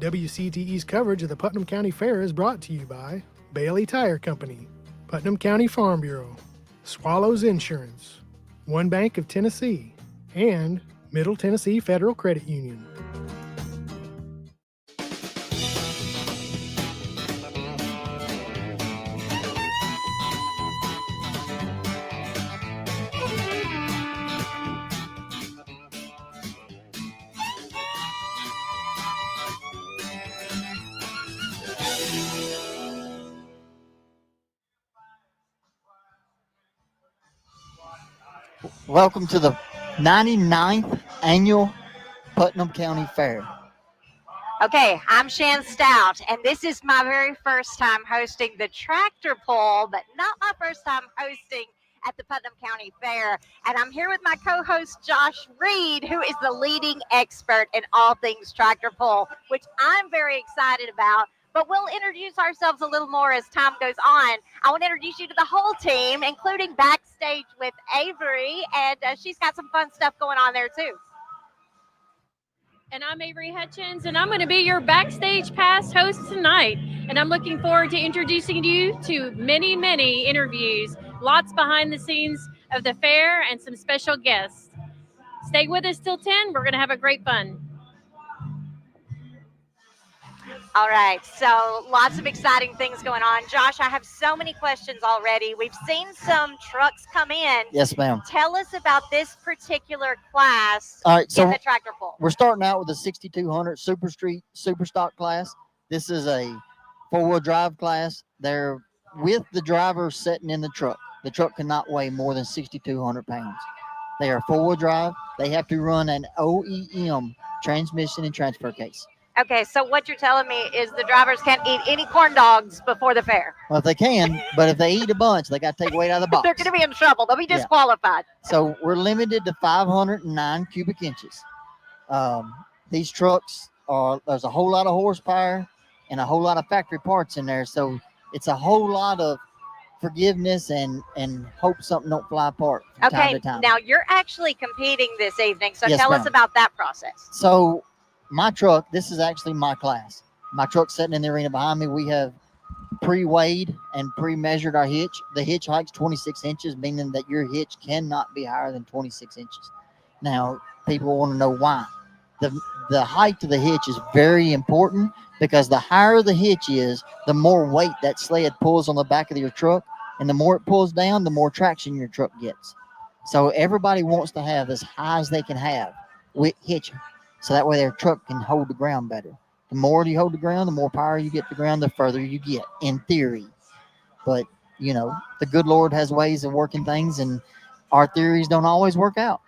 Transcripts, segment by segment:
WCTE's coverage of the Putnam County Fair is brought to you by Bailey Tire Company, Putnam County Farm Bureau, Swallows Insurance, One Bank of Tennessee, and Middle Tennessee Federal Credit Union. Welcome to the 99th Annual Putnam County Fair. Okay, I'm Shan Stout, and this is my very first time hosting the tractor pull, but not my first time hosting at the Putnam County Fair. And I'm here with my co-host, Josh Reed, who is the leading expert in all things tractor pull, which I'm very excited about. But we'll introduce ourselves a little more as time goes on. I want to introduce you to the whole team, including backstage with Avery, and she's got some fun stuff going on there too. And I'm Avery Hutchins, and I'm going to be your backstage pass host tonight. And I'm looking forward to introducing you to many, many interviews, lots behind the scenes of the fair, and some special guests. Stay with us till 10. We're going to have a great fun. All right, so lots of exciting things going on. Josh, I have so many questions already. We've seen some trucks come in. Yes, ma'am. Tell us about this particular class All right, so in the tractor pull. we're starting out with the 6200 Super Street Super Stock class. This is a four-wheel drive class. They're with the driver sitting in the truck. The truck cannot weigh more than 6,200 pounds. They are four-wheel drive. They have to run an OEM transmission and transfer case. Okay, so what you're telling me is the drivers can't eat any corn dogs before the fair. Well, if they can, but if they eat a bunch, they got to take weight out of the box. They're going to be in trouble. They'll be disqualified. So we're limited to 509 cubic inches. These trucks there's a whole lot of horsepower and a whole lot of factory parts in there. So it's a whole lot of forgiveness and hope something don't fly apart from time to time. Now you're actually competing this evening. So Yes, tell us ma'am. about that process. So my truck, this is actually my class. My truck's sitting in the arena behind me. We have pre-weighed and pre-measured our hitch. The hitch height's 26 inches, meaning that your hitch cannot be higher than 26 inches. Now, people want to know why. The height of the hitch is very important because the higher the hitch is, the more weight that sled pulls on the back of your truck, and the more it pulls down, the more traction your truck gets. So everybody wants to have as high as they can have with hitch, so that way their truck can hold the ground better. The more you hold the ground, the more power you get the ground, the further you get, in theory. But, you know, the good Lord has ways of working things, and our theories don't always work out.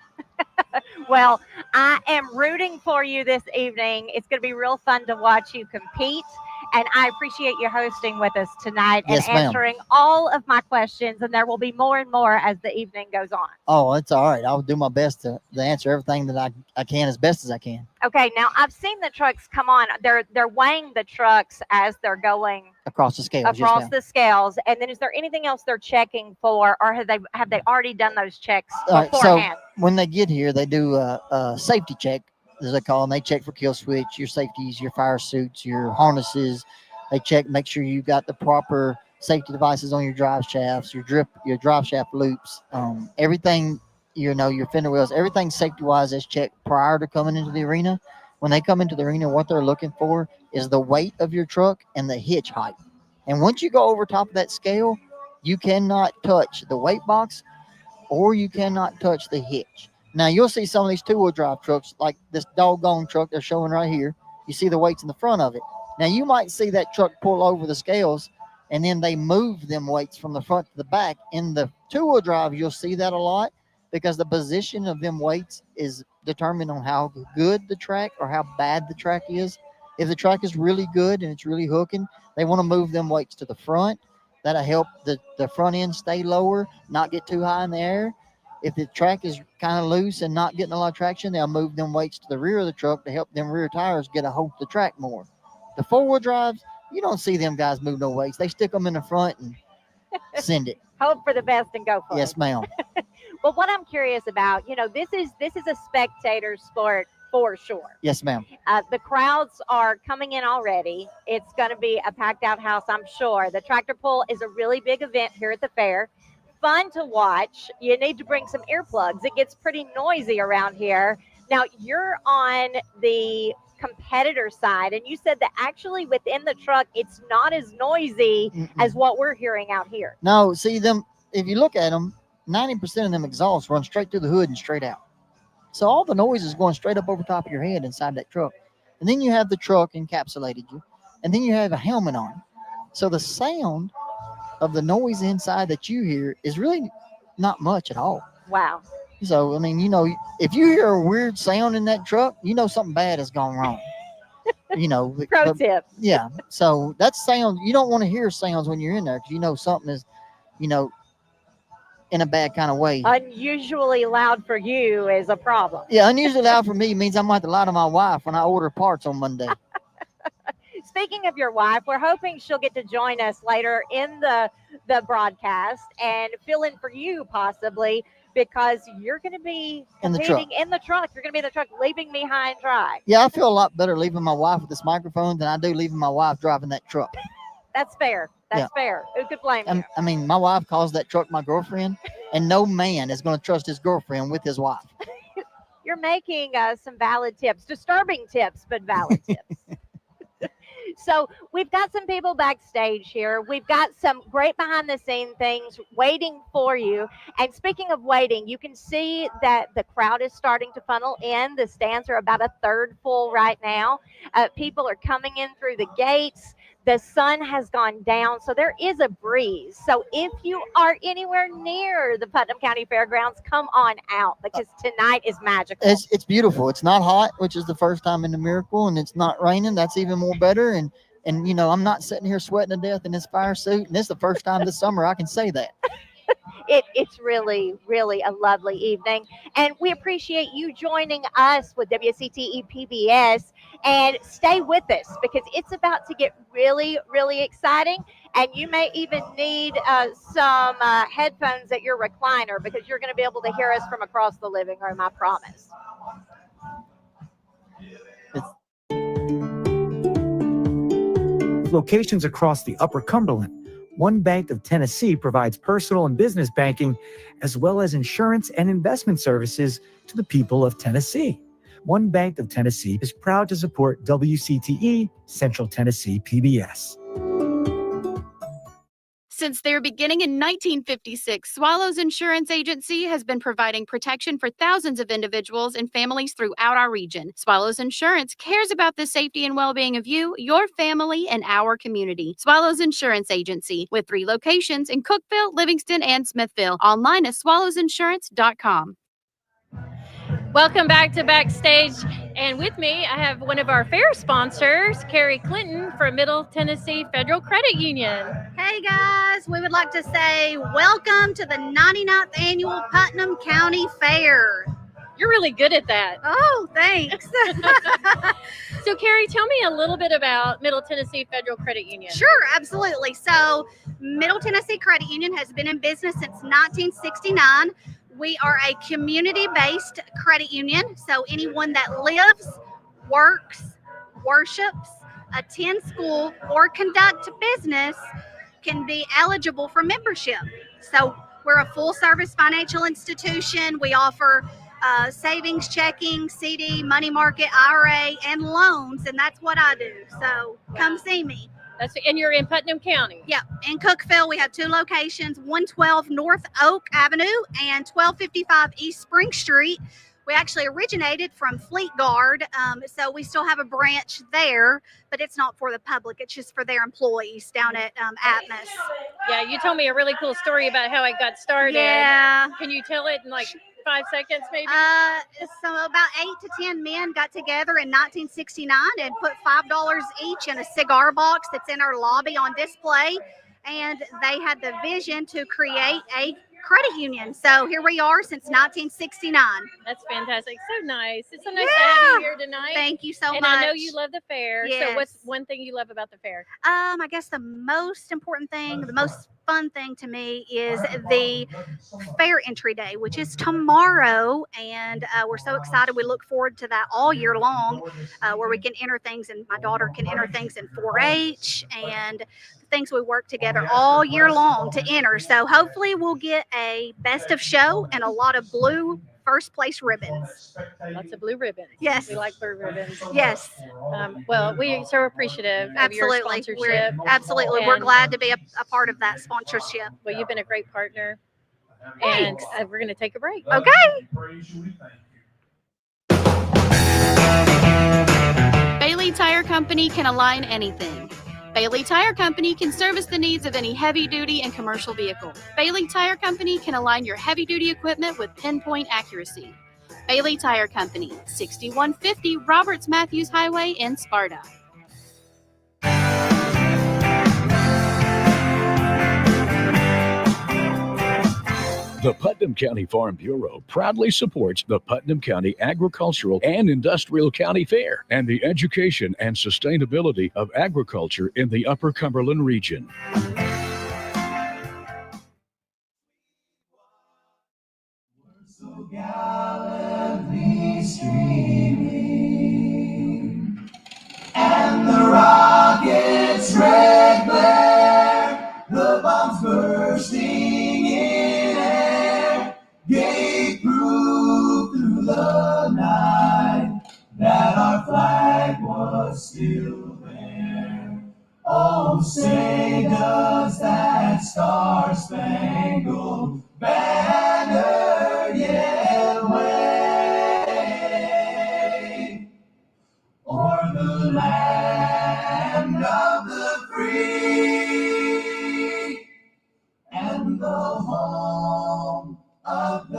Well, I am rooting for you this evening. It's going to be real fun to watch you compete. And I appreciate you hosting with us tonight and Yes, ma'am. answering all of my questions. And there will be more and more as the evening goes on. Oh, it's all right. I'll do my best to answer everything that I can as best as I can. Okay, now I've seen the trucks come on. They're weighing the trucks as they're going Across the scales. across yes, the scales. And then is there anything else they're checking for, or have they already done those checks All right, so beforehand? when they get here, they do a safety check, as they call them. They check for kill switch, your safeties, your fire suits, your harnesses. They check, make sure you got the proper safety devices on your drive shafts, your drive shaft loops, everything, your fender wheels, everything safety-wise is checked prior to coming into the arena. When they come into the arena, what they're looking for is the weight of your truck and the hitch height. And once you go over top of that scale, you cannot touch the weight box or you cannot touch the hitch. Now, you'll see some of these two-wheel drive trucks, like this doggone truck they're showing right here. You see the weights in the front of it. Now, you might see that truck pull over the scales, and then they move them weights from the front to the back. In the two-wheel drive, you'll see that a lot because the position of them weights is determined on how good the track or how bad the track is. If the track is really good and it's really hooking, they want to move them weights to the front. That'll help the front end stay lower, not get too high in the air. If the track is kind of loose and not getting a lot of traction, they'll move them weights to the rear of the truck to help them rear tires get a hold of the track more. The four-wheel drives, you don't see them guys move no weights. They stick them in the front and send it. Hope for the best and go for it. Yes, ma'am. Well, what I'm curious about, this is a spectator sport for sure. Yes, ma'am. The crowds are coming in already. It's going to be a packed out house, I'm sure. The tractor pull is a really big event here at the fair. Fun to watch. You need to bring some earplugs. It gets pretty noisy around here. Now, you're on the competitor side, and you said that actually within the truck, it's not as noisy as what we're hearing out here. No, see them, if you look at them, 90% of them exhausts run straight through the hood and straight out. So all the noise is going straight up over top of your head inside that truck. And then you have the truck encapsulated you, and then you have a helmet on. So the sound of the noise inside that you hear is really not much at all. Wow. So, I mean, you know, if you hear a weird sound in that truck, you know something bad has gone wrong. You know. Pro tip. Yeah. So that's sound. You don't want to hear sounds when you're in there because you know something is, you know, in a bad kind of way. Unusually loud for you is a problem. Yeah, unusually loud for me means I'm going to have to lie to my wife when I order parts on Monday. Speaking of your wife, we're hoping she'll get to join us later in the broadcast and fill in for you possibly, because you're going to be competing in the truck. You're going to be in the truck, leaving me high and dry. Yeah, I feel a lot better leaving my wife with this microphone than I do leaving my wife driving that truck. That's fair. That's fair. Who could blame you? I mean, my wife calls that truck my girlfriend, and no man is going to trust his girlfriend with his wife. You're making some valid tips, disturbing tips, but valid tips. So we've got some people backstage here. We've got some great behind the scene things waiting for you. And speaking of waiting, you can see that the crowd is starting to funnel in. The stands are about a third full right now. People are coming in through the gates. The sun has gone down, so there is a breeze. So if you are anywhere near the Putnam County Fairgrounds, come on out, because tonight is magical. It's beautiful. It's not hot, which is the first time in the miracle, and it's not raining. That's even more better. And you know, I'm not sitting here sweating to death in this fire suit, and this is the first time this summer I can say that. It's really, really a lovely evening. And we appreciate you joining us with WCTE PBS. And stay with us, because it's about to get really, really exciting. And you may even need some headphones at your recliner, because you're going to be able to hear us from across the living room, I promise. Locations across the Upper Cumberland, One Bank of Tennessee provides personal and business banking, as well as insurance and investment services to the people of Tennessee. One Bank of Tennessee is proud to support WCTE Central Tennessee PBS. Since their beginning in 1956, Swallows Insurance Agency has been providing protection for thousands of individuals and families throughout our region. Swallows Insurance cares about the safety and well-being of you, your family, and our community. Swallows Insurance Agency, with 3 locations in Cookeville, Livingston, and Smithville. Online at swallowsinsurance.com. Welcome back to Backstage. And with me, I have one of our fair sponsors, Carrie Clinton from Middle Tennessee Federal Credit Union. Hey guys, we would like to say welcome to the 99th Annual Putnam County Fair. You're really good at that. Oh, thanks. So, Carrie, tell me a little bit about Middle Tennessee Federal Credit Union. Sure, absolutely. So, Middle Tennessee Credit Union has been in business since 1969. We are a community-based credit union, so anyone that lives, works, worships, attends school, or conduct business can be eligible for membership. So we're a full-service financial institution. We offer savings, checking, CD, money market, IRA, and loans, and that's what I do. So come see me. And you're in Putnam County. Yeah, in Cookeville, we have 2 locations, 112 North Oak Avenue and 1255 East Spring Street. We actually originated from Fleet Guard, so we still have a branch there, but it's not for the public. It's just for their employees down at Atmos. Yeah, you told me a really cool story about how it got started. Yeah. Can you tell it in like 5 seconds maybe? So about 8 to 10 men got together in 1969 and put $5 each in a cigar box that's in our lobby on display. And they had the vision to create a credit union. So here we are since 1969. That's fantastic. So nice. It's so nice to have you here tonight. Thank you so and much. I know you love the fair. So what's Yes. one thing you love about the fair? I guess the most important thing, the most fun thing to me is the fair entry day, which is tomorrow. And we're so excited. We look forward to that all year long, where we can enter things, and my daughter can enter things in 4-H and things we work together all year long to enter. So hopefully we'll get a best of show and a lot of blue first place ribbons. Lots of blue ribbons. Yes. We like blue ribbons. Yes. Well, we are so appreciative of your Absolutely. sponsorship. We're And- glad to be a part of that sponsorship. Well, you've been a great partner. And we're going to take a break. Okay. Bailey Tire Company can align anything. Bailey Tire Company can service the needs of any heavy-duty and commercial vehicle. Bailey Tire Company can align your heavy-duty equipment with pinpoint accuracy. Bailey Tire Company, 6150 Roberts Matthews Highway in Sparta. The Putnam County Farm Bureau proudly supports the Putnam County Agricultural and Industrial County Fair and the education and sustainability of agriculture in the Upper Cumberland region. So gallantly streaming, and the rocket's red glare, the bombs bursting in air, gave proof through the night that our flag was still there. Oh, say does that star-spangled banner yet wave o'er the land of the free and the home of the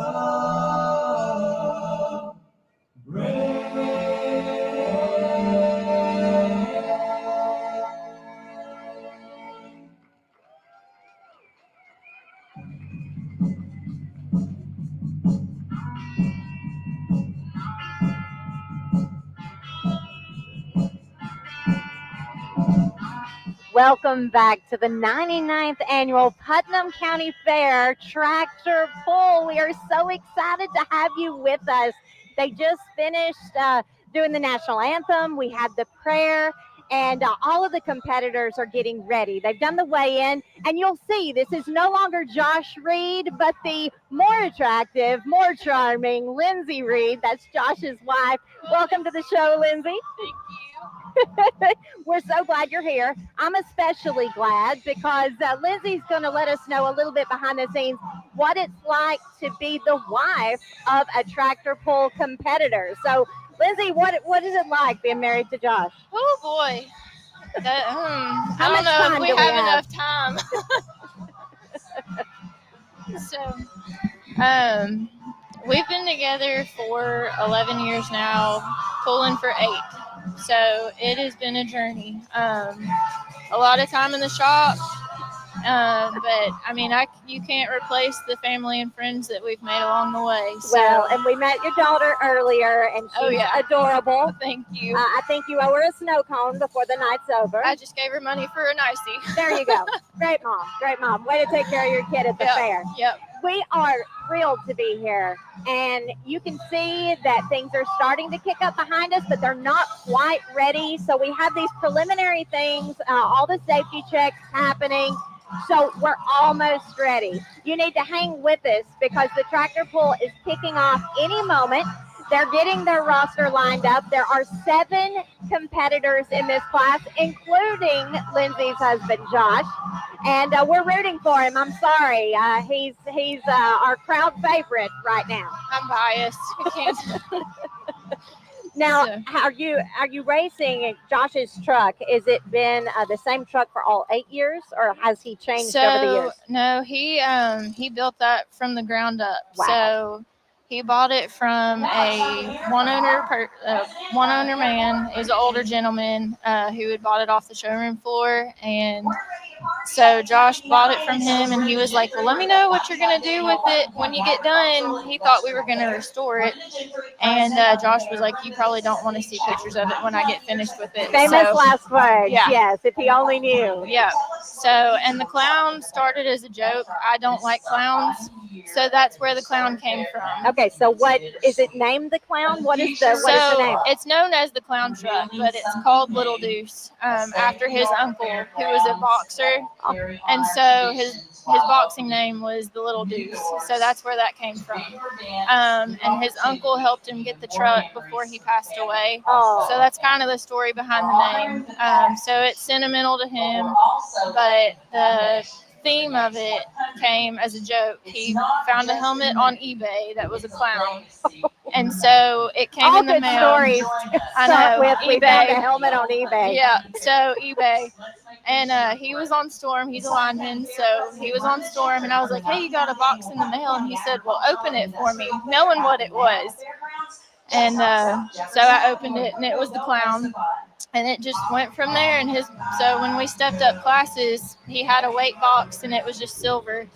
brave. Welcome back to the 99th annual Putnam County Fair Tractor Pull. We are so excited to have you with us. They just finished doing the national anthem. We had the prayer, and all of the competitors are getting ready. They've done the weigh-in, and you'll see this is no longer Josh Reed, but the more attractive, more charming Lindsay Reed. That's Josh's wife. Welcome to the show, Lindsay. Thank you. We're so glad you're here. I'm especially glad because Lindsay's going to let us know a little bit behind the scenes what it's like to be the wife of a tractor pull competitor. So, Lindsay, what is it like being married to Josh? Oh boy, I How don't much know time if we do we have have? enough time. So, we've been together for 11 years now, pulling for 8. So it has been a journey. A lot of time in the shop, but I mean, you can't replace the family and friends that we've made along the way. So. Well, and we met your daughter earlier, and she's adorable. Thank you. I think you owe her a snow cone before the night's over. I just gave her money for an icy. There you go. Great mom. Great mom. Way to take care of your kid at the fair. Yep. We are thrilled to be here, and you can see that things are starting to kick up behind us, but they're not quite ready. So we have these preliminary things, all the safety checks happening. So we're almost ready. You need to hang with us because the tractor pull is kicking off any moment. They're getting their roster lined up. There are 7 competitors in this class, including Lindsay's husband, Josh. And we're rooting for him. I'm sorry. He's our crowd favorite right now. I'm biased. I can't. Now, are you racing Josh's truck? Is it been the same truck for all 8 years, or has he changed over the years? No, he built that from the ground up. Wow. So he bought it from a one owner man. He's an older gentleman who had bought it off the showroom floor, and So Josh bought it from him, and he was like, well, let me know what you're going to do with it when you get done. He thought we were going to restore it. And Josh was like, you probably don't want to see pictures of it when I get finished with it. Famous last words. Yeah. Yes, if he only knew. Yeah. So, and the clown started as a joke. I don't like clowns. So that's where the clown came from. Okay, so what is it named the clown? What is the name? It's known as the clown truck, but it's called Little Deuce after his uncle, who was a boxer. And so his boxing name was the Little Deuce. So that's where that came from. And his uncle helped him get the truck before he passed away. Oh. So that's kind of the story behind the name. So it's sentimental to him, but the theme of it came as a joke. He found a helmet on eBay that was a clown, and so it came All in the good mail. stories. I Start know, with we found a eBay. helmet on eBay. Yeah, so eBay, and he was on storm. He's a lineman, so he was on storm, and I was like, "Hey, you got a box in the mail?" And he said, "Well, open it for me," knowing what it was. And so I opened it, and it was the clown. And it just went from there. And so when we stepped up classes, he had a weight box, and it was just silver.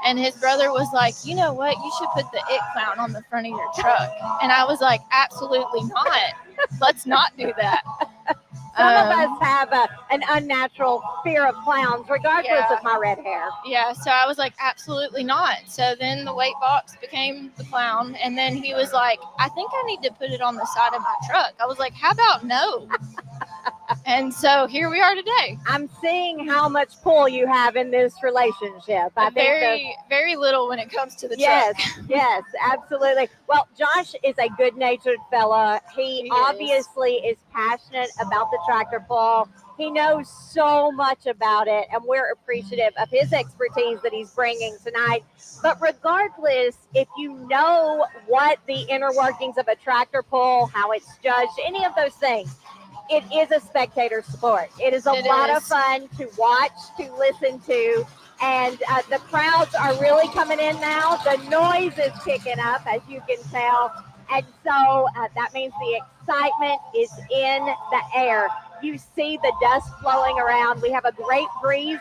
And his brother was like, you know what? You should put the It Clown on the front of your truck. And I was like, absolutely not. Let's not do that. Some of us have an unnatural fear of clowns, regardless of my red hair. Yeah, so I was like, absolutely not. So then the weight box became the clown. And then he was like, I think I need to put it on the side of my truck. I was like, how about no? And so here we are today. I'm seeing how much pull you have in this relationship. I think very little when it comes to the yes, truck. Yes, absolutely. Well, Josh is a good-natured fella. He obviously is passionate about the tractor pull. He knows so much about it, and we're appreciative of his expertise that he's bringing tonight. But regardless, if you know what the inner workings of a tractor pull, how it's judged, any of those things, it is a spectator sport. It is a lot of fun to watch, to listen to, and the crowds are really coming in now. The noise is picking up, as you can tell, and so that means the excitement is in the air. You see the dust flowing around. We have a great breeze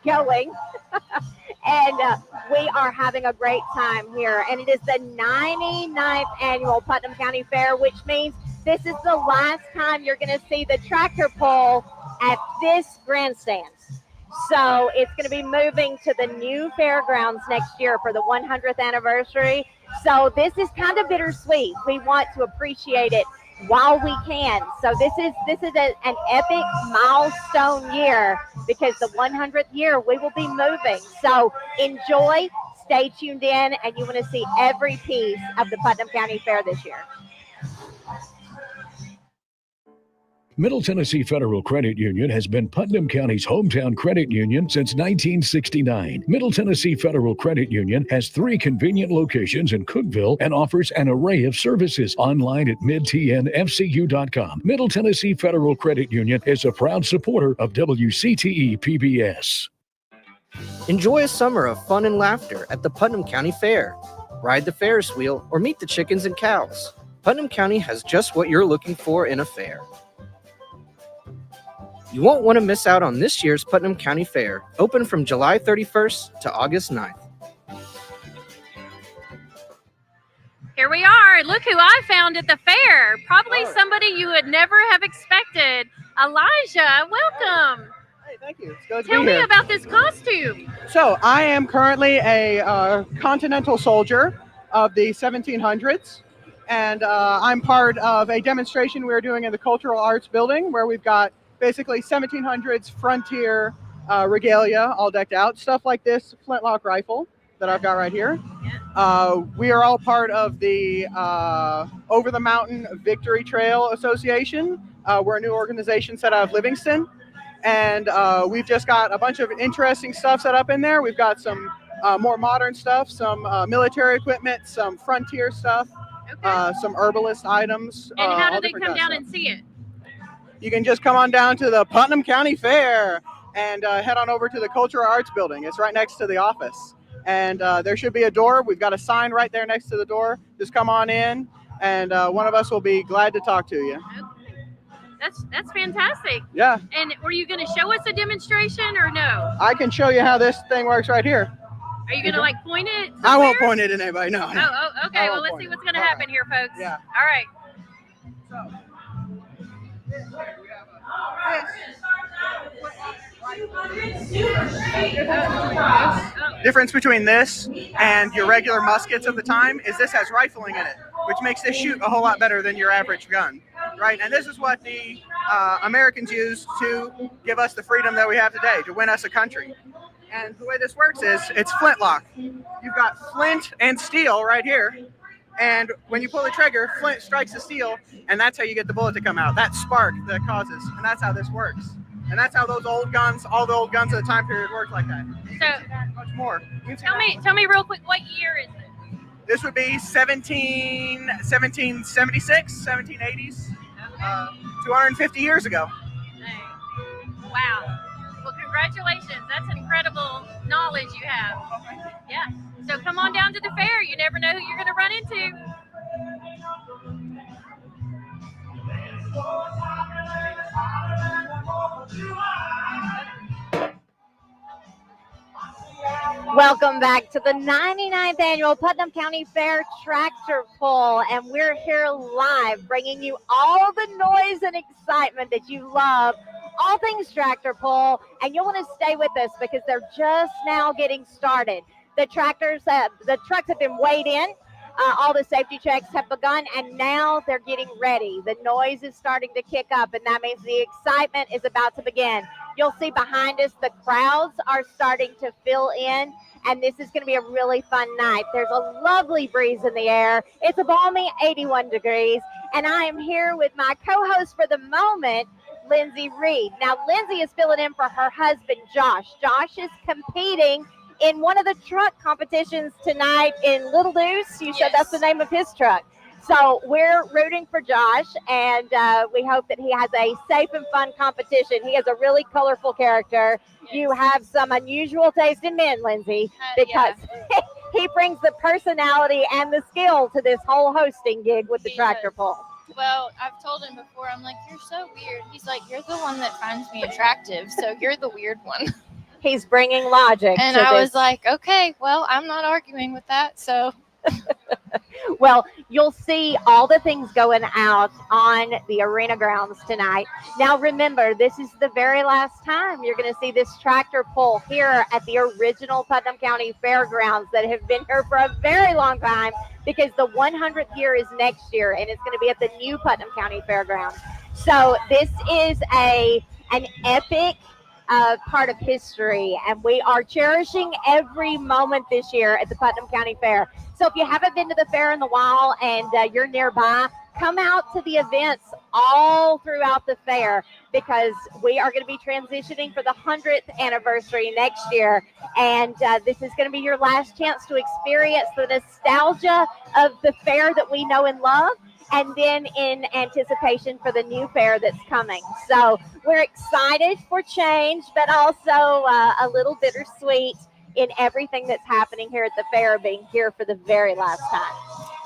going, and we are having a great time here. And it is the 99th annual Putnam County Fair, which means this is the last time you're going to see the tractor pull at this grandstand. So it's going to be moving to the new fairgrounds next year for the 100th anniversary. So this is kind of bittersweet. We want to appreciate it while we can. So this is an epic milestone year, because the 100th year we will be moving. So enjoy, stay tuned in, and you want to see every piece of the Putnam County Fair this year. Middle Tennessee Federal Credit Union has been Putnam County's hometown credit union since 1969. Middle Tennessee Federal Credit Union has 3 convenient locations in Cookeville and offers an array of services online at midtnfcu.com. Middle Tennessee Federal Credit Union is a proud supporter of WCTE PBS. Enjoy a summer of fun and laughter at the Putnam County Fair. Ride the Ferris wheel or meet the chickens and cows. Putnam County has just what you're looking for in a fair. You won't want to miss out on this year's Putnam County Fair, open from July 31st to August 9th. Here we are. Look who I found at the fair. Probably somebody you would never have expected. Elijah, welcome. Hey, thank you. It's good to Tell be me here. about this costume. So I am currently a continental soldier of the 1700s, and I'm part of a demonstration we're doing in the Cultural Arts Building, where we've got basically 1700s frontier regalia all decked out, stuff like this flintlock rifle that I've got right here. We are all part of the Over the Mountain Victory Trail Association. We're a new organization set out of Livingston, and we've just got a bunch of interesting stuff set up in there. We've got some more modern stuff, some military equipment, some frontier stuff, some herbalist items. And how do they come down and see it? You can just come on down to the Putnam County Fair and head on over to the Cultural Arts Building. It's right next to the office. And there should be a door. We've got a sign right there next to the door. Just come on in, and one of us will be glad to talk to you. That's fantastic. Yeah, And were you going to show us a demonstration or no? I can show you how this thing works right here. Are you going to like point it? I won't somewhere? point it at anybody. No. Oh, okay. I Well, won't let's point see it. what's going to All happen right. here, folks. Yeah. All right. Difference between this and your regular muskets of the time is this has rifling in it, which makes this shoot a whole lot better than your average gun, right? And this is what the Americans used to give us the freedom that we have today, to win us a country. And the way this works is it's flintlock. You've got flint and steel right here. And when you pull the trigger, flint strikes the steel, and that's how you get the bullet to come out. That spark that causes, and that's how this works. And that's how those old guns, all the old guns of the time period worked like that. So Much more. tell me real quick, what year is it? This would be 1776, 1780s, 250 years ago. Wow. Well, congratulations. That's incredible knowledge you have. Yeah. So come on down to the fair. You never know who you're going to run into. Welcome back to the 99th annual Putnam County Fair Tractor Pull, and we're here live bringing you all the noise and excitement that you love, all things tractor pull, and you'll want to stay with us because they're just now getting started. The trucks have been weighed in. All the safety checks have begun, and now they're getting ready. The noise is starting to kick up, and that means the excitement is about to begin. You'll see behind us the crowds are starting to fill in, and this is going to be a really fun night. There's a lovely breeze in the air. It's a balmy 81 degrees, and I am here with my co-host for the moment, Lindsay Reed. Now, Lindsay is filling in for her husband, Josh. Josh is competing in one of the truck competitions tonight in Little Deuce. You said that's the name of his truck. So we're rooting for Josh, and we hope that he has a safe and fun competition. He has a really colorful character. Yes. You have some unusual taste in men, Lindsay, because he brings the personality and the skill to this whole hosting gig with the tractor pull. Well, I've told him before, I'm like, you're so weird. He's like, you're the one that finds me attractive, so you're the weird one. He's bringing logic. And to I this. was like, okay, well, I'm not arguing with that, so. Well, you'll see all the things going out on the arena grounds tonight. Now, remember, this is the very last time you're going to see this tractor pull here at the original Putnam County Fairgrounds that have been here for a very long time, because the 100th year is next year, and it's going to be at the new Putnam County Fairgrounds. So this is an epic part of history, and we are cherishing every moment this year at the Putnam County Fair. So if you haven't been to the fair in a while and you're nearby, come out to the events all throughout the fair, because we are going to be transitioning for the 100th anniversary next year, and this is going to be your last chance to experience the nostalgia of the fair that we know and love, and then in anticipation for the new fair that's coming. So we're excited for change, but also a little bittersweet in everything that's happening here at the fair, being here for the very last time.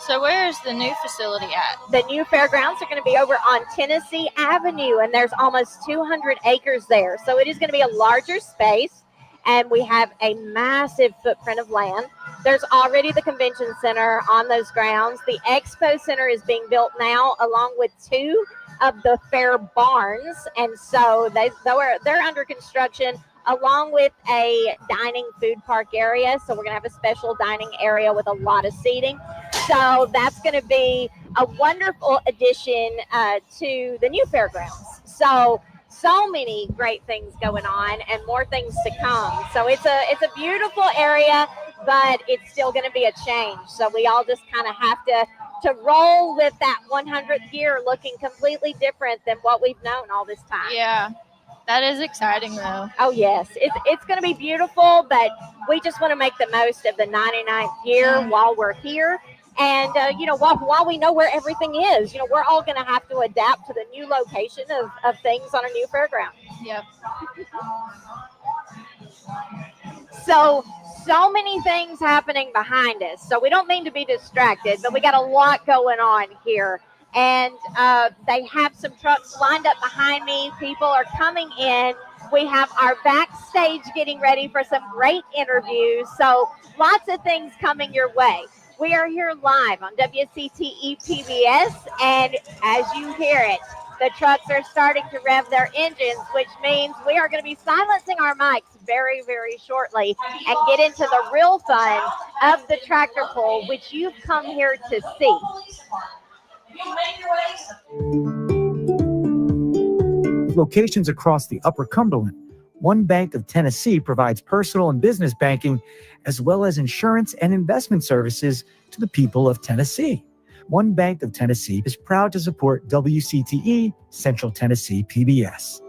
So where is the new facility at? The new fairgrounds are going to be over on Tennessee Avenue, and there's almost 200 acres there. So it is going to be a larger space, and we have a massive footprint of land. There's already the convention center on those grounds. The expo center is being built now, along with two of the fair barns, and so they're under construction, along with a dining food park area. So we're going to have a special dining area with a lot of seating. So that's going to be a wonderful addition to the new fairgrounds. So many great things going on, and more things to come. So it's a beautiful area, but it's still going to be a change. So we all just kind of have to roll with that 100th year looking completely different than what we've known all this time. Yeah, that is exciting, though. Oh, yes. It's going to be beautiful, but we just want to make the most of the 99th year while we're here. And, while we know where everything is, we're all going to have to adapt to the new location of things on a new fairground. Yep. So many things happening behind us. So we don't mean to be distracted, but we got a lot going on here and they have some trucks lined up behind me. People are coming in. We have our backstage getting ready for some great interviews. So lots of things coming your way. We are here live on WCTE PBS, and as you hear it, the trucks are starting to rev their engines, which means we are going to be silencing our mics very, very shortly and get into the real fun of the tractor pull, which you've come here to see. Locations across the Upper Cumberland, One Bank of Tennessee provides personal and business banking, as well as insurance and investment services to the people of Tennessee. One Bank of Tennessee is proud to support WCTE Central Tennessee PBS.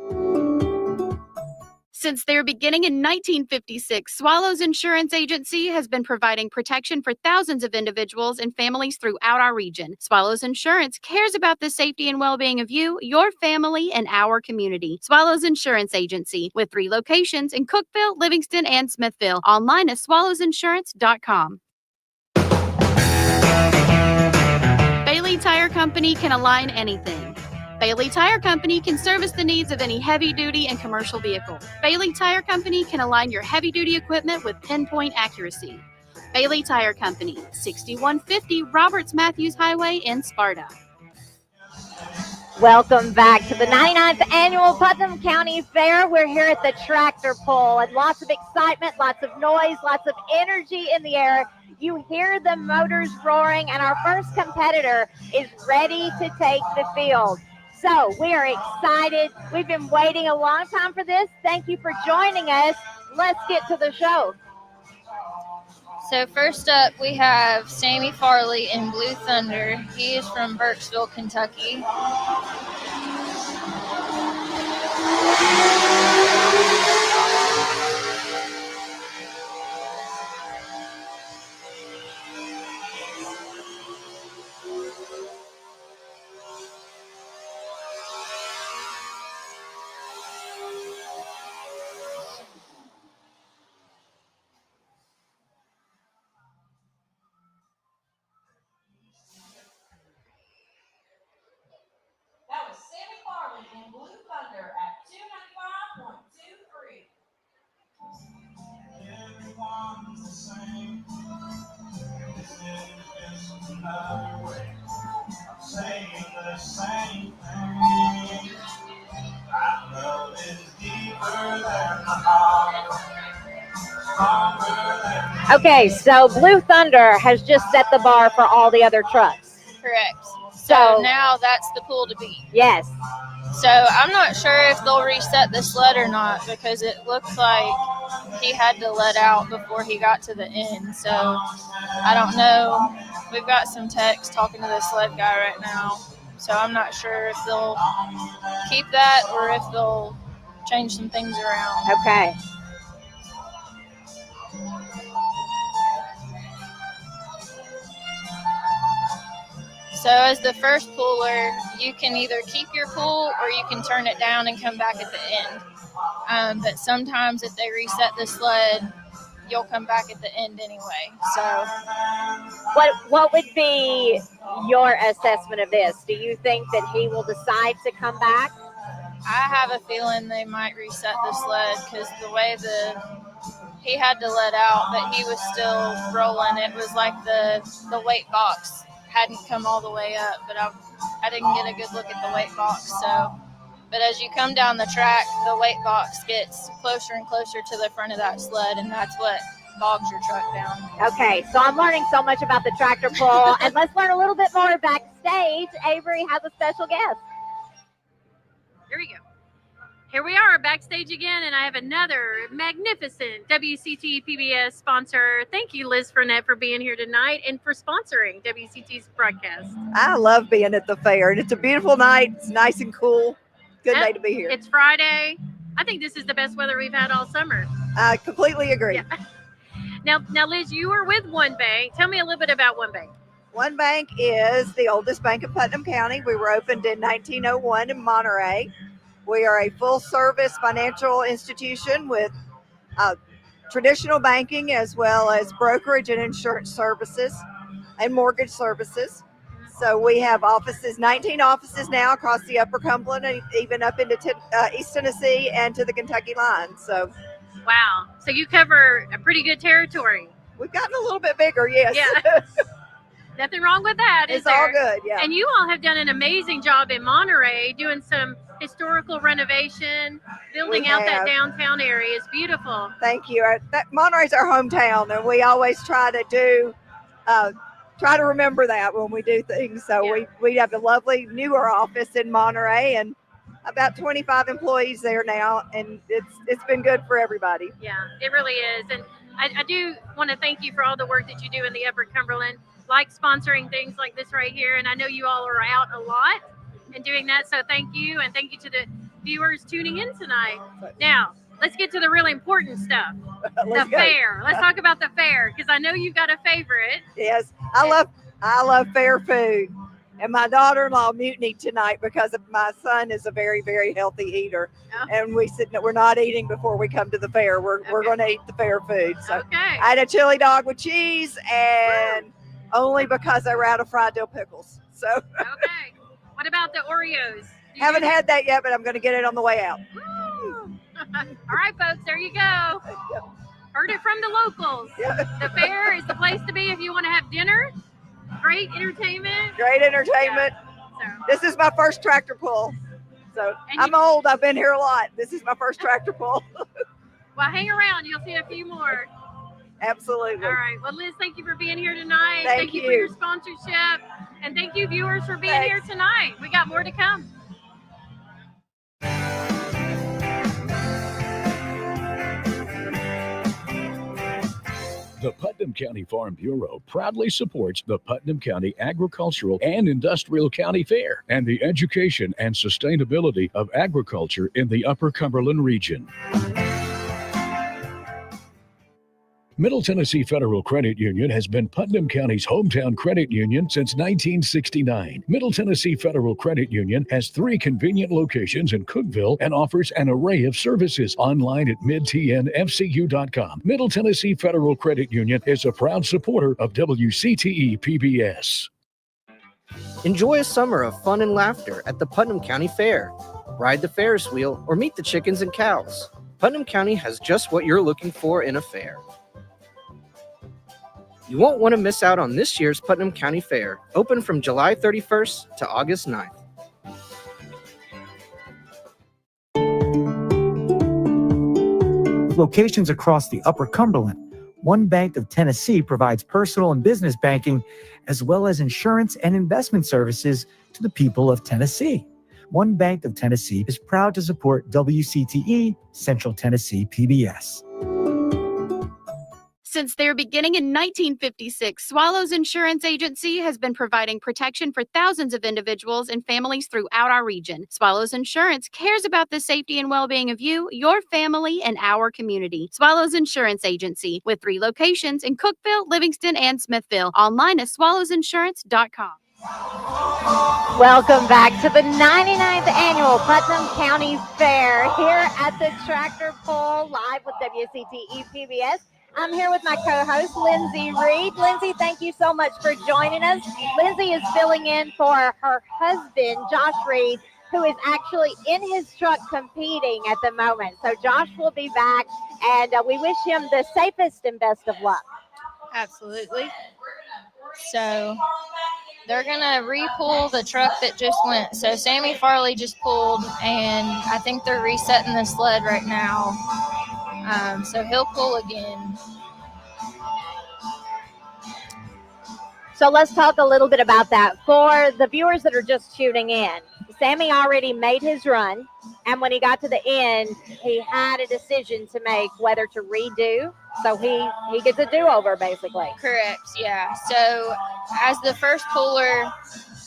Since their beginning in 1956, Swallows Insurance Agency has been providing protection for thousands of individuals and families throughout our region. Swallows Insurance cares about the safety and well-being of you, your family, and our community. Swallows Insurance Agency, with 3 locations in Cookeville, Livingston, and Smithville. Online at swallowsinsurance.com. Bailey Tire Company can align anything. Bailey Tire Company can service the needs of any heavy-duty and commercial vehicle. Bailey Tire Company can align your heavy-duty equipment with pinpoint accuracy. Bailey Tire Company, 6150 Roberts Matthews Highway in Sparta. Welcome back to the 99th Annual Putnam County Fair. We're here at the tractor pull, and lots of excitement, lots of noise, lots of energy in the air. You hear the motors roaring, and our first competitor is ready to take the field. So we are excited. We've been waiting a long time for this. Thank you for joining us. Let's get to the show. So first up, we have Sammy Farley in Blue Thunder. He is from Burkesville, Kentucky. That was Sammy Farley in Blue Thunder at 295.23. Everyone's the same. This is just another way of saying the same thing. Our love is deeper than the heart, stronger than. Okay, so Blue Thunder has just set the bar for all the other trucks. Correct. So now that's the pool to beat. Yes. So I'm not sure if they'll reset the sled or not, because it looks like he had to let out before he got to the end. So I don't know. We've got some techs talking to the sled guy right now. So I'm not sure if they'll keep that or if they'll change some things around. Okay. So as the first puller, you can either keep your pull or you can turn it down and come back at the end. But sometimes if they reset the sled, you'll come back at the end anyway. So what would be your assessment of this? Do you think that he will decide to come back? I have a feeling they might reset the sled, because the way he had to let out, but he was still rolling. It was like the weight box hadn't come all the way up, but I didn't get a good look at the weight box. So, but as you come down the track, the weight box gets closer and closer to the front of that sled, and that's what bogs your truck down. Okay, so I'm learning so much about the tractor pull, and let's learn a little bit more backstage. Avery has a special guest. Here we go. Here we are backstage again, and I have another magnificent WCT PBS sponsor. Thank you, Liz Frenette, for being here tonight and for sponsoring WCT's broadcast. I love being at the fair, and it's a beautiful night. It's nice and cool. Good day to be here. It's Friday. I think this is the best weather we've had all summer. I completely agree. Yeah. Now, Liz, you were with One Bank. Tell me a little bit about One Bank. One Bank is the oldest bank in Putnam County. We were opened in 1901 in Monterey. We are a full-service financial institution with traditional banking as well as brokerage and insurance services and mortgage services. So we have offices, 19 offices now across the Upper Cumberland, and even up into East Tennessee and to the Kentucky line. So Wow. So you cover a pretty good territory. we've gotten a little bit bigger, yes. Yeah. Nothing wrong with that, is It's all there? good, yeah. And you all have done an amazing job in Monterey doing some historical renovation, building out that downtown area. It's beautiful. Thank you. Monterey's our hometown, and we always try to remember that when we do things. So we have a lovely newer office in Monterey, and about 25 employees there now, and it's been good for everybody. Yeah, it really is. And I do want to thank you for all the work that you do in the Upper Cumberland, like sponsoring things like this right here. And I know you all are out a lot and doing that. So thank you. And thank you to the viewers tuning in tonight. Now, let's get to the really important stuff. The fair. Let's talk about the fair, because I know you've got a favorite. Yes, I love fair food. And my daughter-in-law mutinied tonight because my son is a very, very healthy eater. Oh. And we said that we're not eating before we come to the fair. We're going to eat the fair food. So I had a chili dog with cheese, and only because I were out of fried dill pickles. So okay. What about the Oreos? Haven't had that yet, but I'm going to get it on the way out. All right, folks, there you go. Heard it from the locals. The fair is the place to be if you want to have dinner. Great entertainment. Yeah. So. This is my first tractor pull. So I'm old. I've been here a lot. This is my first tractor pull. Well, hang around. You'll see a few more. Absolutely. All right. Well, Liz, thank you for being here tonight. Thank you for your sponsorship. And thank you, viewers, for being here tonight. We got more to come. The Putnam County Farm Bureau proudly supports the Putnam County Agricultural and Industrial County Fair and the education and sustainability of agriculture in the Upper Cumberland region. Middle Tennessee Federal Credit Union has been Putnam County's hometown credit union since 1969. Middle Tennessee Federal Credit Union has 3 convenient locations in Cookeville and offers an array of services online at midtnfcu.com. Middle Tennessee Federal Credit Union is a proud supporter of WCTE PBS. Enjoy a summer of fun and laughter at the Putnam County Fair. Ride the Ferris wheel or meet the chickens and cows. Putnam County has just what you're looking for in a fair. You won't want to miss out on this year's Putnam County Fair, open from July 31st to August 9th. Locations across the Upper Cumberland, One Bank of Tennessee provides personal and business banking, as well as insurance and investment services to the people of Tennessee. One Bank of Tennessee is proud to support WCTE Central Tennessee PBS. Since their beginning in 1956, Swallows Insurance Agency has been providing protection for thousands of individuals and families throughout our region. Swallows Insurance cares about the safety and well-being of you, your family, and our community. Swallows Insurance Agency, with 3 locations in Cookeville, Livingston, and Smithville. Online at swallowsinsurance.com. Welcome back to the 99th Annual Putnam County Fair here at the Tractor Pull live with WCTE PBS. I'm here with my co-host, Lindsay Reed. Lindsay, thank you so much for joining us. Lindsay is filling in for her husband, Josh Reed, who is actually in his truck competing at the moment. So Josh will be back, and we wish him the safest and best of luck. Absolutely. So they're going to re-pull the truck that just went. So Sammy Farley just pulled, and I think they're resetting the sled right now. So he'll pull again. So let's talk a little bit about that. For the viewers that are just tuning in, Sammy already made his run, and when he got to the end, he had a decision to make whether to redo. So he gets a do-over, basically. Correct, yeah. So as the first puller,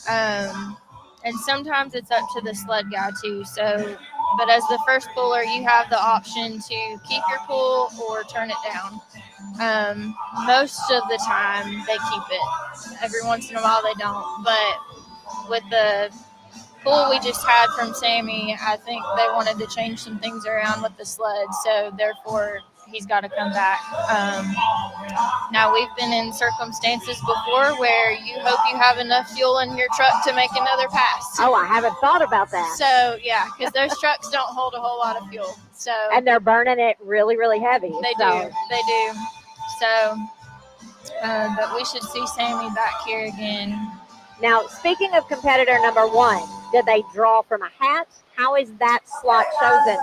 and sometimes it's up to the sled guy too. So, but as the first puller, you have the option to keep your pull or turn it down. Most of the time they keep it. Every once in a while they don't. But with the pull we just had from Sammy, I think they wanted to change some things around with the sled. So therefore he's got to come back. Now, we've been in circumstances before where you hope you have enough fuel in your truck to make another pass. Oh, I haven't thought about that. So, yeah, because those trucks don't hold a whole lot of fuel. So, And they're burning it really, really heavy. They do. So, but we should see Sammy back here again. Now, speaking of competitor number 1, did they draw from a hat? How is that slot chosen?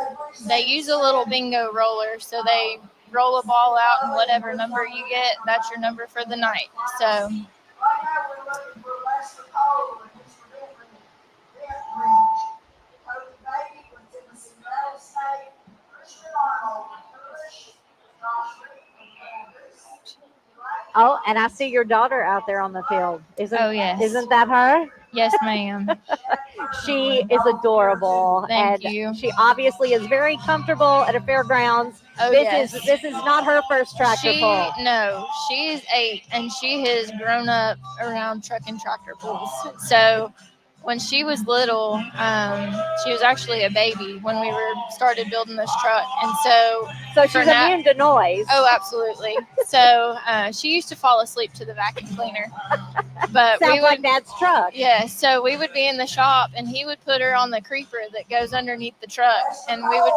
They use a little bingo roller, so they roll a ball out, and whatever number you get, that's your number for the night. So, Oh, and I see your daughter out there on the field. Oh, yes. Isn't that her? Yes, ma'am. She is adorable. Thank and you. She obviously is very comfortable at a fairgrounds. Oh, this is not her first tractor pull. No, she is 8, and she has grown up around truck and tractor pulls. So when she was little, she was actually a baby when we started building this truck, and so she's immune to noise. Oh, absolutely. So she used to fall asleep to the vacuum cleaner. But Sounds like Dad's truck. Yeah, so we would be in the shop, and he would put her on the creeper that goes underneath the truck, and we would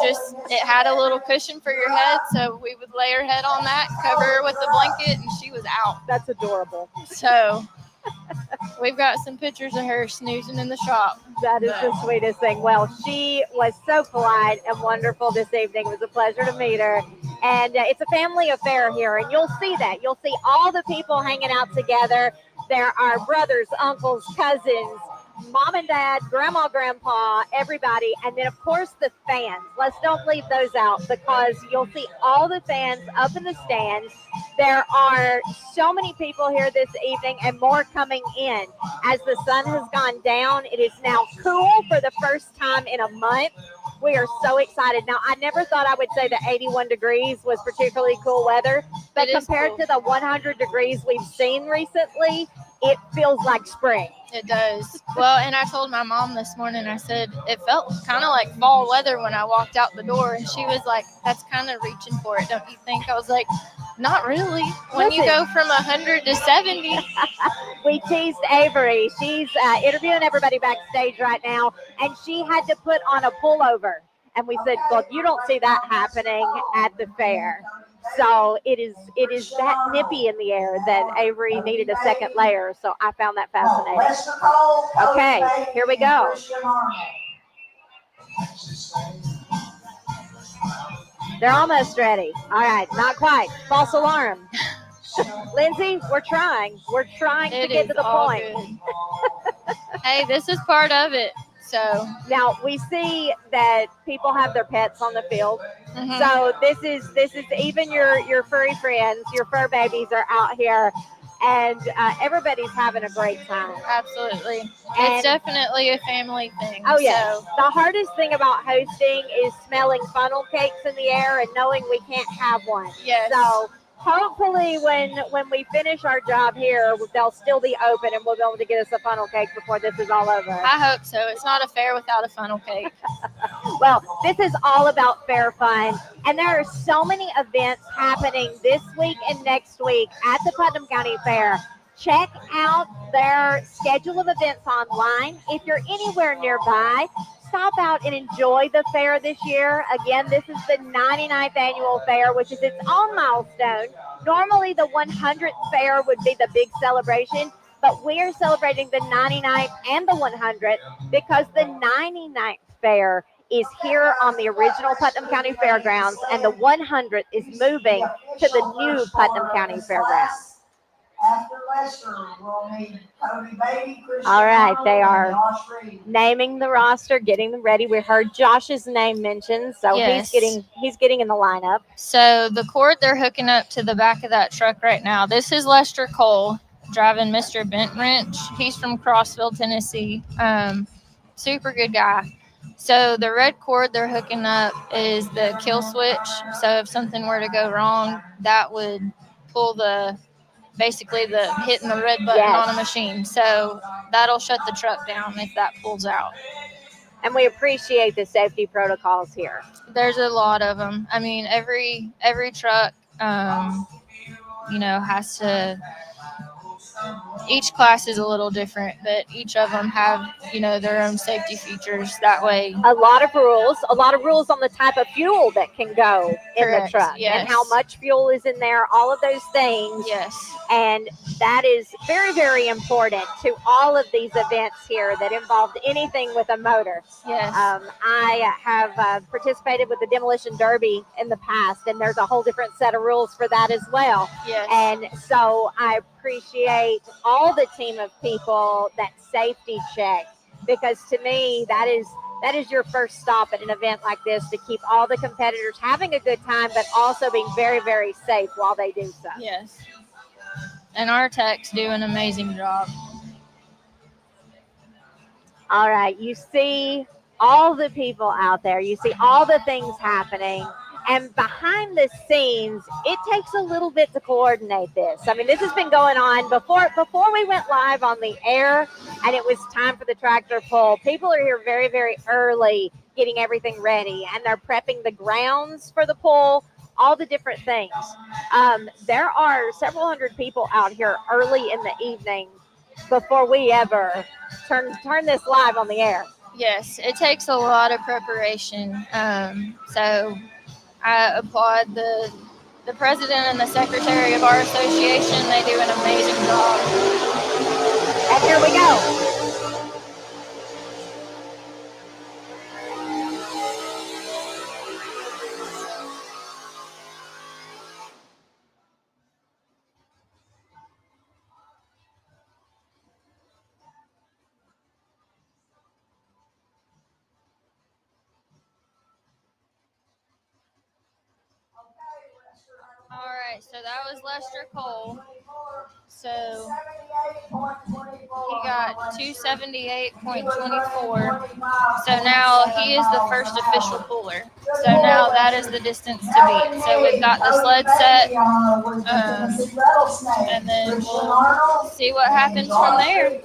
it had a little cushion for your head, so we would lay her head on that, cover her with the blanket, and she was out. That's adorable. So we've got some pictures of her snoozing in the shop. That is the sweetest thing. Well, she was so polite and wonderful this evening. It was a pleasure to meet her. And it's a family affair here, and you'll see that. You'll see all the people hanging out together. There are brothers, uncles, cousins, mom and dad, grandma, grandpa, everybody. And then, of course, the fans. Let's don't leave those out, because you'll see all the fans up in the stands. There are so many people here this evening, and more coming in. As the sun has gone down, it is now cool for the first time in a month. We are so excited. Now, I never thought I would say that 81 degrees was particularly cool weather, but compared to the 100 degrees we've seen recently, it feels like spring. It does. Well, and I told my mom this morning, I said, it felt kind of like fall weather when I walked out the door. And she was like, that's kind of reaching for it, don't you think? I was like, not really. When you go from 100 to 70. We teased Avery. She's interviewing everybody backstage right now, and she had to put on a pullover. And we said, well, you don't see that happening at the fair. So it is that nippy in the air that Avery needed a second layer. So I found that fascinating. Okay, here we go. They're almost ready. All right, not quite. False alarm. Lindsay, we're trying. We're trying to get to the point. Hey, this is part of it. So now we see that people have their pets on the field. Mm-hmm. So this is even your furry friends, your fur babies are out here, and everybody's having a great time. Absolutely. And it's definitely a family thing. Oh, yeah. So. The hardest thing about hosting is smelling funnel cakes in the air and knowing we can't have one. Yes. So hopefully when we finish our job here, they'll still be open and we'll be able to get us a funnel cake before this is all over. I hope so. It's not a fair without a funnel cake. Well, this is all about fair fun. And there are so many events happening this week and next week at the Putnam County Fair. Check out their schedule of events online. If you're anywhere nearby, stop out and enjoy the fair this year. Again, this is the 99th annual fair, which is its own milestone. Normally, the 100th fair would be the big celebration, but we're celebrating the 99th and the 100th because the 99th fair is here on the original Putnam County Fairgrounds, and the 100th is moving to the new Putnam County Fairgrounds. After Lester, we'll need Cody Beatty, Christian All right, they Arnold, are and Josh Reed. naming the roster, getting them ready. We heard Josh's name mentioned, so Yes. he's getting in the lineup. So the cord they're hooking up to the back of that truck right now, this is Lester Cole driving Mr. Bent Wrench. He's from Crossville, Tennessee. Super good guy. So the red cord they're hooking up is the kill switch. So if something were to go wrong, that would pull basically the hitting the red button Yes. on a machine. So that'll shut the truck down if that pulls out. and we appreciate the safety protocols here. There's a lot of them. I mean, every truck, has to. Each class is a little different, but each of them have, their own safety features. That way, A lot of rules on the type of fuel that can go in the Correct, truck yes. and how much fuel is in there, all of those things. yes, And that is very, very important to all of these events here that involved anything with a motor. yes, I have participated with the Demolition Derby in the past, and there's a whole different set of rules for that as well. yes. And so I appreciate all the team of people that safety check, because to me that is your first stop at an event like this, to keep all the competitors having a good time, but also being very, very safe while they do so. Yes. And our techs do an amazing job. All right, you see all the people out there, you see all the things happening, and behind the scenes, it takes a little bit to coordinate this. I mean, this has been going on before we went live on the air, and it was time for the tractor pull. People are here very, very early getting everything ready, and they're prepping the grounds for the pull, all the different things. There are several hundred people out here early in the evening before we ever turn this live on the air. Yes, it takes a lot of preparation. So I applaud the president and the secretary of our association. They do an amazing job. And here we go. All right, so that was Lester Cole. So he got 278.24. So now he is the first official puller. So now that is the distance to beat. So we've got the sled set, and then we'll see what happens from there.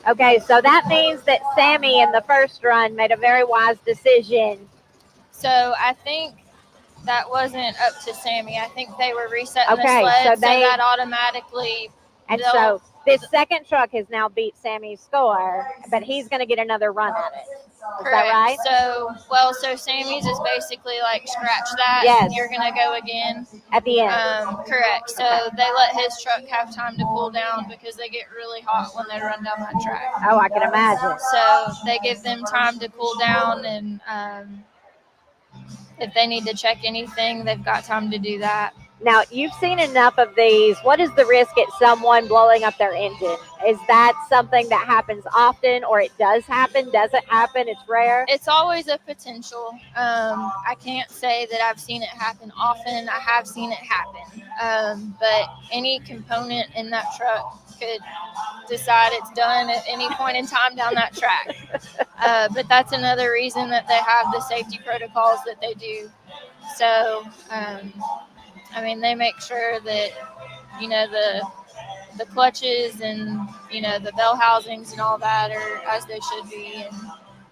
Okay, so that means that Sammy in the first run made a very wise decision. So I think that wasn't up to Sammy. I think they were resetting Okay, the sled, so so they- that automatically. And so this second truck has now beat Sammy's score, but he's going to get another run at it. Is that right? So Sammy's is basically like scratch that. Yes. And you're going to go again. At the end. Correct. So they let his truck have time to cool down because they get really hot when they run down that track. Oh, I can imagine. So they give them time to cool down, and if they need to check anything, they've got time to do that. Now, you've seen enough of these. What is the risk at someone blowing up their engine? Is that something that happens often, or it does happen? Does it happen? It's rare? It's always a potential. I can't say that I've seen it happen often. I have seen it happen. But any component in that truck could decide it's done at any point in time down that track. But that's another reason that they have the safety protocols that they do. So, they make sure that, the clutches and, the bell housings and all that are as they should be.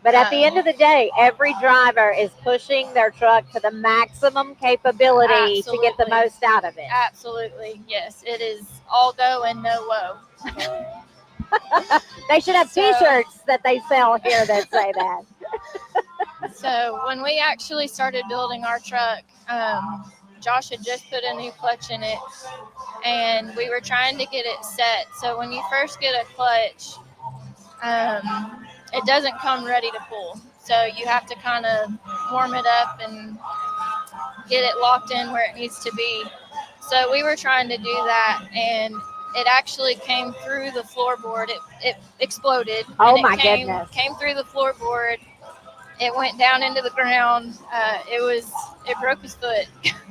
But at the end of the day, every driver is pushing their truck to the maximum capability to get the most out of it. Absolutely. Yes, it is all go and no woe. They should have T-shirts that they sell here that say that. So when we actually started building our truck, Josh had just put a new clutch in it, and we were trying to get it set. So when you first get a clutch, it doesn't come ready to pull. So you have to kind of warm it up and get it locked in where it needs to be. So we were trying to do that, and it actually came through the floorboard. It exploded. Oh, and my goodness. goodness. Came through the floorboard. It went down into the ground. It broke his foot.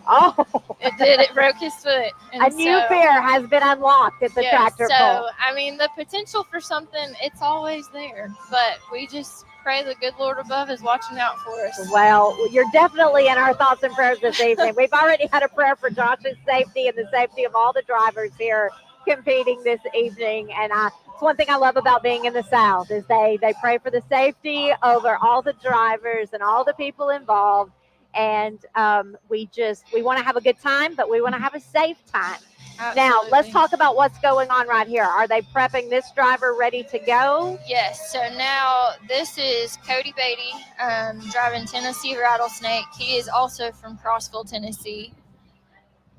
Oh. It did. It broke his foot. And a new fear has been unlocked at the tractor pull. So, the potential for something, it's always there. But we just pray the good Lord above is watching out for us. Well, you're definitely in our thoughts and prayers this evening. We've already had a prayer for Josh's safety and the safety of all the drivers here. competing this evening, and it's one thing I love about being in the South is they pray for the safety over all the drivers and all the people involved, and we want to have a good time, but we want to have a safe time. Now, let's talk about what's going on right here. Are they prepping this driver ready to go? Yes, so now this is Cody Beatty driving Tennessee Rattlesnake. He is also from Crossville, Tennessee.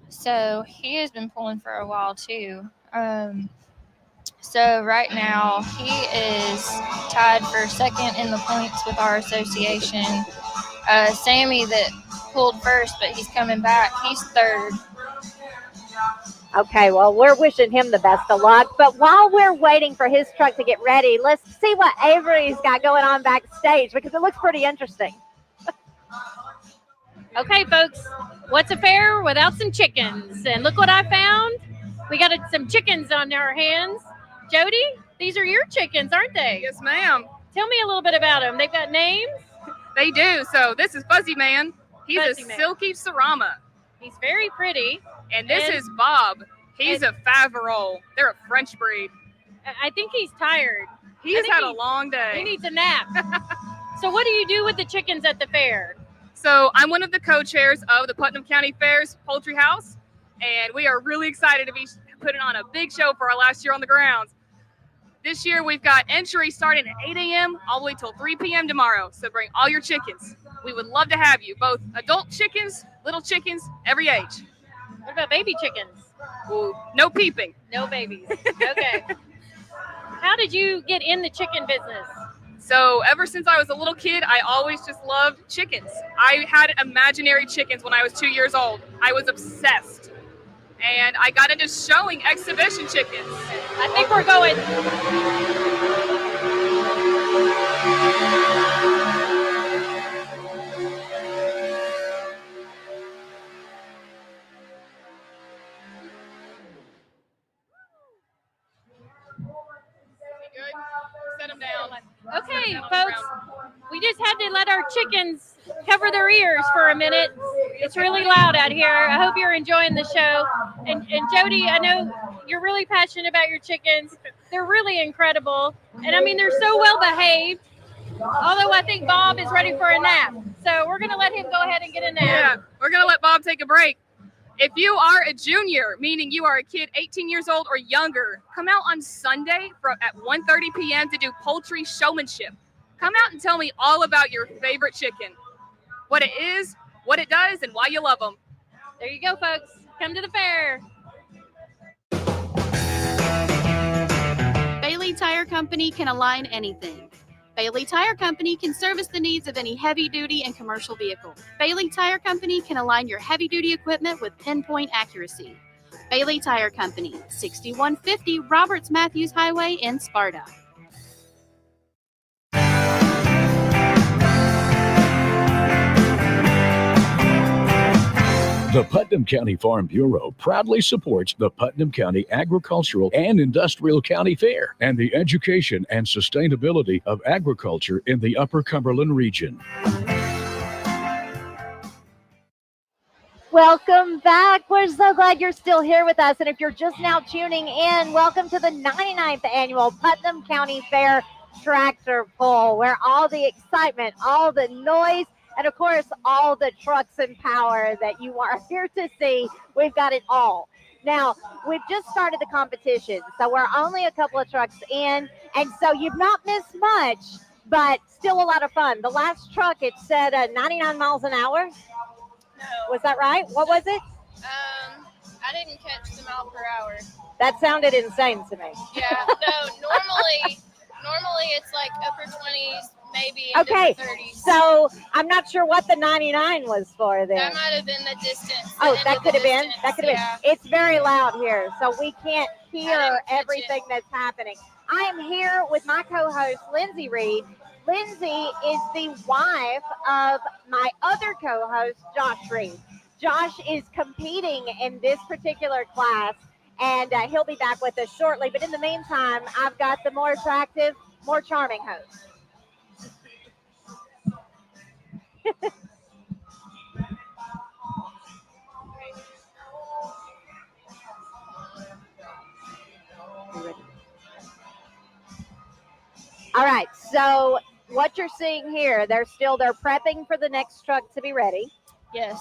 So he has been pulling for a while too. So right now he is tied for second in the points with our association. Sammy that pulled first, but he's coming back. He's third. Okay, well, we're wishing him the best of luck. But while we're waiting for his truck to get ready, let's see what Avery's got going on backstage because it looks pretty interesting. Okay, folks, what's a fair without some chickens? And look what I found. We got some chickens on our hands. Jody, these are your chickens, aren't they? Yes, ma'am. Tell me a little bit about them. They've got names? They do. So this is Fuzzy Man. He's Fuzzy a Man. Silky Sarama. He's very pretty. And this is Bob. He's a Faverolles. They're a French breed. I think he's tired. He's had a long day. He needs a nap. So what do you do with the chickens at the fair? So I'm one of the co-chairs of the Putnam County Fair's Poultry House, and we are really excited to be putting on a big show for our last year on the grounds. This year we've got entry starting at 8 a.m. all the way till 3 p.m. tomorrow, so bring all your chickens. We would love to have you, both adult chickens, little chickens, every age. What about baby chickens? Ooh, no peeping. No babies. Okay. How did you get in the chicken business? So ever since I was a little kid, I always just loved chickens. I had imaginary chickens when I was 2 years old. I was obsessed. And I got into showing exhibition chickens. I think we're going. Set them down. Okay, folks, we just had to let our chickens cover their ears for a minute. It's really loud out here. I hope you're enjoying the show. And Jody, I know you're really passionate about your chickens. They're really incredible. And I mean, they're so well behaved. Although I think Bob is ready for a nap. So we're going to let him go ahead and get a nap. Yeah, we're going to let Bob take a break. If you are a junior, meaning you are a kid 18 years old or younger, come out on Sunday at 1:30 p.m. to do poultry showmanship. Come out and tell me all about your favorite chicken, what it is, what it does, and why you love them. There you go, folks. Come to the fair. Bailey Tire Company can align anything. Bailey Tire Company can service the needs of any heavy-duty and commercial vehicle. Bailey Tire Company can align your heavy-duty equipment with pinpoint accuracy. Bailey Tire Company, 6150 Roberts Matthews Highway in Sparta. The Putnam County Farm Bureau proudly supports the Putnam County Agricultural and Industrial County Fair and the education and sustainability of agriculture in the Upper Cumberland region. Welcome back. We're so glad you're still here with us. And if you're just now tuning in, welcome to the 99th annual Putnam County Fair Tractor Pull, where all the excitement, all the noise, and of course, all the trucks and power that you are here to see, we've got it all. Now, we've just started the competition, so we're only a couple of trucks in, and so you've not missed much, but still a lot of fun. The last truck, it said 99 miles an hour. No. Was that right? What was it? I didn't catch the mile per hour. That sounded insane to me. Yeah, no, normally it's like upper 20s, maybe into Okay, the 30s. so I'm not sure what the 99 was for then. That might have been the distance. Oh, that could have been. That could have Yeah. been. It's very loud here, so we can't hear catch everything that's happening. I am here with my co-host, Lindsay Reed. Lindsay is the wife of my other co-host, Josh Reed. Josh is competing in this particular class, and he'll be back with us shortly. But in the meantime, I've got the more attractive, more charming host. All right. So what you're seeing here, they're prepping for the next truck to be ready. Yes.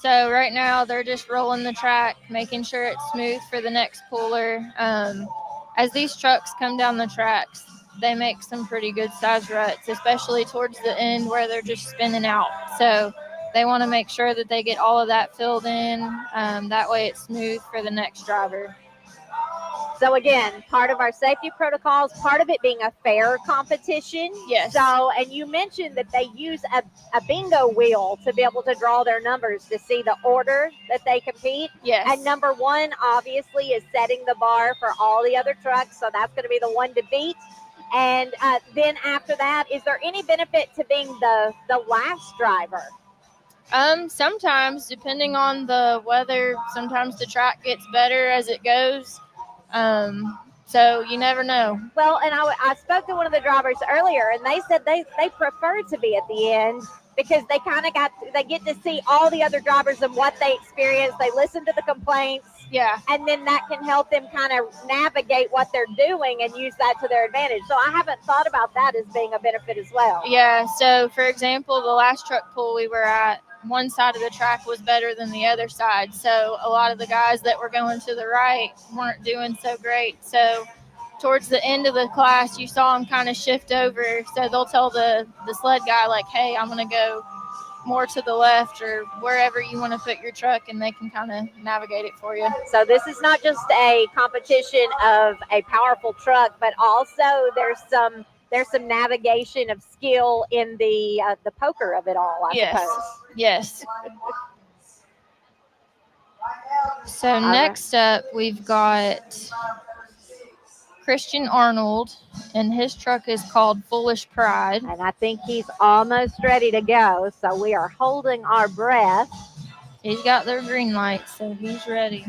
So right now they're just rolling the track, making sure it's smooth for the next puller. As these trucks come down the tracks, they make some pretty good size ruts, especially towards the end where they're just spinning out. So they want to make sure that they get all of that filled in. That way it's smooth for the next driver. So again, part of our safety protocols, part of it being a fair competition. Yes. So, and you mentioned that they use a bingo wheel to be able to draw their numbers to see the order that they compete. Yes. And number one, obviously, is setting the bar for all the other trucks. So that's going to be the one to beat. And then after that, is there any benefit to being the last driver? Sometimes, depending on the weather, sometimes the track gets better as it goes. So you never know. Well, and I spoke to one of the drivers earlier, and they said they prefer to be at the end because they kind of they get to see all the other drivers and what they experience. They listen to the complaints. Yeah. And then that can help them kind of navigate what they're doing and use that to their advantage. So I haven't thought about that as being a benefit as well. Yeah. So, for example, the last truck pull we were at, one side of the track was better than the other side. So a lot of the guys that were going to the right weren't doing so great. So towards the end of the class, you saw them kind of shift over. So they'll tell the sled guy, like, hey, I'm going to go more to the left or wherever you want to put your truck, and they can kind of navigate it for you. So this is not just a competition of a powerful truck, but also there's some navigation of skill in the poker of it all, I suppose. Yes. So next up, we've got Christian Arnold, and his truck is called Foolish Pride. And I think he's almost ready to go, so we are holding our breath. He's got their green light, so he's ready.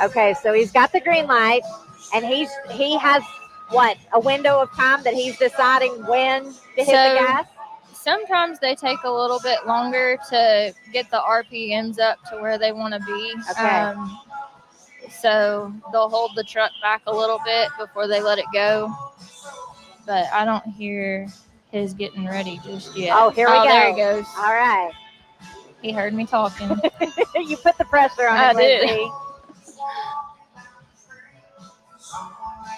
Okay, so he's got the green light, and he has what, a window of time that he's deciding when to hit the gas? Sometimes they take a little bit longer to get the RPMs up to where they want to be. Okay. So they'll hold the truck back a little bit before they let it go. But I don't hear his getting ready just yet. Oh, here we go. There he goes. All right. He heard me talking. You put the pressure on him, Lindsay.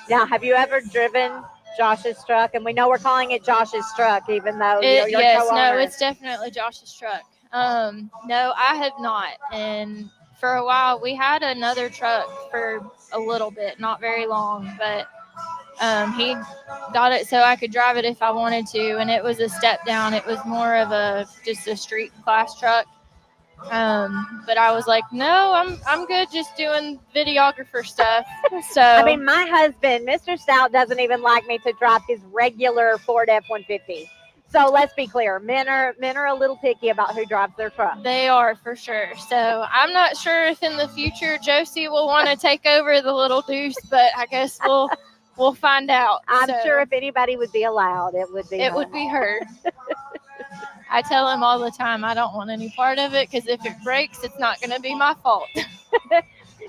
Now, have you ever driven Josh's truck? And we know we're calling it Josh's truck, even though you're co-owner. No, it's definitely Josh's truck. No, I have not. And for a while, we had another truck for a little bit, not very long, but he got it so I could drive it if I wanted to, and it was a step down. It was more of just a street class truck. But I was like, no, I'm good just doing videographer stuff. So I mean, my husband, Mr. Stout, doesn't even like me to drop his regular Ford F-150. So let's be clear, men are a little picky about who drives their truck. They are, for sure. So I'm not sure if in the future Josie will want to take over the little deuce, but I guess we'll find out. I'm sure if anybody would be allowed, it would be her. Would be her. I tell him all the time I don't want any part of it, because if it breaks, it's not going to be my fault.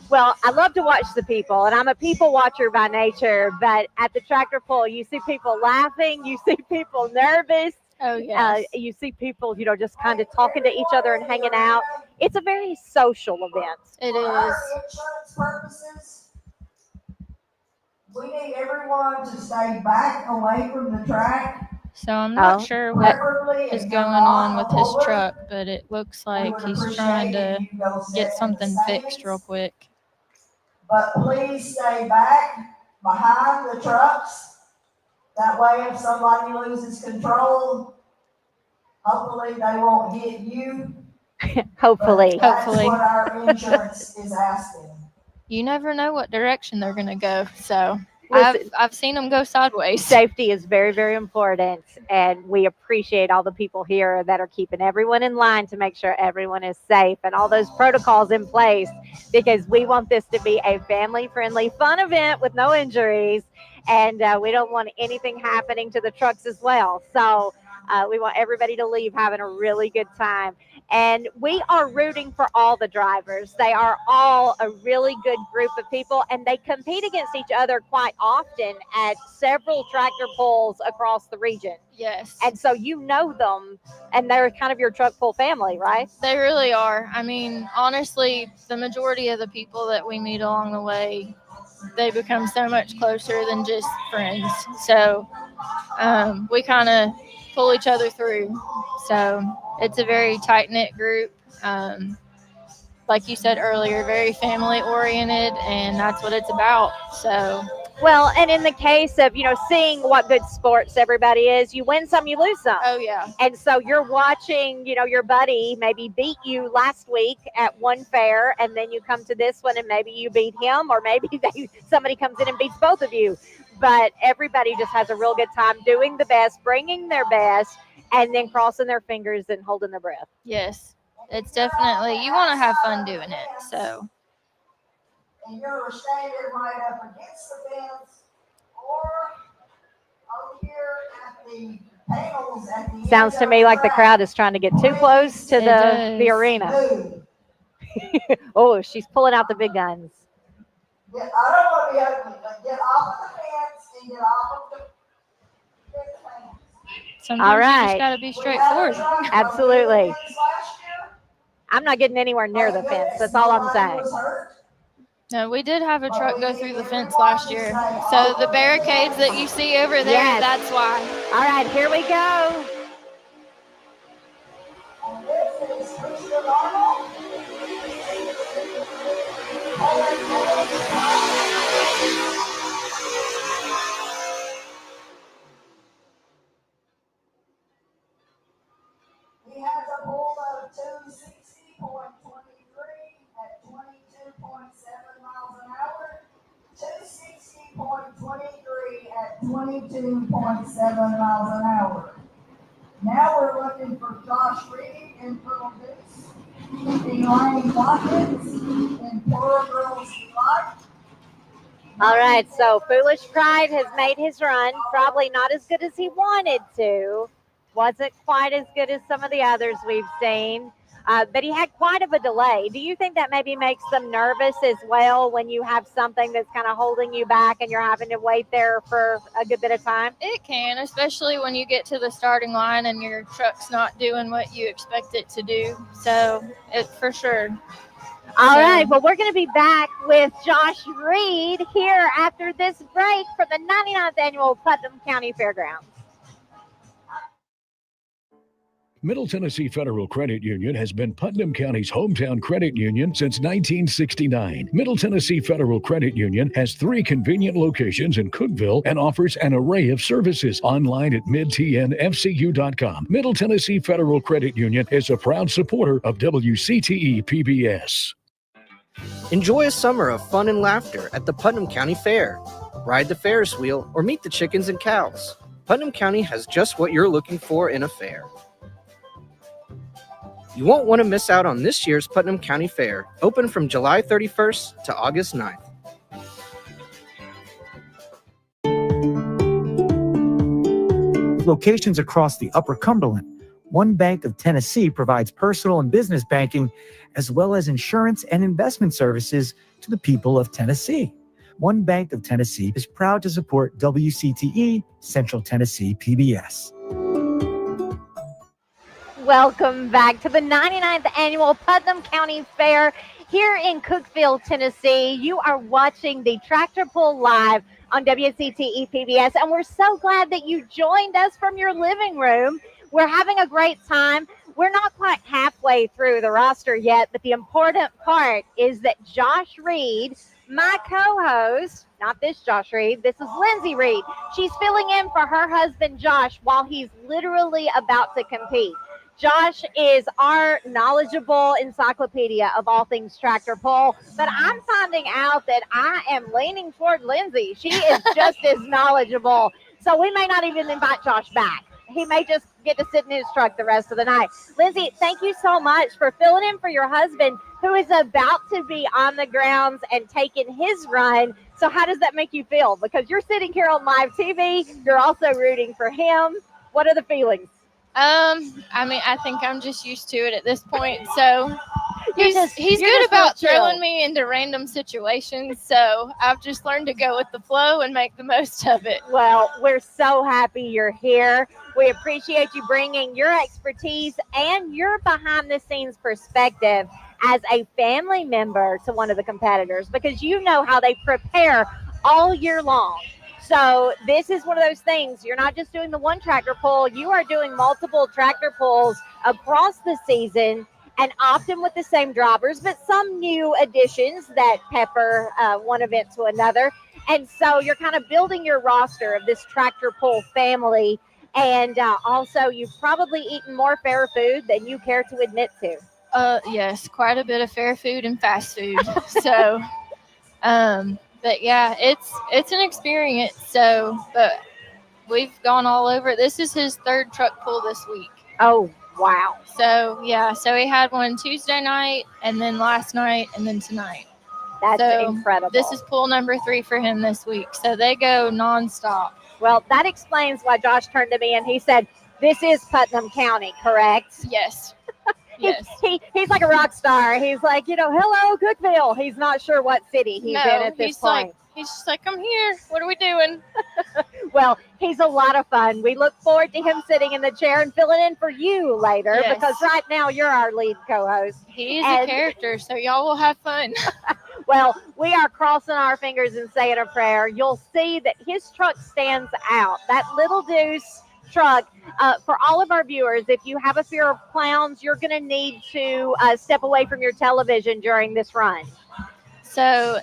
Well, I love to watch the people, and I'm a people watcher by nature, but at the tractor pull, you see people laughing, you see people nervous. Oh, yes. You see people, just kind of talking to each other and hanging out. It's a very social event. It For is. insurance purposes, we need everyone to stay back away from the track. So I'm not sure what Preferably is if going you're not on with a his puller, truck, but it looks like would he's appreciate trying if to you go sit get in something the fixed settings. real quick. But please stay back behind the trucks. That way, if somebody loses control, hopefully they won't hit you. Hopefully. But that's Hopefully. what our insurance is asking. You never know what direction they're going to go. So Listen, I've seen them go sideways. Safety is very, very important, and we appreciate all the people here that are keeping everyone in line to make sure everyone is safe and all those protocols in place, because we want this to be a family-friendly, fun event with no injuries. and we don't want anything happening to the trucks as well. So we want everybody to leave having a really good time. And we are rooting for all the drivers. They are all a really good group of people, and they compete against each other quite often at several tractor pulls across the region. Yes. And so you know them, and they're kind of your truck pull family, right? They really are. I mean, honestly, the majority of the people that we meet along the way, they become so much closer than just friends. So we kind of pull each other through. So it's a very tight-knit group. Like you said earlier, very family oriented, and that's what it's about. So well, and in the case of, seeing what good sports everybody is, you win some, you lose some. Oh, yeah. And so you're watching, your buddy maybe beat you last week at one fair, and then you come to this one and maybe you beat him, or maybe somebody comes in and beats both of you. But everybody just has a real good time doing the best, bringing their best, and then crossing their fingers and holding their breath. Yes, it's definitely, you want to have fun doing it. So. And you're standing right up against the fence, or over here at the panels at the Sounds to me like the crowd is trying to get too close to the arena. Oh, she's pulling out the big guns. I don't want to be ugly, but get off of the fence and get off of the fence. Sometimes all right. You just got to be straightforward. Absolutely. I'm not getting anywhere near the fence. That's all I'm saying. No, we did have a truck go through the fence last year. So the barricades that you see over there, yes. That's why. All right, here we go. He has a pull of 260.23 at 22.7 miles an hour. 260.23 at 22.7 miles an hour. Now we're looking for Josh Reed in Little Deuce, Elaine Watkins in Poor Girls Delight. All right, so Foolish Pride has made his run. Probably not as good as he wanted to. Wasn't quite as good as some of the others we've seen. But he had quite of a delay. Do you think that maybe makes them nervous as well when you have something that's kind of holding you back and you're having to wait there for a good bit of time? It can, especially when you get to the starting line and your truck's not doing what you expect it to do. So, for sure. All right, well, we're going to be back with Josh Reed here after this break for the 99th Annual Putnam County Fairgrounds. Middle Tennessee Federal Credit Union has been Putnam County's hometown credit union since 1969. Middle Tennessee Federal Credit Union has 3 convenient locations in Cookeville and offers an array of services online at midtnfcu.com. Middle Tennessee Federal Credit Union is a proud supporter of WCTE PBS. Enjoy a summer of fun and laughter at the Putnam County Fair. Ride the Ferris wheel or meet the chickens and cows. Putnam County has just what you're looking for in a fair. You won't want to miss out on this year's Putnam County Fair, open from July 31st to August 9th. Locations across the Upper Cumberland, One Bank of Tennessee provides personal and business banking, as well as insurance and investment services to the people of Tennessee. One Bank of Tennessee is proud to support WCTE Central Tennessee PBS. Welcome back to the 99th Annual Putnam County Fair here in Cookeville, Tennessee. You are watching the Tractor Pull live on WCTE PBS, and we're so glad that you joined us from your living room. We're having a great time. We're not quite halfway through the roster yet, but the important part is that Josh Reed, my co-host, not this Josh Reed, this is Lindsay Reed. She's filling in for her husband, Josh, while he's literally about to compete. Josh is our knowledgeable encyclopedia of all things tractor pull, but I'm finding out that I am leaning toward Lindsay. She is just as knowledgeable. So we may not even invite Josh back. He may just get to sit in his truck the rest of the night. Lindsay, thank you so much for filling in for your husband. who is about to be on the grounds and taking his run. So how does that make you feel? Because you're sitting here on live TV, you're also rooting for him. What are the feelings? I mean, I think I'm just used to it at this point. So he's you're good just about real chill. throwing me into random situations. So I've just learned to go with the flow and make the most of it. Well, we're so happy you're here. We appreciate you bringing your expertise and your behind the scenes perspective as a family member to one of the competitors, because you know how they prepare all year long. So this is one of those things. You're not just doing the one tractor pull, you are doing multiple tractor pulls across the season, and often with the same drivers, but some new additions that pepper one event to another. And so you're kind of building your roster of this tractor pull family. And also, you've probably eaten more fair food than you care to admit to. Yes, quite a bit of fair food and fast food. So, but yeah, it's an experience. So, but we've gone all over. This is his third truck pull this week. Oh, wow. So yeah, so he had one Tuesday night, and then last night, and then tonight. That's So incredible. This is pull number 3 for him this week. So they go nonstop. Well, that explains why Josh turned to me and he said, "This is Putnam County, correct?" Yes. Yes. He's like a rock star. He's like, hello, Cookeville. He's not sure what city he's in at this point. He's just like, I'm here. What are we doing? Well, he's a lot of fun. We look forward to him sitting in the chair and filling in for you later, Yes. because right now you're our lead co-host. He is a character, so y'all will have fun. Well, we are crossing our fingers and saying a prayer. You'll see that his truck stands out. That Little Deuce truck, for all of our viewers, if you have a fear of clowns, you're going to need to step away from your television during this run. So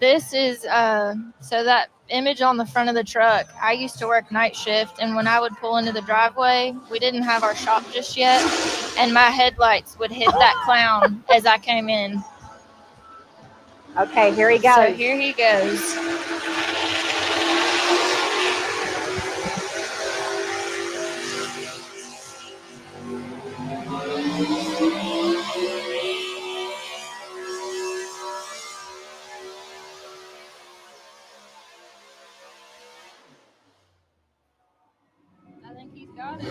this is so that image on the front of the truck, I used to work night shift, and when I would pull into the driveway, we didn't have our shop just yet, and my headlights would hit that clown as I came in. Okay, here he goes. So here he goes. I think he's got it.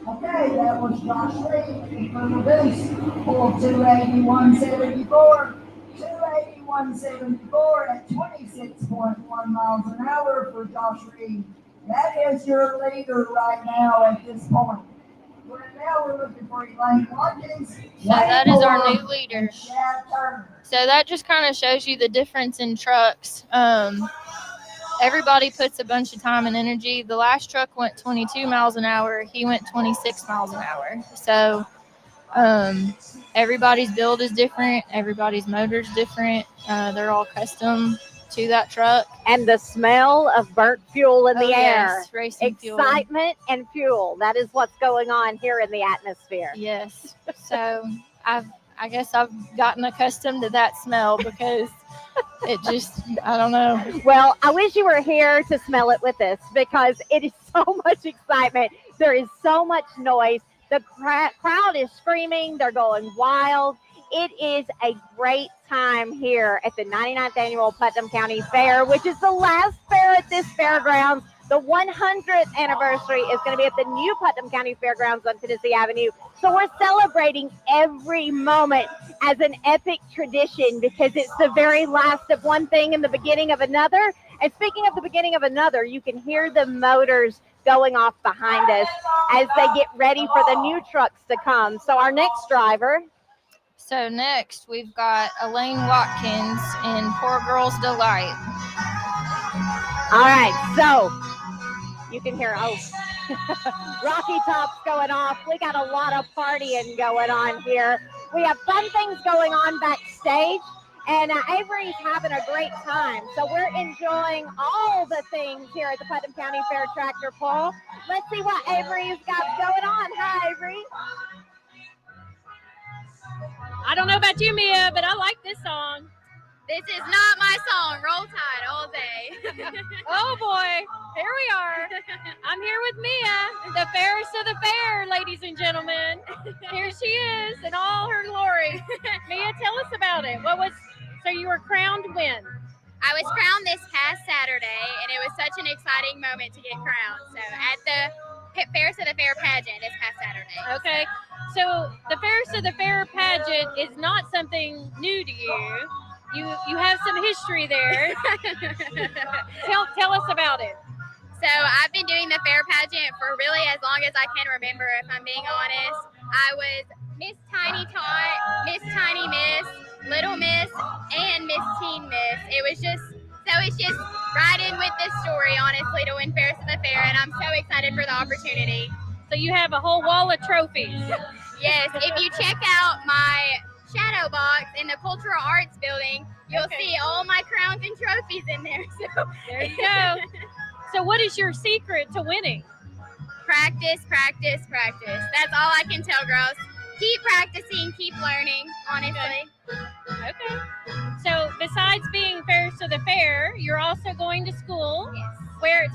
Okay, that was Josh Lee from the boost. Pull 281.74. 281.74 at 26.1 miles an hour for Josh Reed. That is your leader right now at this point. Now we're looking for Elaine Watkins. So that is our new leader. So that just kind of shows you the difference in trucks. Everybody puts a bunch of time and energy. The last truck went 22 miles an hour. He went 26 miles an hour. So everybody's build is different. Everybody's motor is different. They're all custom to that truck. And the smell of burnt fuel in the air. Yes, racing Excitement and fuel. That is what's going on here in the atmosphere. Yes. So I guess I've gotten accustomed to that smell because it just, I don't know. Well, I wish you were here to smell it with us, because it is so much excitement. There is so much noise. The crowd is screaming. They're going wild. It is a great time here at the 99th Annual Putnam County Fair, which is the last fair at this fairgrounds. The 100th anniversary is going to be at the new Putnam County Fairgrounds on Tennessee Avenue. So we're celebrating every moment as an epic tradition, because it's the very last of one thing and the beginning of another. And speaking of the beginning of another, you can hear the motors going off behind us as they get ready for the new trucks to come. So our next driver. So next we've got Elaine Watkins in Poor Girl's Delight. All right, so you can hear, Rocky Top's going off. We got a lot of partying going on here. We have fun things going on backstage, and Avery's having a great time. So we're enjoying all the things here at the Putnam County Fair Tractor Pull. Let's see what Avery's got going on. Hi, Avery. I don't know about you, Mia, but I like this song. This is not my song. Roll Tide all day. Oh boy, here we are. I'm here with Mia. The fairest of the fair, ladies and gentlemen. Here she is in all her glory. Mia, tell us about it. So you were crowned when? I was crowned this past Saturday, and it was such an exciting moment to get crowned. So at the Fairest of the Fair pageant this past Saturday. Okay, so the Fairest of the Fair pageant is not something new to you. You have some history there. Tell us about it. So I've been doing the fair pageant for really as long as I can remember, if I'm being honest. I was Miss Tiny Tot, Miss Tiny Miss, Little Miss, and Miss Teen Miss. It's just right in with this story, honestly, to win Fairest of the Fair, and I'm so excited for the opportunity. So you have a whole wall of trophies. Yes, if you check out my shadow box in the Cultural Arts Building, you'll see all my crowns and trophies in there. So there you go. So what is your secret to winning? Practice, practice, practice. That's all I can tell girls. Keep practicing, keep learning, honestly. Okay. So besides being Fairest of the Fair, you're also going to school. Yes.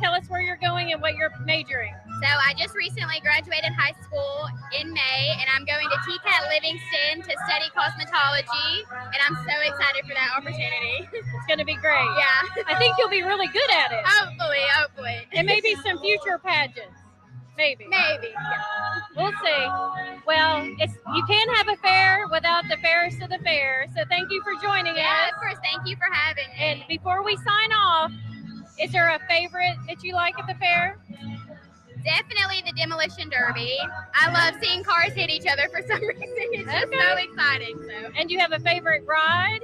Tell us where you're going and what you're majoring. So I just recently graduated high school in May, and I'm going to TCAT Livingston to study cosmetology, and I'm so excited for that opportunity. It's going to be great. Yeah. I think you'll be really good at it. Hopefully. And maybe some future pageants. Maybe. Yeah. We'll see. Well, you can't have a fair without the Fairest of the Fair. So thank you for joining us. Yeah, of course. Thank you for having me. And before we sign off, is there a favorite that you like at the fair? Definitely the Demolition Derby. I love seeing cars hit each other for some reason. It's just so exciting. So. And you have a favorite ride?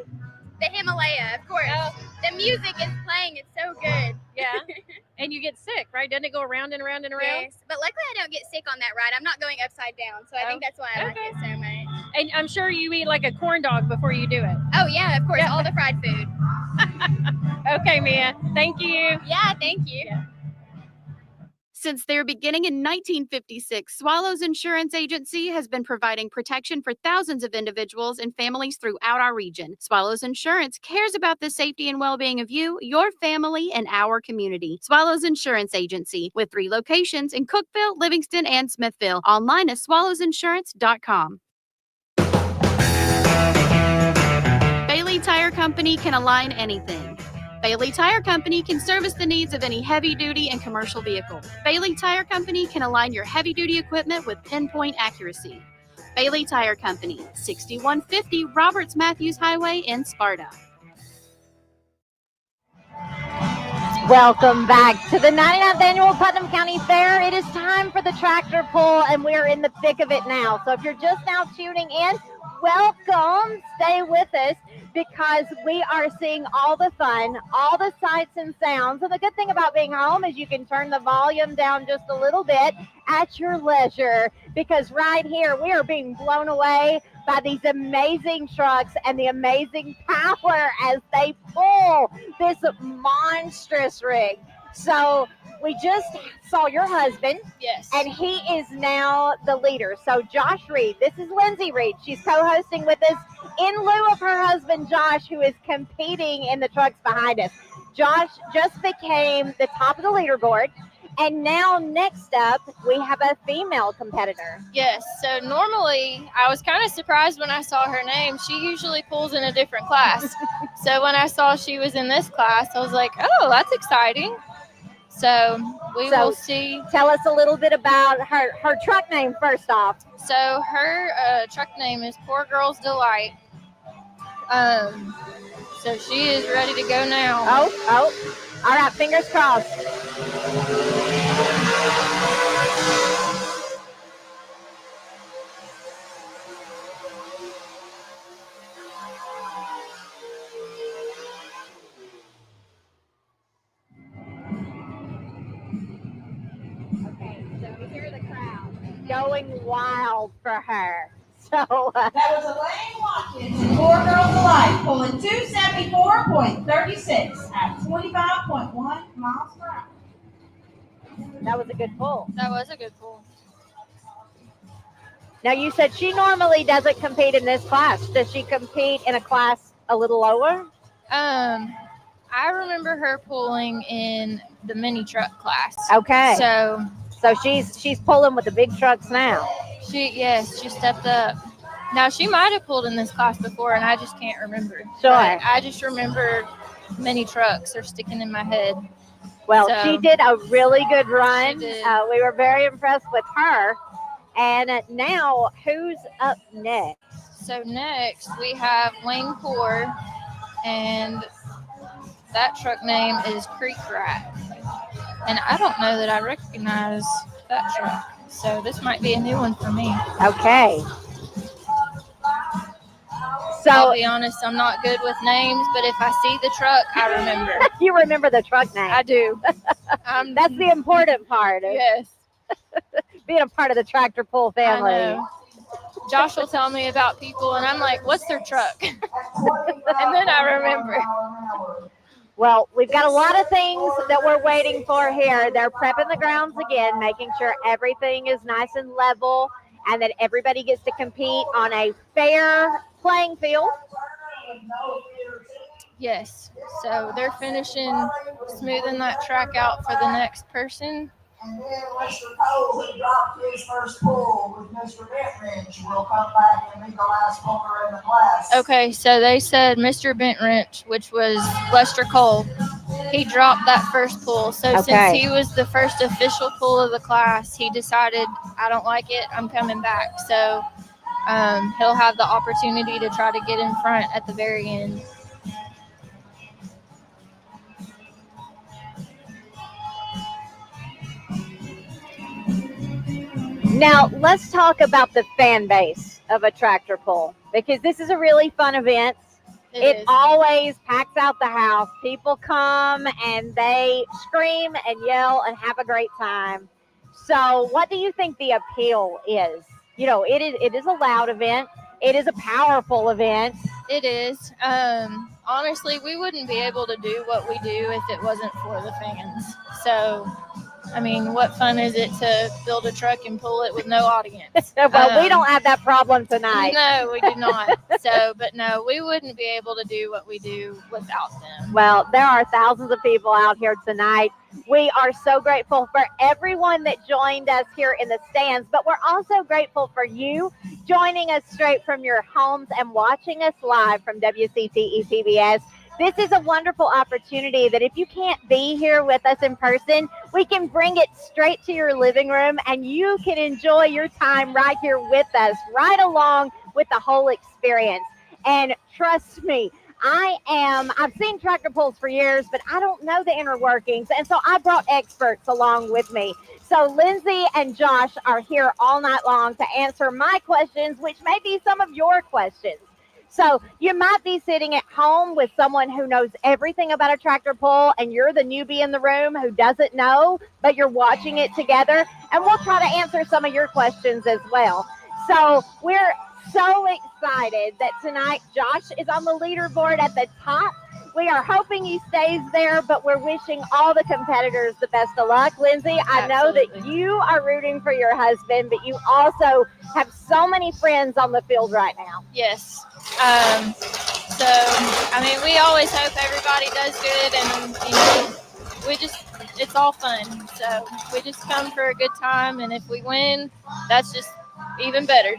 The Himalaya, of course. Oh. The music is playing. It's so good. Yeah. And you get sick, right? Doesn't it go around and around and around? Yes. But luckily I don't get sick on that ride. I'm not going upside down. So I think that's why I like it so much. And I'm sure you eat like a corn dog before you do it. Oh, yeah, of course. Yeah. All the fried food. Okay, Mia. Thank you. Yeah, thank you. Yeah. Since their beginning in 1956, Swallows Insurance Agency has been providing protection for thousands of individuals and families throughout our region. Swallows Insurance cares about the safety and well-being of you, your family, and our community. Swallows Insurance Agency, with 3 locations in Cookeville, Livingston, and Smithville. Online at swallowsinsurance.com. Bailey Tire Company can align anything. Bailey Tire Company can service the needs of any heavy-duty and commercial vehicle. Bailey Tire Company can align your heavy-duty equipment with pinpoint accuracy. Bailey Tire Company, 6150 Roberts Matthews Highway in Sparta. Welcome back to the 99th Annual Putnam County Fair. It is time for the tractor pull, and we're in the thick of it now. So if you're just now tuning in, welcome. Stay with us because we are seeing all the fun, all the sights and sounds. And the good thing about being home is you can turn the volume down just a little bit at your leisure, because right here we are being blown away by these amazing trucks and the amazing power as they pull this monstrous rig. So we just saw your husband. Yes. And he is now the leader. So Josh Reed, this is Lindsay Reed. She's co-hosting with us in lieu of her husband, Josh, who is competing in the trucks behind us. Josh just became the top of the leaderboard. And now next up, we have a female competitor. Yes. So normally I was kind of surprised when I saw her name. She usually pulls in a different class. So when I saw she was in this class, I was like, oh, that's exciting. So we will see. Tell us a little bit about her truck name first off. So her truck name is Poor Girl's Delight. So she is ready to go now. Oh. All right, fingers crossed. Going wild for her. So that was Elaine Watkins and Poor Girls Alike pulling 274.36 at 25.1 miles per hour. That was a good pull. That was a good pull. Now you said she normally doesn't compete in this class. Does she compete in a class a little lower? I remember her pulling in the mini truck class. Okay. So So she's pulling with the big trucks now. She stepped up. Now she might have pulled in this class before, and I just can't remember. Sure. But I just remember many trucks are sticking in my head. Well, So, she did a really good run. She did. We were very impressed with her. And now, who's up next? So next we have Wayne Core, and that truck name is Creek Rat. And I don't know that I recognize that truck. So this might be a new one for me. Okay. So I'll be honest, I'm not good with names, but if I see the truck, I remember. You remember the truck name. I do. That's the important part. Yes. Being a part of the tractor pull family. I know. Josh will tell me about people, and I'm like, what's their truck? And then I remember. Well, we've got a lot of things that we're waiting for here. They're prepping the grounds again, making sure everything is nice and level and that everybody gets to compete on a fair playing field. Yes. So they're finishing smoothing that track out for the next person. And then Mr. Cole, who dropped his first pull with Mr. Bentridge, will come back and be the last puller in the class. Okay, so they said Mr. Bentridge, which was Lester Cole, he dropped that first pull. So since he was the first official pull of the class, he decided, I don't like it, I'm coming back. So he'll have the opportunity to try to get in front at the very end. Now, let's talk about the fan base of a tractor pull, because this is a really fun event. It always packs out the house. People come and they scream and yell and have a great time. So what do you think the appeal is? You know, it is a loud event. It is a powerful event. It is. Honestly, we wouldn't be able to do what we do if it wasn't for the fans. So, I mean, what fun is it to build a truck and pull it with no audience? Well, we don't have that problem tonight. No, we do not. So, but no, we wouldn't be able to do what we do without them. Well, there are thousands of people out here tonight. We are so grateful for everyone that joined us here in the stands, but we're also grateful for you joining us straight from your homes and watching us live from WCTE PBS. This is a wonderful opportunity that if you can't be here with us in person, we can bring it straight to your living room and you can enjoy your time right here with us, right along with the whole experience. And trust me, I've seen tractor pulls for years, but I don't know the inner workings. And so I brought experts along with me. So Lindsay and Josh are here all night long to answer my questions, which may be some of your questions. So you might be sitting at home with someone who knows everything about a tractor pull and you're the newbie in the room who doesn't know, but you're watching it together. And we'll try to answer some of your questions as well. So we're so excited that tonight Josh is on the leaderboard at the top. We are hoping he stays there, but we're wishing all the competitors the best of luck. Lindsay, I know that you are rooting for your husband, but you also have so many friends on the field right now. Yes. So, I mean, we always hope everybody does good, and, you know, it's all fun. So we just come for a good time, and if we win, that's just even better.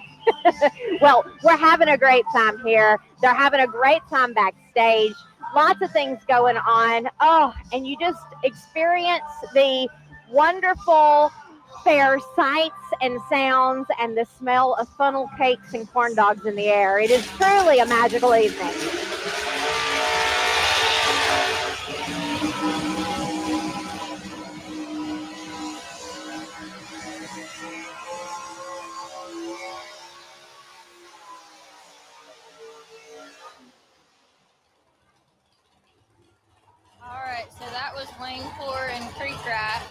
Well, we're having a great time here. They're having a great time backstage. Lots of things going on. Oh, and you just experience the wonderful fair sights and sounds and the smell of funnel cakes and corn dogs in the air. It is truly a magical evening. All right, so that was Wayne Core and Creek Rat.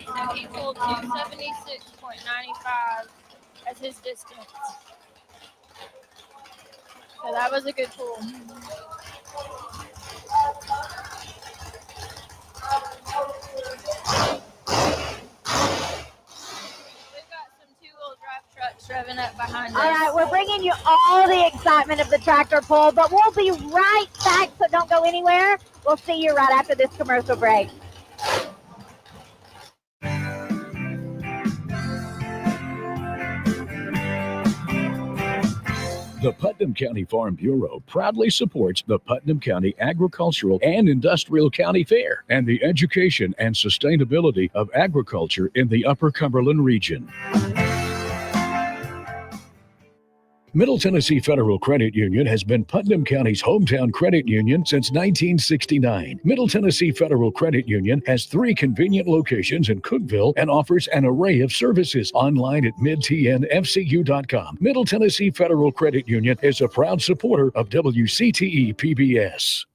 So he pulled 276.95 as his distance. So that was a good pull. coming up behind us. All right, we're bringing you all the excitement of the tractor pull, but we'll be right back, so don't go anywhere. We'll see you right after this commercial break. The Putnam County Farm Bureau proudly supports the Putnam County Agricultural and Industrial County Fair and the education and sustainability of agriculture in the Upper Cumberland region. Middle Tennessee Federal Credit Union has been Putnam County's hometown credit union since 1969. Middle Tennessee Federal Credit Union has 3 convenient locations in Cookeville and offers an array of services online at midtnfcu.com. Middle Tennessee Federal Credit Union is a proud supporter of WCTE PBS.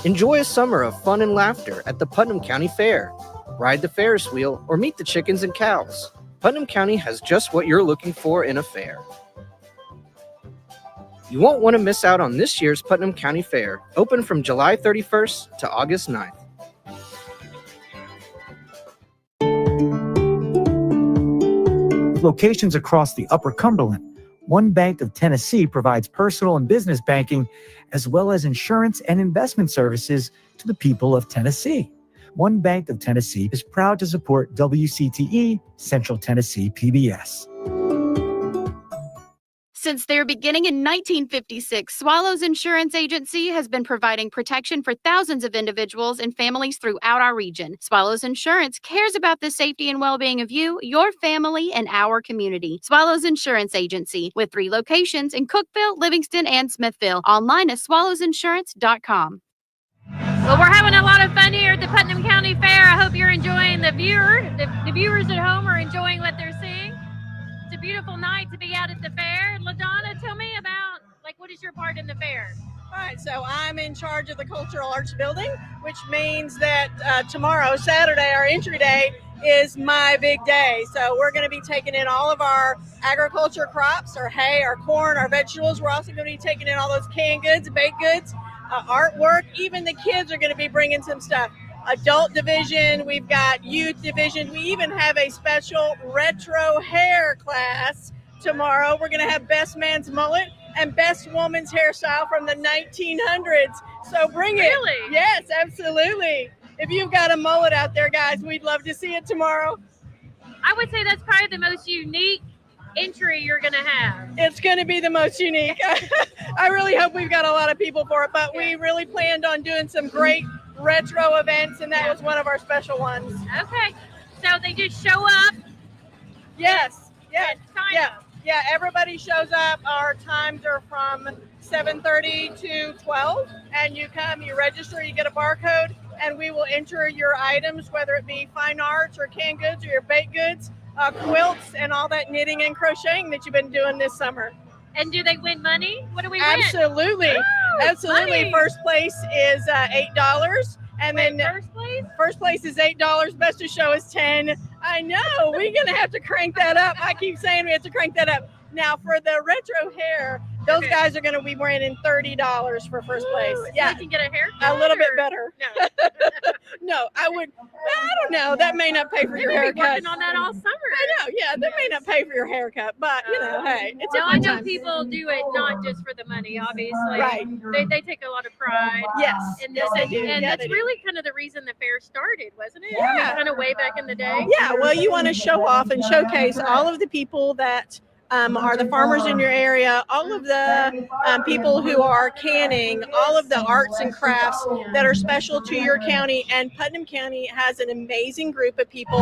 Enjoy a summer of fun and laughter at the Putnam County Fair. Ride the Ferris wheel or meet the chickens and cows. Putnam County has just what you're looking for in a fair. You won't want to miss out on this year's Putnam County Fair, open from July 31st to August 9th. With locations across the Upper Cumberland, One Bank of Tennessee provides personal and business banking, as well as insurance and investment services to the people of Tennessee. One Bank of Tennessee is proud to support WCTE Central Tennessee PBS. Since their beginning in 1956, Swallows Insurance Agency has been providing protection for thousands of individuals and families throughout our region. Swallows Insurance cares about the safety and well-being of you, your family, and our community. Swallows Insurance Agency, with 3 locations in Cookeville, Livingston, and Smithville. Online at swallowsinsurance.com. Well, we're having a lot of fun here at the Putnam County Fair. I hope you're enjoying the viewers at home are enjoying what they're seeing. It's a beautiful night to be out at the fair. LaDonna, tell me about, what is your part in the fair? All right, so I'm in charge of the Cultural Arts Building, which means that tomorrow, Saturday, our entry day, is my big day. So we're going to be taking in all of our agriculture crops, our hay, our corn, our vegetables. We're also going to be taking in all those canned goods, baked goods, artwork. Even the kids are going to be bringing some stuff. Adult division, we've got youth division. We even have a special retro hair class tomorrow. We're going to have best man's mullet and best woman's hairstyle from the 1900s. So bring it. Really? Yes, absolutely. If you've got a mullet out there, guys, we'd love to see it tomorrow. I would say that's probably the most unique entry you're going to have. It's going to be the most unique. I really hope we've got a lot of people for it, but we really planned on doing some great retro events, and that was one of our special ones. Okay, so they just show up. Yes. Yeah. Everybody shows up. Our times are from 7:30 to 12, and you come, you register, you get a barcode, and we will enter your items, whether it be fine arts or canned goods or your baked goods, quilts, and all that knitting and crocheting that you've been doing this summer. And do they win money? What do we win? Absolutely. Ooh, Absolutely. money. First place is $8. And Wait, then first place is $8. Best of show is 10. I know. We're going to have to crank that up. I keep saying we have to crank that up. Now, for the retro hair, those guys are going to be winning $30 for first place. So Yeah. you can get a haircut? A little bit or- better. No. No, I don't know. That may not pay for your You're gonna be haircut. working on that all summer. I know. Yeah, that may not pay for your haircut, but, hey, it's a No, I fun know time. people do it not just for the money, obviously. Right. They take a lot of pride. Yes. In Yes, this, they do. and Yeah, that's they do. really kind of the reason the fair started, wasn't it? Yeah. Kind of way back in the day. Yeah, well, you want to show off and showcase all of the people that are the farmers in your area, all of the people who are canning, all of the arts and crafts that are special to your county. And Putnam County has an amazing group of people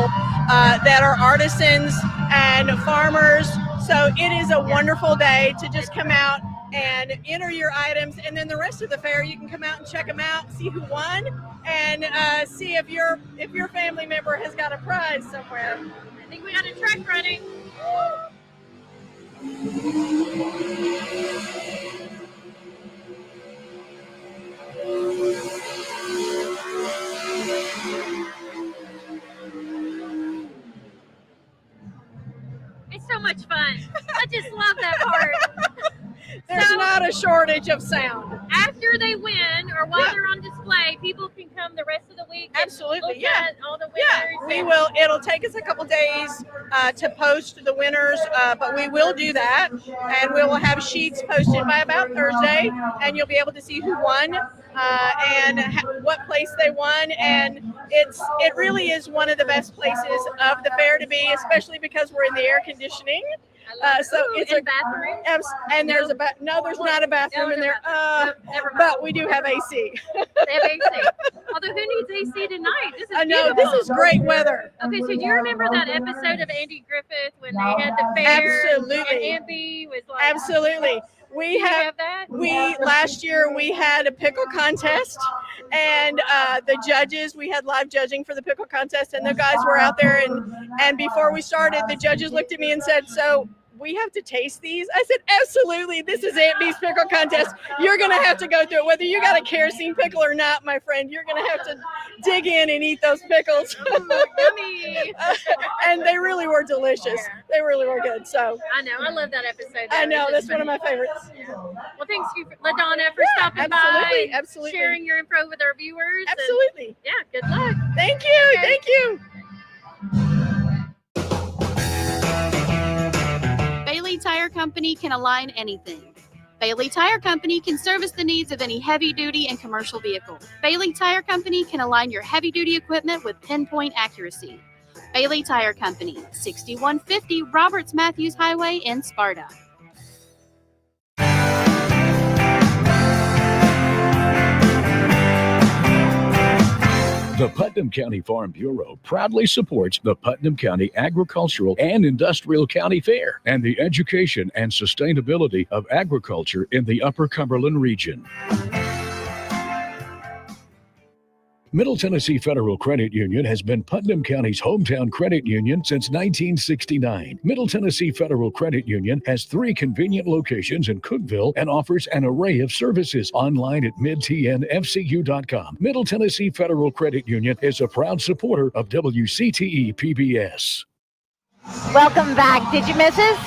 that are artisans and farmers. So it is a wonderful day to just come out and enter your items. And then the rest of the fair, you can come out and check them out, see who won, and see if your family member has got a prize somewhere. I think we got a track running. It's so much fun. I just love that part. There's So- not a shortage of sound. After they win or while they're on display, people can come the rest of the week? Absolutely, Look yeah. at all the winners. Yeah, we will. It'll take us a couple days to post the winners, but we will do that, and we will have sheets posted by about Thursday, and you'll be able to see who won and what place they won. And it really is one of the best places of the fair to be, especially because we're in the air conditioning. So it's a bathroom. And there's there's not a bathroom in there. But we do have AC. They have AC. Although who needs AC tonight? This is I know, beautiful. this is great weather. Okay, so do you remember that episode of Andy Griffith when they had the fair? Absolutely. And Amby was like, Absolutely. We have that. Last year we had a pickle contest, and the judges, we had live judging for the pickle contest, and the guys were out there, and before we started, the judges looked at me and said, "So we have to taste these?" I said, "Absolutely. This is Aunt Bee's pickle contest. You're going to have to go through it. Whether you got a kerosene pickle or not, my friend, you're going to have to dig in and eat those pickles." Yummy. And they really were delicious. They really were good. So I know. I love that episode. I know. That's one of my favorites. Well, thanks you, LaDonna, for stopping by and absolutely. sharing your info with our viewers. Absolutely. And, yeah, good luck. Thank you. Okay. Thank you. Bailey Tire Company can align anything. Bailey Tire Company can service the needs of any heavy-duty and commercial vehicle. Bailey Tire Company can align your heavy-duty equipment with pinpoint accuracy. Bailey Tire Company, 6150 Roberts Matthews Highway in Sparta. The Putnam County Farm Bureau proudly supports the Putnam County Agricultural and Industrial County Fair and the education and sustainability of agriculture in the Upper Cumberland region. Middle Tennessee Federal Credit Union has been Putnam County's hometown credit union since 1969. Middle Tennessee Federal Credit Union has 3 convenient locations in Cookeville and offers an array of services online at midtnfcu.com. Middle Tennessee Federal Credit Union is a proud supporter of WCTE PBS. Welcome back. Did you miss us?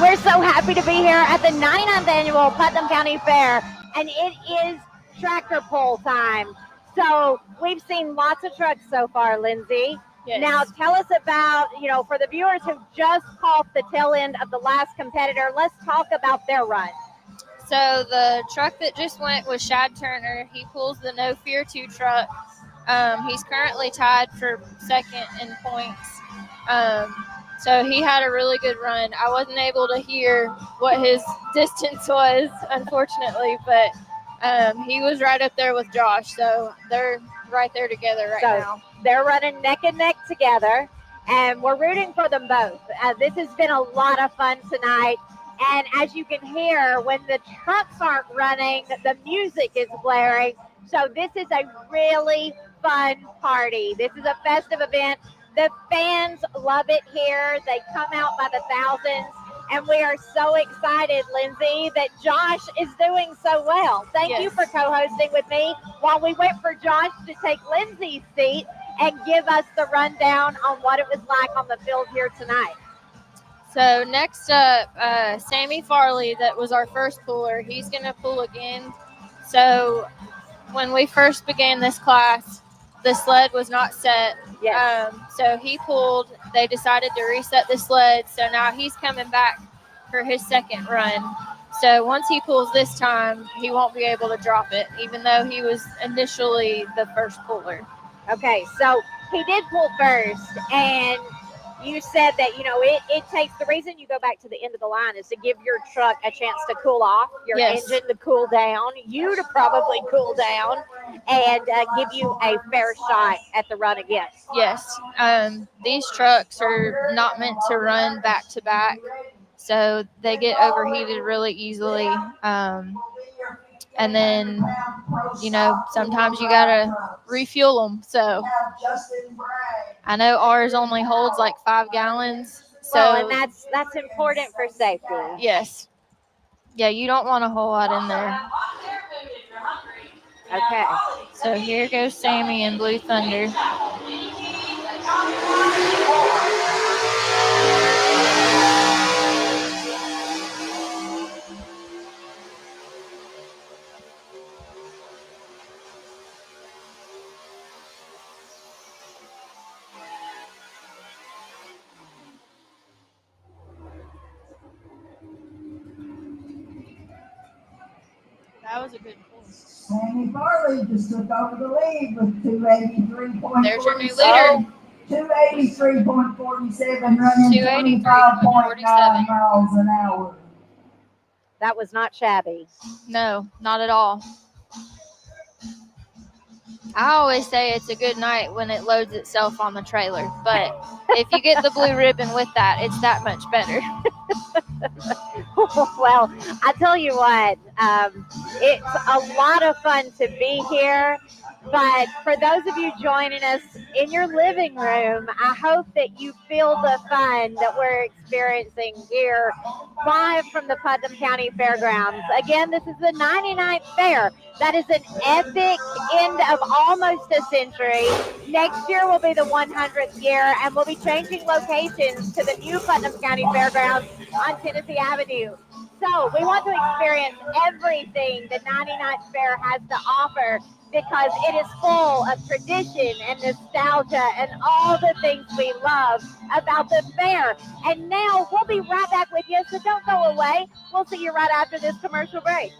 We're so happy to be here at the 99th annual Putnam County Fair, and it is tractor pull time. So we've seen lots of trucks so far, Lindsay. Yes. Now tell us about, for the viewers who just caught the tail end of the last competitor, let's talk about their run. So the truck that just went was Shad Turner. He pulls the No Fear 2 truck. He's currently tied for second in points. So he had a really good run. I wasn't able to hear what his distance was, unfortunately, but he was right up there with Josh. So they're right there together now. They're running neck and neck together, and we're rooting for them both. This has been a lot of fun tonight. And as you can hear, when the trucks aren't running, the music is blaring. So this is a really fun party. This is a festive event. The fans love it here. They come out by the thousands. And we are so excited, Lindsay, that Josh is doing so well. Thank you for co-hosting with me while we wait for Josh to take Lindsay's seat and give us the rundown on what it was like on the field here tonight. So next up, Sammy Farley, that was our first puller. He's going to pull again. So when we first began this class, the sled was not set. Yes. So he pulled. They decided to reset the sled. So now he's coming back for his second run. So once he pulls this time, he won't be able to drop it, even though he was initially the first puller. Okay, so he did pull first, and you said that, it takes, the reason you go back to the end of the line is to give your truck a chance to cool off, your engine to cool down, you to probably cool down, and give you a fair shot at the run again. Yes. These trucks are not meant to run back to back, so they get overheated really easily. And then, sometimes you got to refuel them. So I know ours only holds like 5 gallons. So and that's important for safety. Yes. Yeah, you don't want a whole lot in there. Okay. So here goes Sammy and Blue Thunder. That was a good pull. Sammy Farley just took over the lead with 283.47. There's your new leader. 283.47, running 283.47. 25.9 miles an hour. That was not shabby. No, not at all. I always say it's a good night when it loads itself on the trailer, but if you get the blue ribbon with that, it's that much better. Well, I tell you what, it's a lot of fun to be here. But for those of you joining us in your living room, I hope that you feel the fun that we're experiencing here live from the Putnam County Fairgrounds. Again, this is the 99th fair. That is an epic end of almost a century. Next year will be the 100th year, and we'll be changing locations to the new Putnam County Fairgrounds on Tennessee Avenue. So we want to experience everything the 99th Fair has to offer, because it is full of tradition and nostalgia and all the things we love about the fair. And now we'll be right back with you, so don't go away. We'll see you right after this commercial break.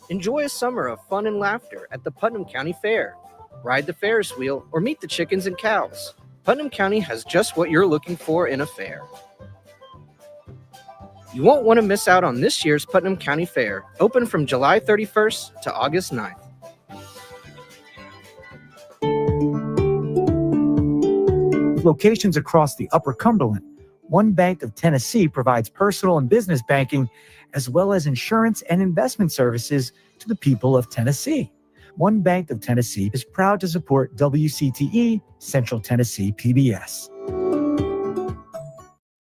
Enjoy a summer of fun and laughter at the Putnam County Fair. Ride the Ferris wheel or meet the chickens and cows. Putnam County has just what you're looking for in a fair. You won't want to miss out on this year's Putnam County Fair, open from July 31st to August 9th. With locations across the Upper Cumberland, One Bank of Tennessee provides personal and business banking, as well as insurance and investment services to the people of Tennessee. One Bank of Tennessee is proud to support WCTE Central Tennessee PBS.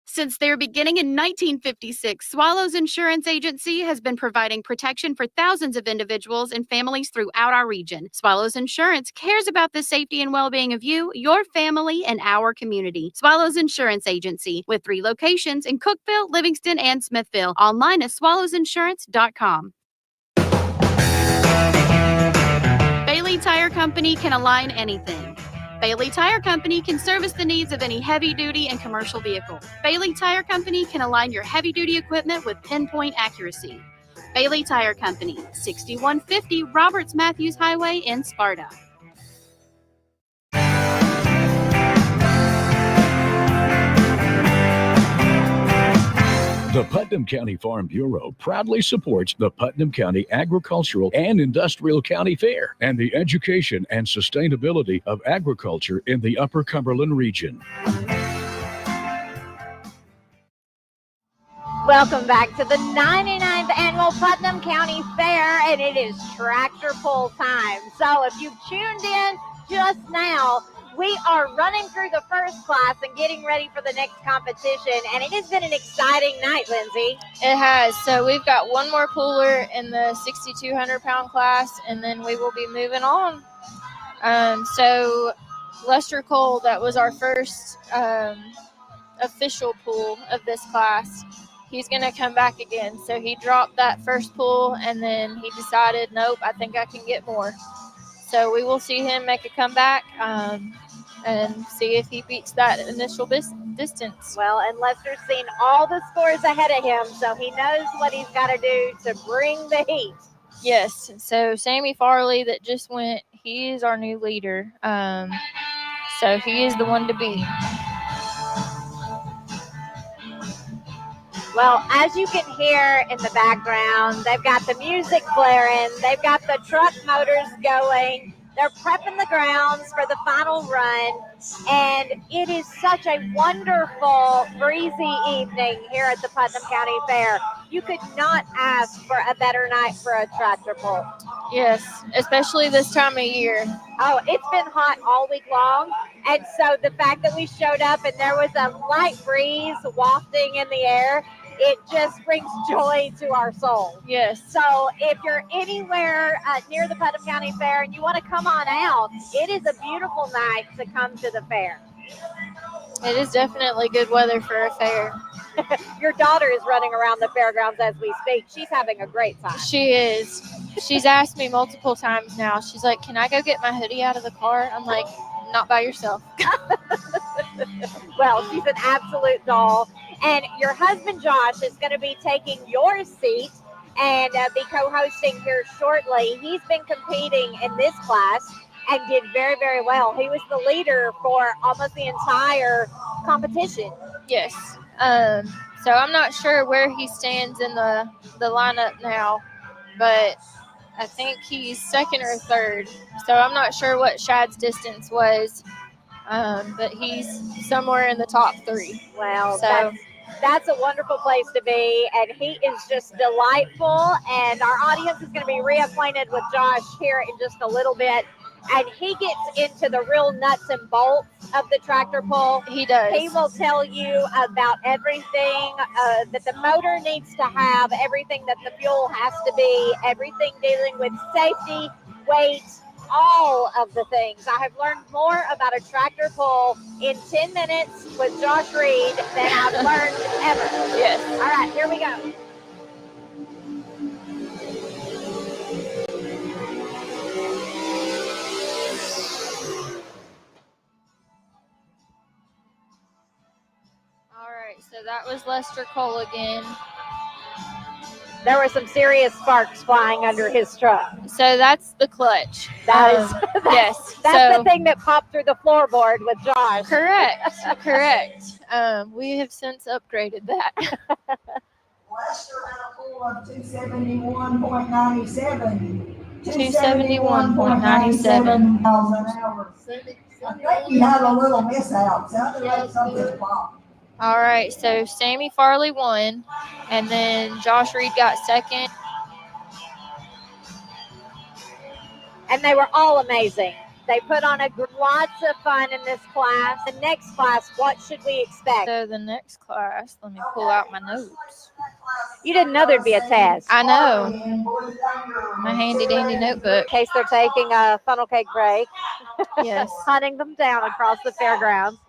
Since their beginning in 1956, Swallows Insurance Agency has been providing protection for thousands of individuals and families throughout our region. Swallows Insurance cares about the safety and well-being of you, your family, and our community. Swallows Insurance Agency, with 3 locations in Cookeville, Livingston, and Smithville. Online at swallowsinsurance.com. Bailey Tire Company can align anything. Bailey Tire Company can service the needs of any heavy-duty and commercial vehicle. Bailey Tire Company can align your heavy-duty equipment with pinpoint accuracy. Bailey Tire Company, 6150 Roberts Matthews Highway in Sparta. The Putnam County Farm Bureau proudly supports the Putnam County Agricultural and Industrial County Fair and the education and sustainability of agriculture in the Upper Cumberland region. Welcome back to the 99th Annual Putnam County Fair, and it is tractor pull time. So if you've tuned in just now, we are running through the first class and getting ready for the next competition, and it has been an exciting night, Lindsay. It has. So we've got one more puller in the 6,200-pound class, and then we will be moving on. So Lester Cole, that was our first official pull of this class. He's going to come back again. So he dropped that first pull, and then he decided, nope, I think I can get more. So we will see him make a comeback and see if he beats that initial distance. Well, and Lester's seen all the scores ahead of him, so he knows what he's got to do to bring the heat. Yes. So Sammy Farley that just went, he is our new leader. So he is the one to beat. Well, as you can hear in the background, they've got the music blaring, they've got the truck motors going, they're prepping the grounds for the final run, and it is such a wonderful, breezy evening here at the Putnam County Fair. You could not ask for a better night for a tractor pull. Yes, especially this time of year. Oh, it's been hot all week long, and so the fact that we showed up and there was a light breeze wafting in the air, it just brings joy to our soul. Yes. So if you're anywhere near the Putnam County Fair and you want to come on out, it is a beautiful night to come to the fair. It is definitely good weather for a fair. Your daughter is running around the fairgrounds as we speak. She's having a great time. She is. She's asked me multiple times now. She's like, can I go get my hoodie out of the car? I'm like, not by yourself. Well, she's an absolute doll. And your husband, Josh, is going to be taking your seat and be co-hosting here shortly. He's been competing in this class and did very, very well. He was the leader for almost the entire competition. Yes. So I'm not sure where he stands in the lineup now, but I think he's second or third. So I'm not sure what Shad's distance was, but he's somewhere in the top 3. Well, so that's a wonderful place to be, and he is just delightful. And our audience is going to be reacquainted with Josh here in just a little bit. And he gets into the real nuts and bolts of the tractor pull. He does. He will tell you about everything that the motor needs to have, everything that the fuel has to be, everything dealing with safety, weight, all of the things. I have learned more about a tractor pull in 10 minutes with Josh Reed than I've learned ever. Yes. All right, here we go. All right, so that was Lester Cole again. There were some serious sparks flying under his truck. So that's the clutch. That is, yes. That's so, the thing that popped through the floorboard with Josh. Correct. Correct. We have since upgraded that. Lester had a pull of 271.97. 271.97 miles an hour. I think he had a little mishap. Sounded like something popped. All right, so Sammy Farley won, and then Josh Reed got second. And they were all amazing. They put on lots of fun in this class. The next class, what should we expect? So the next class, let me pull out my notes. You didn't know there'd be a test. I know. My handy dandy notebook. In case they're taking a funnel cake break. Yes. Hunting them down across the fairgrounds.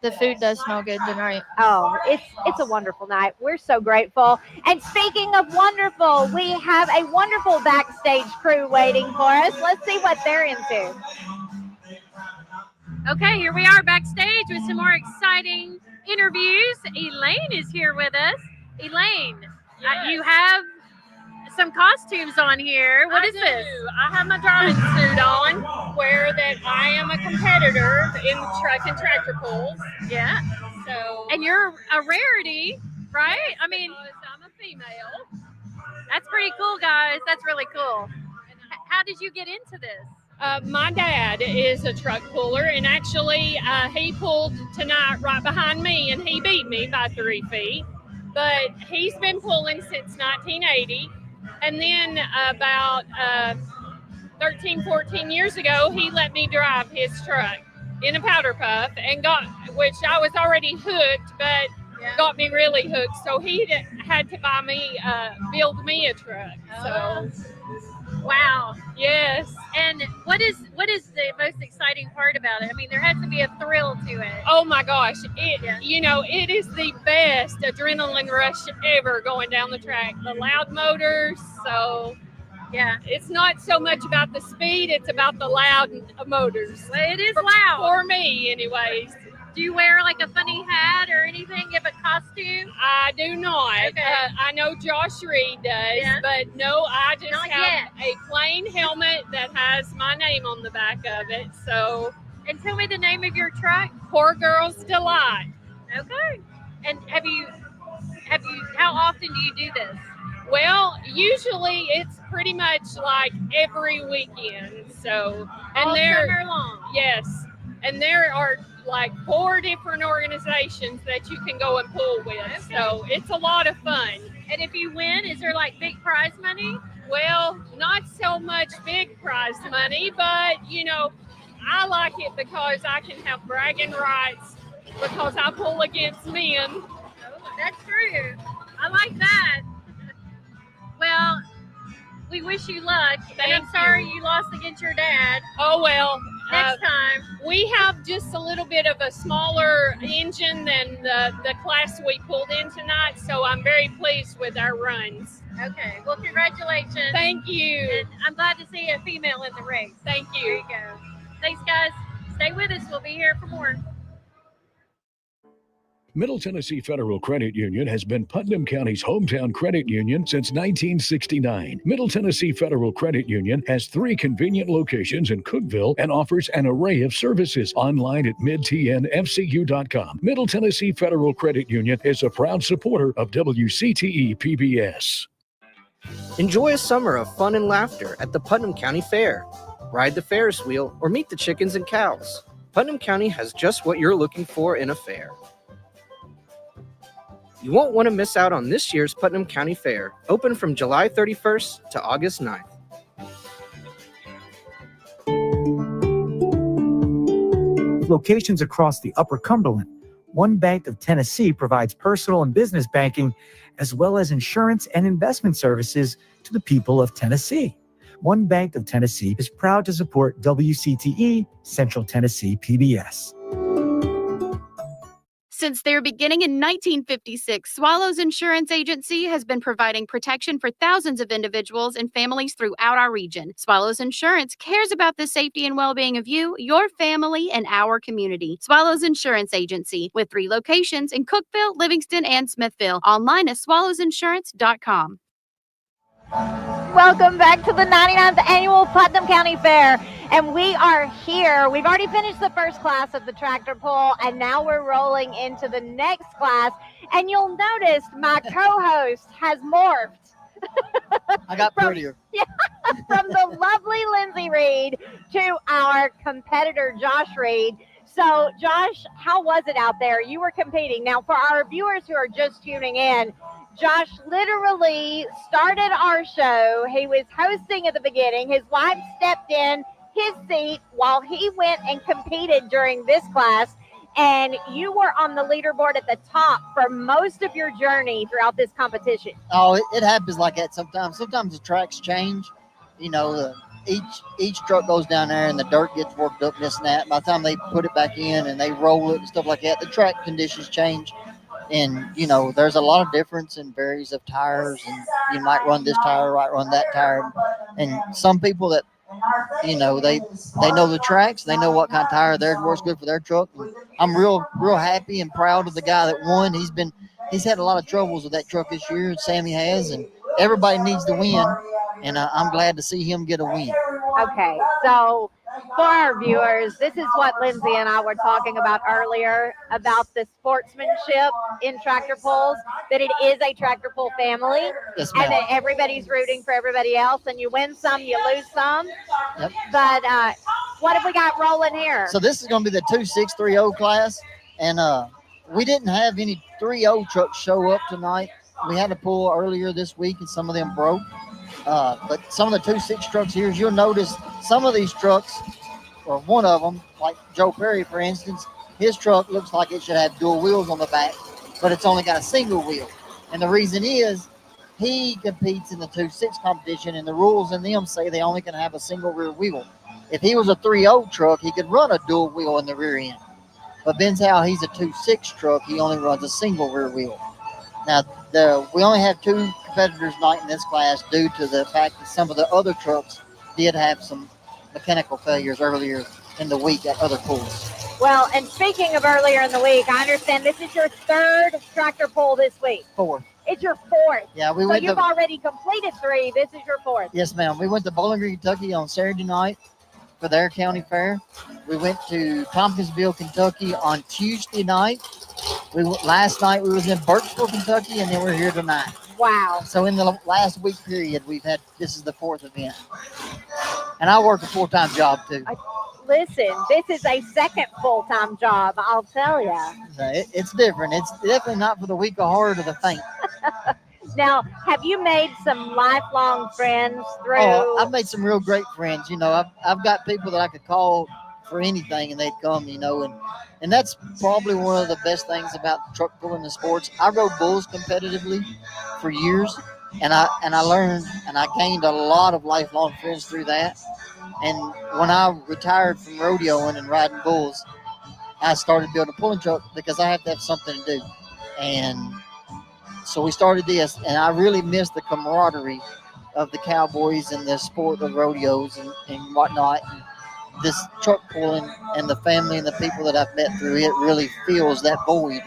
The food does smell good tonight. Oh, it's a wonderful night. We're so grateful. And speaking of wonderful, we have a wonderful backstage crew waiting for us. Let's see what they're into. Okay, here we are backstage with some more exciting interviews. Elaine is here with us. Elaine, you have some costumes on here. What is this? I have my driving suit on, where that I am a competitor in truck and tractor pulls. Yeah. So. And you're a rarity, right? I mean, I'm a female. That's pretty cool, guys. That's really cool. How did you get into this? My dad is a truck puller, and actually he pulled tonight right behind me, and he beat me by 3 feet. But he's been pulling since 1980. And then about 13, 14 years ago, he let me drive his truck in a powder puff and which I was already hooked, but got me really hooked. So he had to buy me, build me a truck. So, wow. Yes. And what is the most exciting part about it? I mean, there has to be a thrill to it. Oh my gosh. It is the best adrenaline rush ever going down the track. The loud motors. So yeah, it's not so much about the speed, it's about the loud motors. Well, it is loud. For me anyways. Do you wear like a funny hat or anything? Give a costume? I do not. Okay. I know Josh Reed does, but no, I just have a plain helmet that has my name on the back of it. So, and tell me the name of your truck. Poor Girl's Delight. Okay. And have you? How often do you do this? Well, usually it's pretty much like every weekend. So, and all there, summer long. Yes, and there are like 4 different organizations that you can go and pull with. Okay. So it's a lot of fun. And if you win, is there like big prize money? Well, not so much big prize money, but I like it because I can have bragging rights because I pull against men. Oh, that's true. I like that. Well, we wish you luck. And I'm sorry you lost against your dad. Oh, well. Next time. We have just a little bit of a smaller engine than the class we pulled in tonight, so I'm very pleased with our runs. Okay. Well, congratulations. Thank you. And I'm glad to see a female in the race. Thank you. There you go. Thanks, guys. Stay with us. We'll be here for more. Middle Tennessee Federal Credit Union has been Putnam County's hometown credit union since 1969. Middle Tennessee Federal Credit Union has 3 convenient locations in Cookeville and offers an array of services online at midtnfcu.com. Middle Tennessee Federal Credit Union is a proud supporter of WCTE PBS. Enjoy a summer of fun and laughter at the Putnam County Fair. Ride the Ferris wheel or meet the chickens and cows. Putnam County has just what you're looking for in a fair. You won't want to miss out on this year's Putnam County Fair, open from July 31st to August 9th. Locations across the Upper Cumberland, One Bank of Tennessee provides personal and business banking, as well as insurance and investment services to the people of Tennessee. One Bank of Tennessee is proud to support WCTE Central Tennessee PBS. Since their beginning in 1956, Swallows Insurance Agency has been providing protection for thousands of individuals and families throughout our region. Swallows Insurance cares about the safety and well-being of you, your family, and our community. Swallows Insurance Agency, with 3 locations in Cookeville, Livingston, and Smithville. Online at swallowsinsurance.com. Welcome back to the 99th Annual Putnam County Fair. And we are here. We've already finished the first class of the tractor pull, and now we're rolling into the next class. And you'll notice my co-host has morphed. I got prettier. Yeah, from the lovely Lindsay Reed to our competitor, Josh Reed. So, Josh, how was it out there? You were competing. Now, for our viewers who are just tuning in, Josh literally started our show. He was hosting at the beginning. His wife stepped in his seat while he went and competed during this class. And you were on the leaderboard at the top for most of your journey throughout this competition. Oh, it happens like that sometimes. Sometimes the tracks change. You know, each truck goes down there and the dirt gets worked up, this and that. By the time they put it back in and they roll it and stuff like that, the track conditions change. And, you know, there's a lot of difference in varies of tires. And you might run this tire, might run that tire. And some people that, you know, they know the tracks. They know what kind of tire works good for their truck. And I'm real happy and proud of the guy that won. He's had a lot of troubles with that truck this year. Sammy has, and everybody needs to win. And I'm glad to see him get a win. Okay, so for our viewers, this is what Lindsay and I were talking about earlier about the sportsmanship in tractor pulls, that it is a tractor pull family, yes, and that everybody's rooting for everybody else, and you win some, you lose some. Yep. But what have we got rolling here? So this is going to be the 2630 class, and we didn't have any 30 trucks show up tonight. We had a pull earlier this week, and some of them broke. But some of the 26 trucks here, you'll notice some of these trucks, or one of them, like Joe Perry, for instance, his truck looks like it should have dual wheels on the back, but it's only got a single wheel. And the reason is he competes in the 26 competition, and the rules in them say they only can have a single rear wheel. If he was a 30 truck, he could run a dual wheel in the rear end. But being how he's a 26 truck, he only runs a single rear wheel. Now, we only have 2 competitors tonight in this class due to the fact that some of the other trucks did have some mechanical failures earlier in the week at other pulls. Well, and speaking of earlier in the week, I understand this is your 3rd tractor pull this week. 4th. It's your 4th. Yeah, so you've already completed 3. This is your 4th. Yes, ma'am. We went to Bowling Green, Kentucky on Saturday night for their county fair. We went to Tompkinsville, Kentucky on Tuesday night. Last night we was in Birchville, Kentucky, and then we're here tonight. Wow. So in the last week period, this is the 4th event. And I work a full-time job too. Listen, this is a second full-time job, I'll tell you. It's different. It's definitely not for the weak of heart or the faint. Now, have you made some lifelong friends through? Oh, I've made some real great friends. You know, I've got people that I could call for anything and they'd come, you know, and that's probably one of the best things about truck pulling and sports. I rode bulls competitively for years, and I learned and I gained a lot of lifelong friends through that. And when I retired from rodeoing and riding bulls, I started building a pulling truck because I have to have something to do. And so we started this, and I really miss the camaraderie of the cowboys and the sport of rodeos and whatnot. this truck pulling and the family and the people that I've met through it really fills that void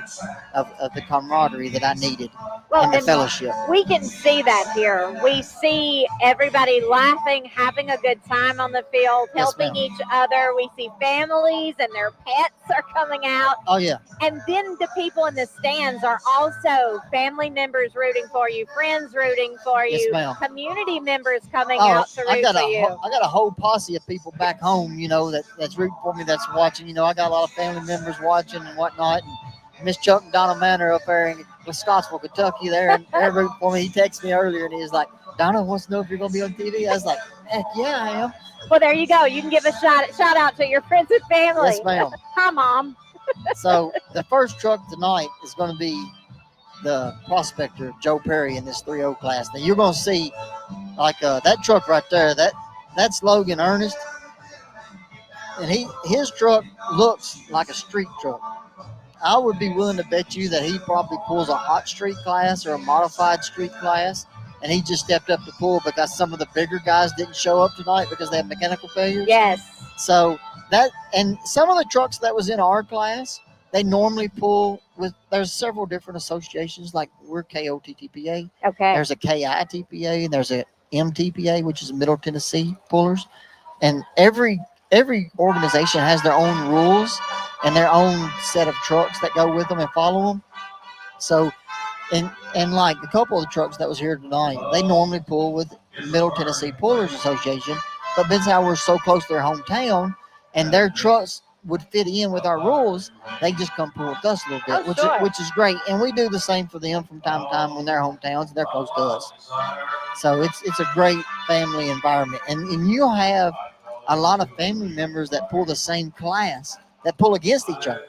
of the camaraderie that I needed and the fellowship. We can see that here. We see everybody laughing, having a good time on the field, Yes, helping ma'am. each other. We see families and their pets are coming out. Oh, yeah. And then the people in the stands are also family members rooting for you, friends rooting for Yes, you, ma'am. community members coming Oh, out to root for you. I got a whole posse of people back home, that's rooting for me, that's watching. I got a lot of family members watching and whatnot. And Miss Chuck and Donna Manor up there in Scottsville, Kentucky, they're rooting for me. He texted me earlier and he was like, Donna wants to know if you're going to be on TV. I was like, heck yeah, I am. Well, there you go. You can give a shout out to your friends and family. Yes, ma'am. Hi, Mom. So the first truck tonight is going to be the Prospector, Joe Perry, in this 3-0 class. Now you're going to see like that truck right there. That's Logan Ernest, and his truck looks like a street truck. I would be willing to bet you that he probably pulls a hot street class or a modified street class, and he just stepped up to pull because some of the bigger guys didn't show up tonight because they have mechanical failures. Yes. So and some of the trucks that was in our class, they normally pull with. There's several different associations, like we're KOTTPA. Okay. There's a KITPA and there's a MTPA, which is Middle Tennessee Pullers, and every organization has their own rules and their own set of trucks that go with them and follow them. So, and like a couple of the trucks that was here tonight, they normally pull with Middle Tennessee Pullers Association, but because how we're so close to their hometown and their trucks would fit in with our rules, they just come pull with us a little bit, which is great. And we do the same for them from time to time when they're hometowns and they're close to us. So it's a great family environment. And you'll have a lot of family members that pull the same class that pull against each other.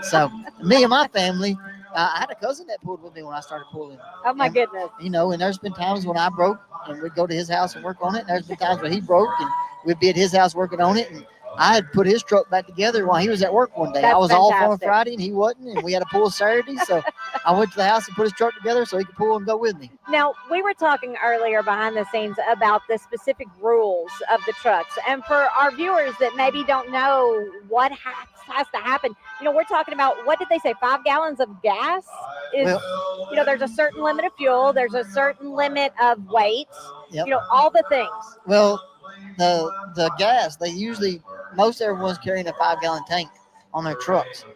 So me and my family, I had a cousin that pulled with me when I started pulling. Oh, my goodness. And there's been times when I broke and we'd go to his house and work on it. And there's been times when he broke and we'd be at his house working on it. And I had put his truck back together while he was at work one day. That's I was off on fantastic. Friday and he wasn't, and we had to pull Saturday. So I went to the house and put his truck together so he could pull and go with me. Now, we were talking earlier behind the scenes about the specific rules of the trucks. And for our viewers that maybe don't know what has to happen, we're talking about, what did they say, 5 gallons of gas? There's a certain limit of fuel. There's a certain limit of weight, Yep. All the things. Well, the gas, most everyone's carrying a 5-gallon tank on their trucks.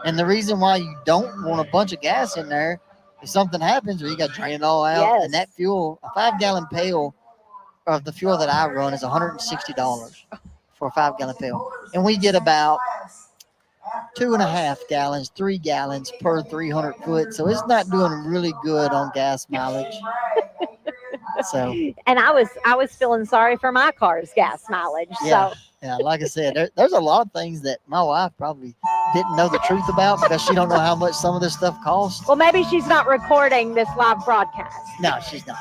And the reason why you don't want a bunch of gas in there, if something happens, you got to drain it all out. Yes. And that fuel, a 5-gallon pail of the fuel that I run is $160 for a 5-gallon pail. And we get about 2.5 gallons, 3 gallons per 300 foot. So it's not doing really good on gas mileage. So, and I was feeling sorry for my car's gas mileage. Yeah. So Yeah, like I said, there's a lot of things that my wife probably didn't know the truth about because she don't know how much some of this stuff costs. Well, maybe she's not recording this live broadcast. No, she's not.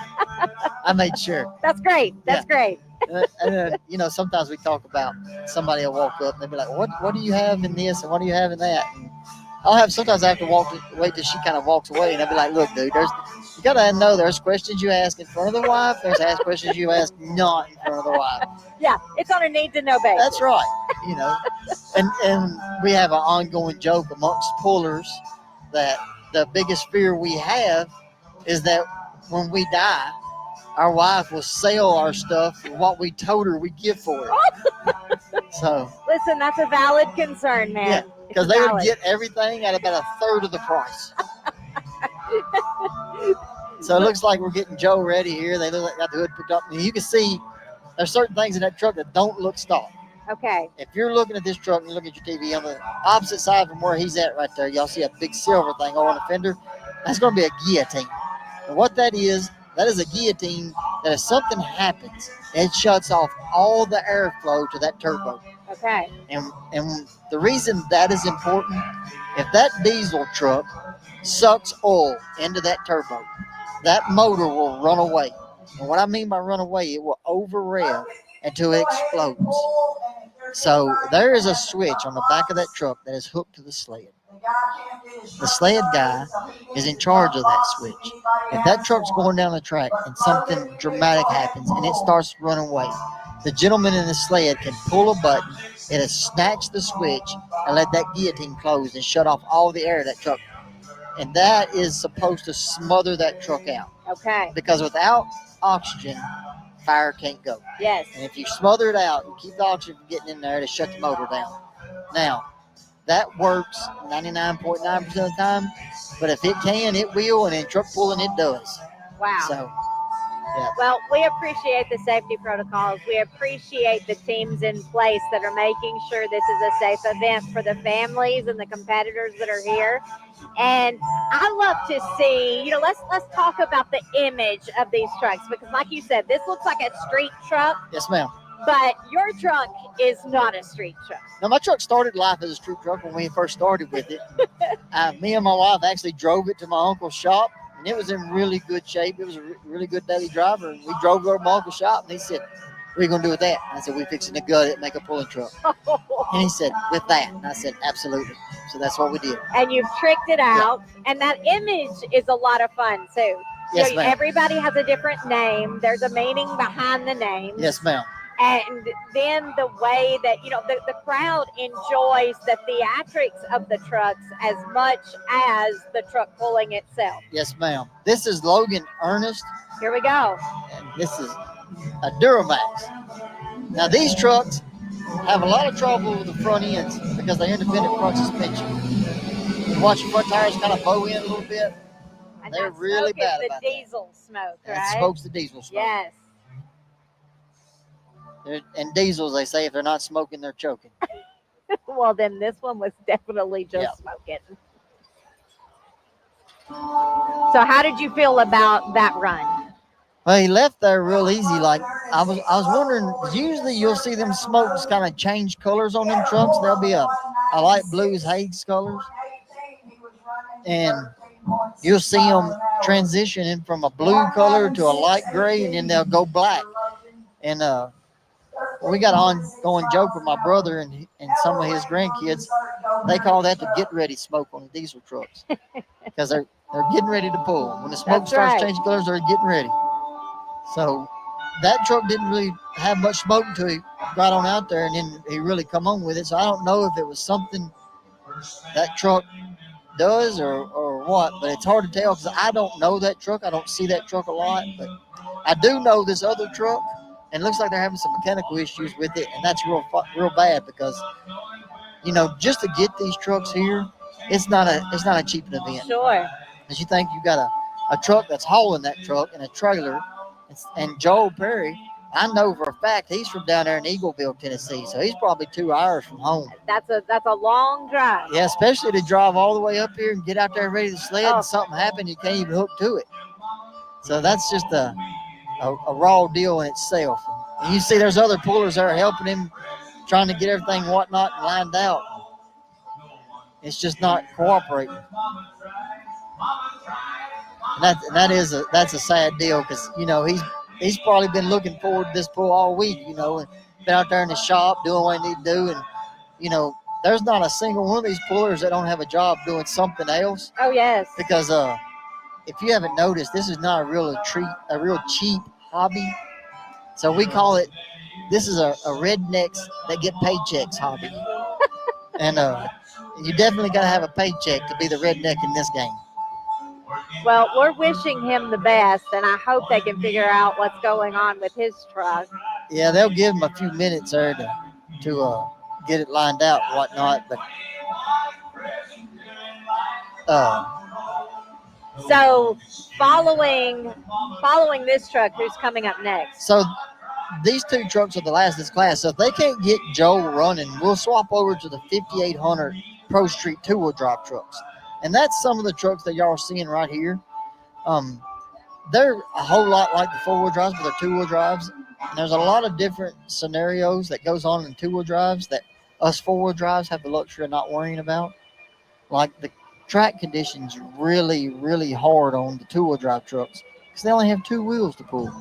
I made sure. That's great. That's great. And sometimes we talk about somebody will walk up and they'll be like, what do you have in this and what do you have in that? And sometimes I have to wait till she kind of walks away, and I'll be like, look, dude, you got to know there's questions you ask in front of the wife. There's questions you ask not in front of the wife. Yeah, it's on a need-to-know basis. That's right. And we have an ongoing joke amongst pullers that the biggest fear we have is that when we die, our wife will sell our stuff for what we told her we give for it. So listen, that's a valid concern, man. Yeah, because they would get everything at about 1/3 of the price. So it looks like we're getting Joe ready here. They look like got the hood picked up. And you can see there's certain things in that truck that don't look stock. Okay. If you're looking at this truck and you look at your TV on the opposite side from where he's at right there, y'all see a big silver thing on the fender. That's going to be a guillotine. And what that is a guillotine that if something happens, it shuts off all the airflow to that turbo. Okay. And the reason that is important, if that diesel truck sucks oil into that turbo, that motor will run away. And what I mean by run away, it will over rev until it explodes. So there is a switch on the back of that truck that is hooked to the sled. The sled guy is in charge of that switch. If that truck's going down the track and something dramatic happens and it starts running away, the gentleman in the sled can pull a button, it'll snatch the switch and let that guillotine close and shut off all the air of that truck. And that is supposed to smother that truck out. Okay. Because without oxygen, fire can't go. Yes. And if you smother it out, you keep the oxygen from getting in there to shut the motor down. Now, that works 99.9% of the time, but if it can, it will, and in truck pulling, it does. Wow. So, yeah. Well, we appreciate the safety protocols. We appreciate the teams in place that are making sure this is a safe event for the families and the competitors that are here. And I love to see, let's talk about the image of these trucks, because like you said, this looks like a street truck. Yes, ma'am. But your truck is not a street truck. Now, my truck started life as a street truck when we first started with it. Me and my wife actually drove it to my uncle's shop, and it was in really good shape. It was a really good daily driver, and we drove it over to my uncle's shop, and he said, "What are you going to do with that?" And I said, "We're fixing to gut it and make a pulling truck." And he said, "With that?" And I said, "Absolutely." So that's what we did. And you've tricked it out, and that image is a lot of fun, too. Yes, ma'am. Everybody has a different name. There's a meaning behind the name. Yes, ma'am. And then the way that, the crowd enjoys the theatrics of the trucks as much as the truck pulling itself. Yes, ma'am. This is Logan Ernest. Here we go. And this is a Duramax. Now, these trucks have a lot of trouble with the front ends because they're independent front suspension. You watch your front tires kind of bow in a little bit. And they're really bad about the diesel smoke, right? That smoke's the diesel smoke. Yes. And diesels, they say, if they're not smoking, they're choking. Well, then this one was definitely just smoking. So how did you feel about that run? Well, he left there real easy. Like I was wondering, usually you'll see them smokes kind of change colors on them trucks. There'll be a light blues haze colors. And you'll see them transitioning from a blue color to a light gray, and then they'll go black. And we got an ongoing joke with my brother and some of his grandkids. They call that the get ready smoke on the diesel trucks because they're getting ready to pull. When the smoke starts changing colors, they're getting ready. So that truck didn't really have much smoke until he got on out there, and then he really come on with it. So I don't know if it was something that truck does or what, but it's hard to tell because I don't know that truck. I don't see that truck a lot, but I do know this other truck. And it looks like they're having some mechanical issues with it, and that's real bad because, just to get these trucks here, it's not a cheap event. Sure. Because you think you got a truck that's hauling that truck and a trailer, and Joel Perry, I know for a fact he's from down there in Eagleville, Tennessee, so he's probably 2 hours from home. That's a long drive. Yeah, especially to drive all the way up here and get out there ready to sled, and something happened, you can't even hook to it. So that's just a raw deal in itself. And you see there's other pullers there helping him, trying to get everything whatnot lined out. It's just not cooperating. And that's a sad deal because, he's probably been looking forward to this pull all week, and been out there in the shop doing what he need to do. And, there's not a single one of these pullers that don't have a job doing something else. Oh, yes. Because if you haven't noticed, this is not a real cheap hobby. So we call it, this is a rednecks that get paychecks hobby. And you definitely got to have a paycheck to be the redneck in this game. Well, we're wishing him the best, and I hope they can figure out what's going on with his truck. Yeah, they'll give him a few minutes there to get it lined out and whatnot. But so following this truck, who's coming up next? So these two trucks are the last of this class. So if they can't get Joel running, we'll swap over to the 5800 Pro Street two-wheel drive trucks. And that's some of the trucks that y'all are seeing right here. They're a whole lot like the four-wheel drives, but they're two-wheel drives. And there's a lot of different scenarios that goes on in two-wheel drives that us four-wheel drives have the luxury of not worrying about. Like the track conditions really, really hard on the two-wheel drive trucks because they only have two wheels to pull.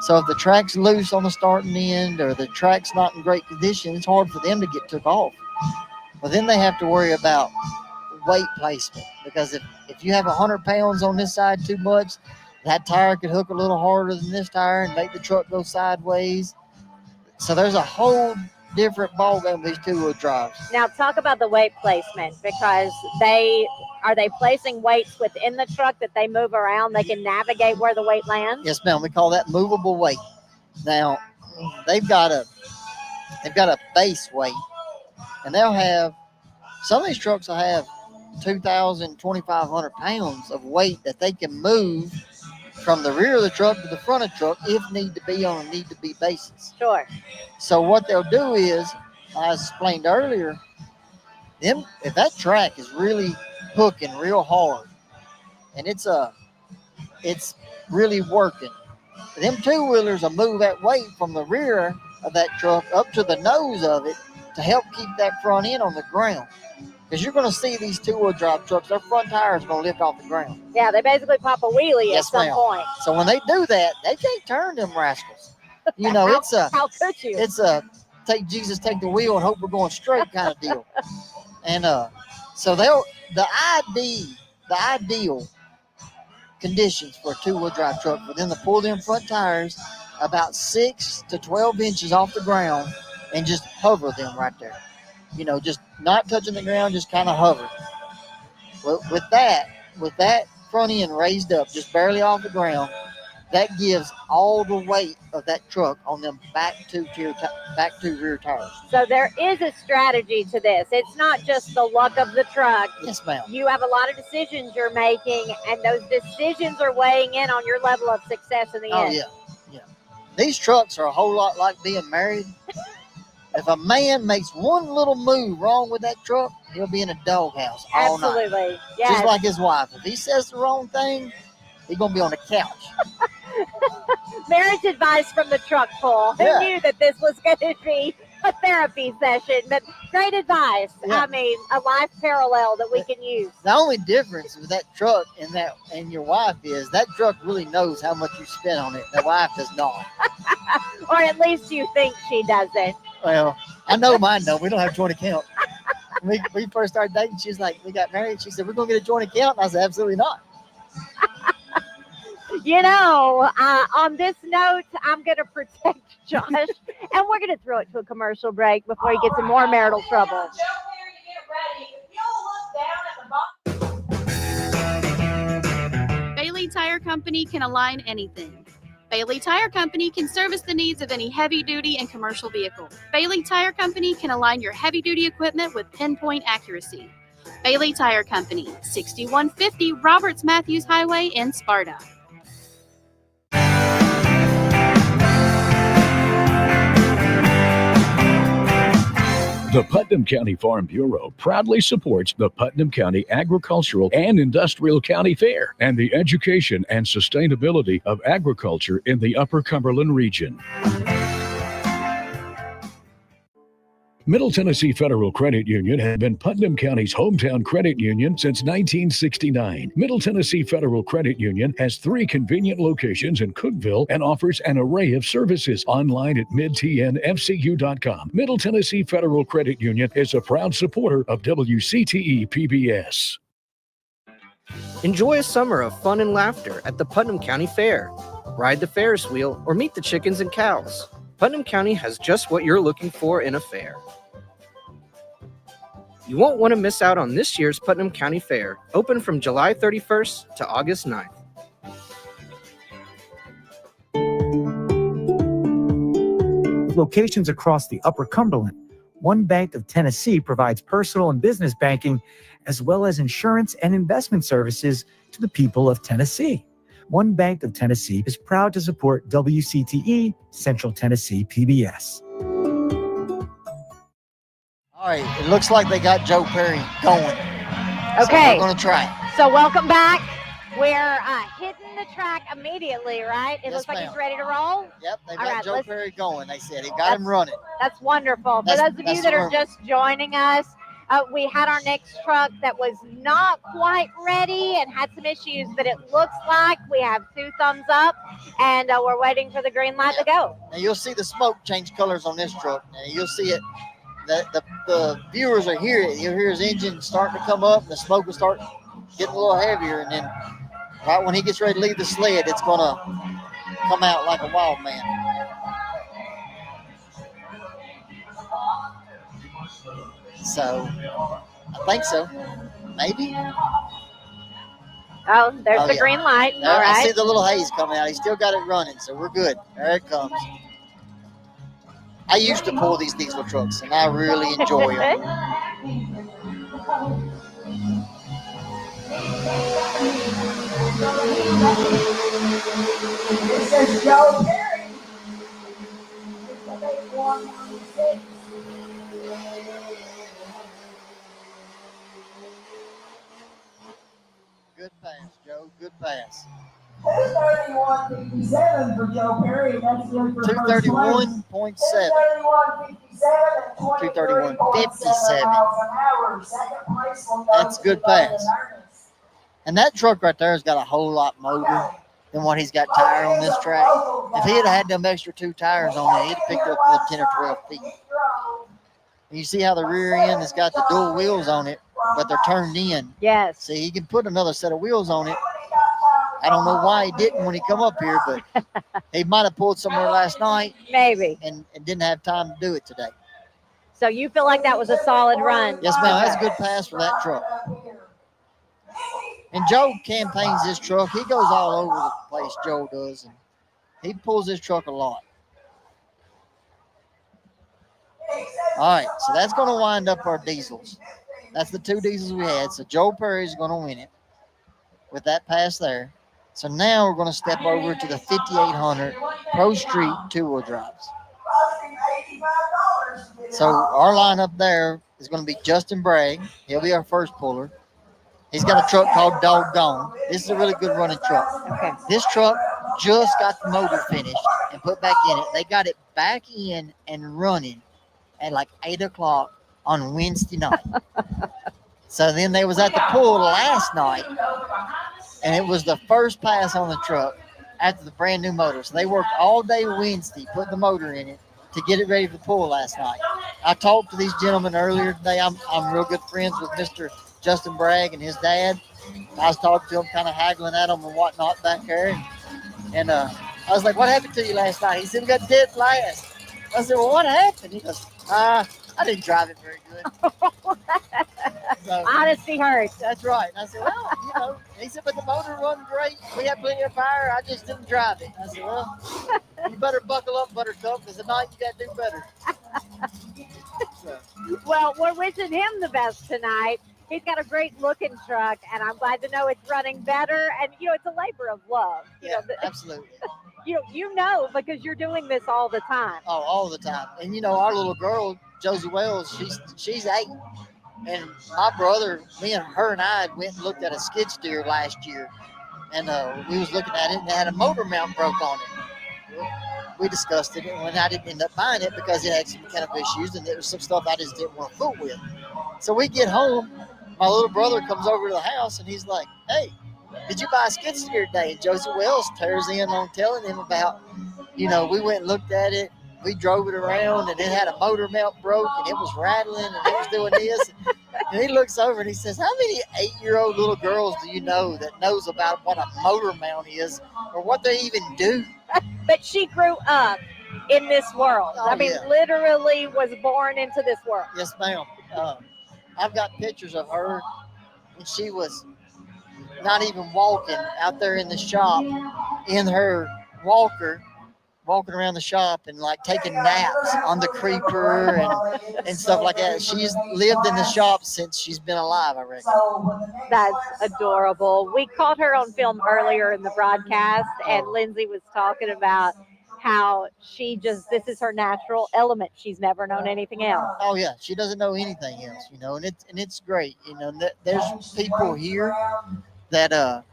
So if the track's loose on the starting end or the track's not in great condition, it's hard for them to get took off. But then they have to worry about weight placement because if you have 100 pounds on this side too much, that tire could hook a little harder than this tire and make the truck go sideways. So there's a whole different ballgame with these two-wheel drives. Now talk about the weight placement, because they placing weights within the truck that they move around. They can navigate where the weight lands. Yes, ma'am. We call that movable weight. Now they've got a base weight, and they'll have some of these trucks will have 2,000, 2,500 pounds of weight that they can move from the rear of the truck to the front of the truck if need to be on a need to be basis. Sure. So what they'll do is, I explained earlier, if that track is really hooking real hard and it's really working, them two-wheelers will move that weight from the rear of that truck up to the nose of it to help keep that front end on the ground. Because you're going to see these two-wheel drive trucks, their front tires are going to lift off the ground. Yeah, they basically pop a wheelie at some point. So when they do that, they can't turn them rascals. You know, how could you? It's a take Jesus, take the wheel, and hope we're going straight kind of deal. And so the ideal conditions for a two-wheel drive truck for them to pull them front tires about 6 to 12 inches off the ground and just hover them right there. You know, just not touching the ground, just kind of hover. Well, with that front end raised up, just barely off the ground, that gives all the weight of that truck on them back two rear tires. So there is a strategy to this. It's not just the luck of the truck. Yes, ma'am. You have a lot of decisions you're making, and those decisions are weighing in on your level of success in the end. Oh, yeah. These trucks are a whole lot like being married. If a man makes one little move wrong with that truck, he'll be in a doghouse all night. Absolutely, yes. Just like his wife. If he says the wrong thing, he's going to be on the couch. Marriage advice from the truck pull. Who knew that this was going to be a therapy session? But great advice. Yeah. I mean, a life parallel that we can use. The only difference with that truck and your wife is that truck really knows how much you spent on it. The wife does not. Or at least you think she doesn't. Well, I know mine don't. We don't have joint account. We first started dating, she's like, we got married. She said, we're going to get a joint account. And I said, absolutely not. You know, on this note, I'm going to protect Josh, and we're going to throw it to a commercial break before he gets in more marital trouble. Bailey Tire Company can align anything. Bailey Tire Company can service the needs of any heavy-duty and commercial vehicle. Bailey Tire Company can align your heavy-duty equipment with pinpoint accuracy. Bailey Tire Company, 6150 Roberts Matthews Highway in Sparta. The Putnam County Farm Bureau proudly supports the Putnam County Agricultural and Industrial County Fair and the education and sustainability of agriculture in the Upper Cumberland region. Middle Tennessee Federal Credit Union has been Putnam County's hometown credit union since 1969. Middle Tennessee Federal Credit Union has 3 convenient locations in Cookeville and offers an array of services online at midtnfcu.com. Middle Tennessee Federal Credit Union is a proud supporter of WCTE PBS. Enjoy a summer of fun and laughter at the Putnam County Fair. Ride the Ferris wheel or meet the chickens and cows. Putnam County has just what you're looking for in a fair. You won't want to miss out on this year's Putnam County Fair, open from July 31st to August 9th. With locations across the Upper Cumberland, One Bank of Tennessee provides personal and business banking as well as insurance and investment services to the people of Tennessee. One Bank of Tennessee is proud to support WCTE Central Tennessee PBS. All right, it looks like they got Joe Perry going. Okay. So we're going to try. So welcome back. We're hitting the track immediately, right? It Yes, looks like ma'am. he's ready to roll. Yep, they All got right, Joe let's- Perry going. They said he got him running. That's wonderful. For That's- those of you that's that are the just joining us, we had our next truck that was not quite ready and had some issues, but it looks like we have 2 thumbs up, and we're waiting for the green light to go. Now you'll see the smoke change colors on this truck. Now you'll see it. The viewers are hearing it. You'll hear his engine starting to come up, and the smoke will start getting a little heavier, and then right when he gets ready to leave the sled, it's going to come out like a wild man. So I think so. Maybe. Oh, there's Oh, the yeah. green light. There, All I right. see the little haze coming out. He still got it running, so we're good. There it comes. I used to pull these diesel trucks, and I really enjoy them. This is Joe Perry. It's the big 196. Good pass, Joe. Good pass. 231.57 for Joe Perry. That's good for first place. 231.7. 231.57 231.57. miles an hour. Second place will go That's to good Logan pass. Ernest. And that truck right there has got a whole lot motor than what he's got tire on this track. If he had had them extra 2 tires on it, he'd have picked up the 10 or 12 feet. And you see how the rear end has got the dual wheels on it, but they're turned in. Yes. See, he can put another set of wheels on it. I don't know why he didn't when he come up here, but he might have pulled somewhere last night. Maybe. And didn't have time to do it today. So you feel like that was a solid run? Yes, ma'am. That's a good pass for that truck. And Joe campaigns this truck. He goes all over the place, Joe does. And he pulls this truck a lot. All right, so that's going to wind up our diesels. That's the 2 diesels we had. So Joe Perry's going to win it with that pass there. So now we're going to step over to the 5800 Pro Street 2-wheel drives. So our lineup there is going to be Justin Bragg. He'll be our first puller. He's got a truck called Doggone. This is a really good running truck. Okay. This truck just got the motor finished and put back in it. They got it back in and running at like 8 o'clock on Wednesday night. So then they was at the pool last night, and it was the first pass on the truck after the brand new motor. So they worked all day Wednesday, putting the motor in it to get it ready for the pool last night. I talked to these gentlemen earlier today. I'm real good friends with Mr. Justin Bragg and his dad. I was talking to him, kind of haggling at him and whatnot back there. And I was like, "What happened to you last night?" He said, "We got dead last." I said, "Well, what happened?" He goes, I didn't drive it very good." So, honesty hurts. That's right. And I said, "Well, you know," he said, "but the motor run great. We had plenty of fire. I just didn't drive it." I said, "Well, you better buckle up, Buttercup, because tonight you got to do better." So. Well, we're wishing him the best tonight. He's got a great looking truck, and I'm glad to know it's running better. And, you know, it's a labor of love. Yeah, absolutely. You know, because you're doing this all the time. Oh, all the time. And, you know, our little girl, Josie Wells, she's 8. And my brother, me and her and I went and looked at a skid steer last year. And we was looking at it, and it had a motor mount broke on it. We discussed it, and when I didn't end up buying it because it had some mechanical issues, and there was some stuff I just didn't want to fool with. So we get home, my little brother comes over to the house, and he's like, "Hey, did you buy a skid steer today?" And Josie Wells tears in on telling him about, you know, we went and looked at it, we drove it around, and it had a motor mount broke, and it was rattling, and it was doing this. And he looks over and he says, "How many 8-year-old little girls do you know that knows about what a motor mount is or what they even do?" But she grew up in this world. Oh, I mean, yeah. literally was born into this world. Yes, ma'am. I've got pictures of her when she was not even walking out there in the shop in her walker, walking around the shop and like taking naps on the creeper and stuff like that. She's lived in the shop since she's been alive, I reckon. That's adorable. We caught her on film earlier in the broadcast, and Lindsay was talking about how this is her natural element. She's never known anything else. Oh yeah, she doesn't know anything else, you know, and it's great, you know. There's people here that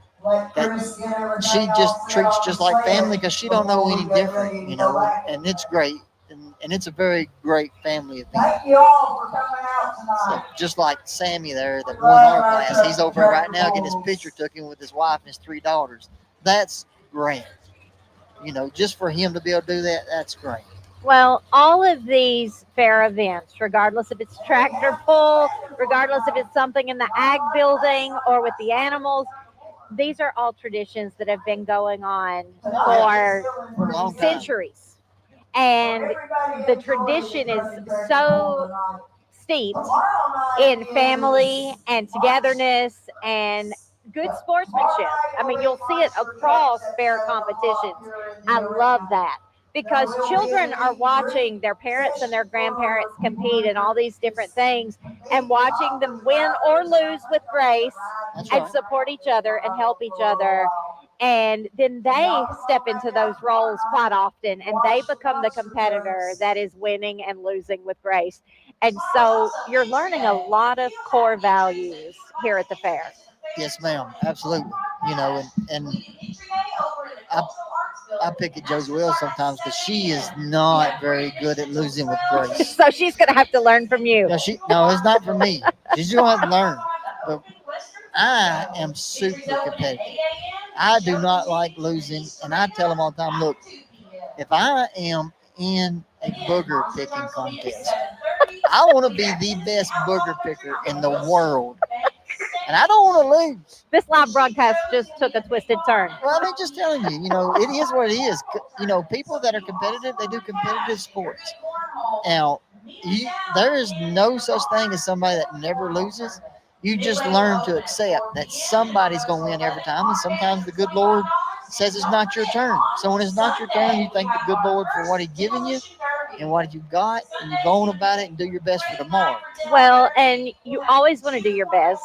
she just treats just like family because she don't know any different, you know, and it's great, and it's a very great family event. Thank you all for coming out tonight. So just like Sammy there that won our class, he's over right now getting his picture taken with his wife and his 3 daughters. That's great. You know, just for him to be able to do that, that's great. Well, all of these fair events, regardless if it's tractor pull, regardless if it's something in the ag building or with the animals, these are all traditions that have been going on for a long time. centuries. And the tradition is so steeped in family and togetherness and good sportsmanship. I mean, you'll see it across fair competitions. I love that because children are watching their parents and their grandparents compete in all these different things and watching them win or lose with grace and support each other and help each other. And then they step into those roles quite often and they become the competitor that is winning and losing with grace. And so you're learning a lot of core values here at the fair. Yes, ma'am. Absolutely. And I pick at Josie Wells sometimes because she is not very good at losing with grace. So she's going to have to learn from you. No, it's not for me. She's going to have to learn. But I am super competitive. I do not like losing, and I tell them all the time, look, if I am in a booger picking contest, I want to be the best booger picker in the world. And I don't want to lose. This live broadcast just took a twisted turn. Well, I'm just telling you, it is what it is. People that are competitive, they do competitive sports. Now, there is no such thing as somebody that never loses. You just learn to accept that somebody's going to win every time. And sometimes the good Lord says it's not your turn. So when it's not your turn, you thank the good Lord for what He's given you and what you got, and you go on about it and do your best for tomorrow. Well, and you always want to do your best.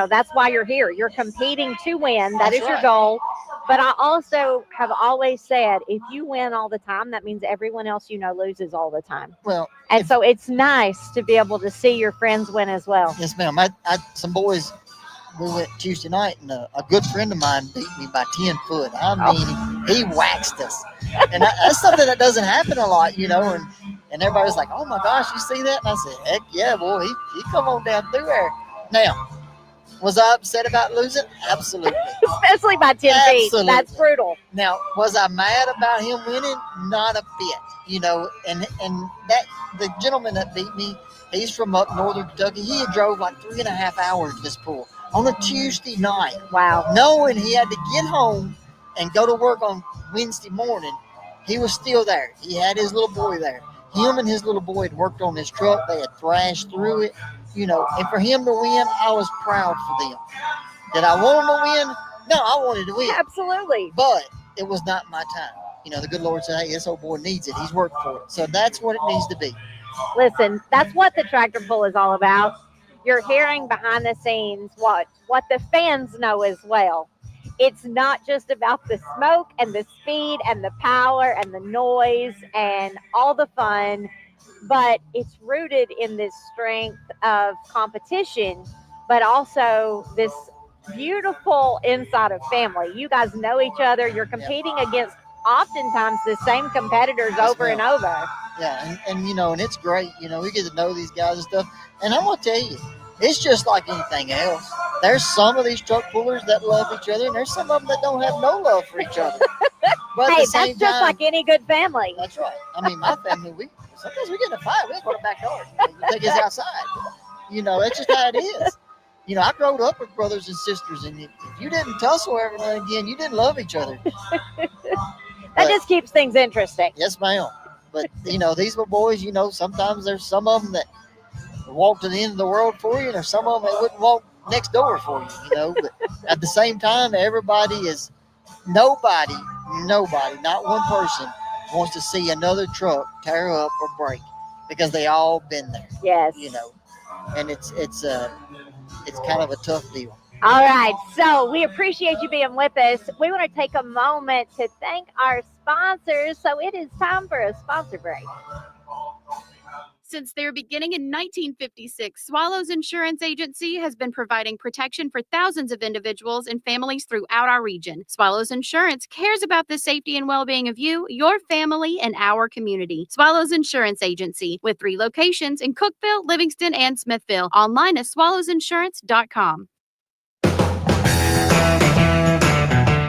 That's why you're here. You're competing to win. That is your goal. But I also have always said, if you win all the time, that means everyone else loses all the time. Well, and so it's nice to be able to see your friends win as well. Yes, ma'am. Some boys, we went Tuesday night, and a good friend of mine beat me by 10 foot. I mean, he waxed us. And that's something that doesn't happen a lot, and everybody was like, oh my gosh, you see that? And I said, heck yeah, boy, he come on down through there. Now, was I upset about losing? Absolutely. Especially by 10 feet. That's brutal. Now, was I mad about him winning? Not a bit, and that the gentleman that beat me, he's from up northern Kentucky. He had drove like 3.5 hours this pool on a Tuesday night. Wow. Knowing he had to get home and go to work on Wednesday morning, he was still there. He had his little boy there. Him and his little boy had worked on his truck. They had thrashed through it, and for him to win, I was proud for them. Did I want him to win? No, I wanted to win. Absolutely. But it was not my time. The good Lord said, hey, this old boy needs it. He's worked for it. So that's what it needs to be. Listen, that's what the tractor pull is all about. You're hearing behind the scenes what the fans know as well. It's not just about the smoke and the speed and the power and the noise and all the fun, but it's rooted in this strength of competition, but also this beautiful inside of family. You guys know each other. You're competing against oftentimes the same competitors over and over. Yeah, and it's great. We get to know these guys and stuff. And I'm going to tell you, it's just like anything else. There's some of these truck pullers that love each other, and there's some of them that don't have no love for each other. But hey, that's just like any good family. That's right. I mean, my family, sometimes we get in a fight. We go to the backyard. We take us outside. That's just how it is. I grew up with brothers and sisters, and if you didn't tussle every now and again, you didn't love each other. That just keeps things interesting. Yes, ma'am. But, these little boys, sometimes there's some of them that walk to the end of the world for you, and there's some of them that wouldn't walk next door for you, But at the same time, nobody, not one person wants to see another truck tear up or break because they all been there. Yes. And it's kind of a tough deal. All right, so we appreciate you being with us. We want to take a moment to thank our sponsors. So it is time for a sponsor break. Since their beginning in 1956, Swallows Insurance Agency has been providing protection for thousands of individuals and families throughout our region. Swallows Insurance cares about the safety and well-being of you, your family, and our community. Swallows Insurance Agency, with 3 locations in Cookeville, Livingston, and Smithville. Online at swallowsinsurance.com.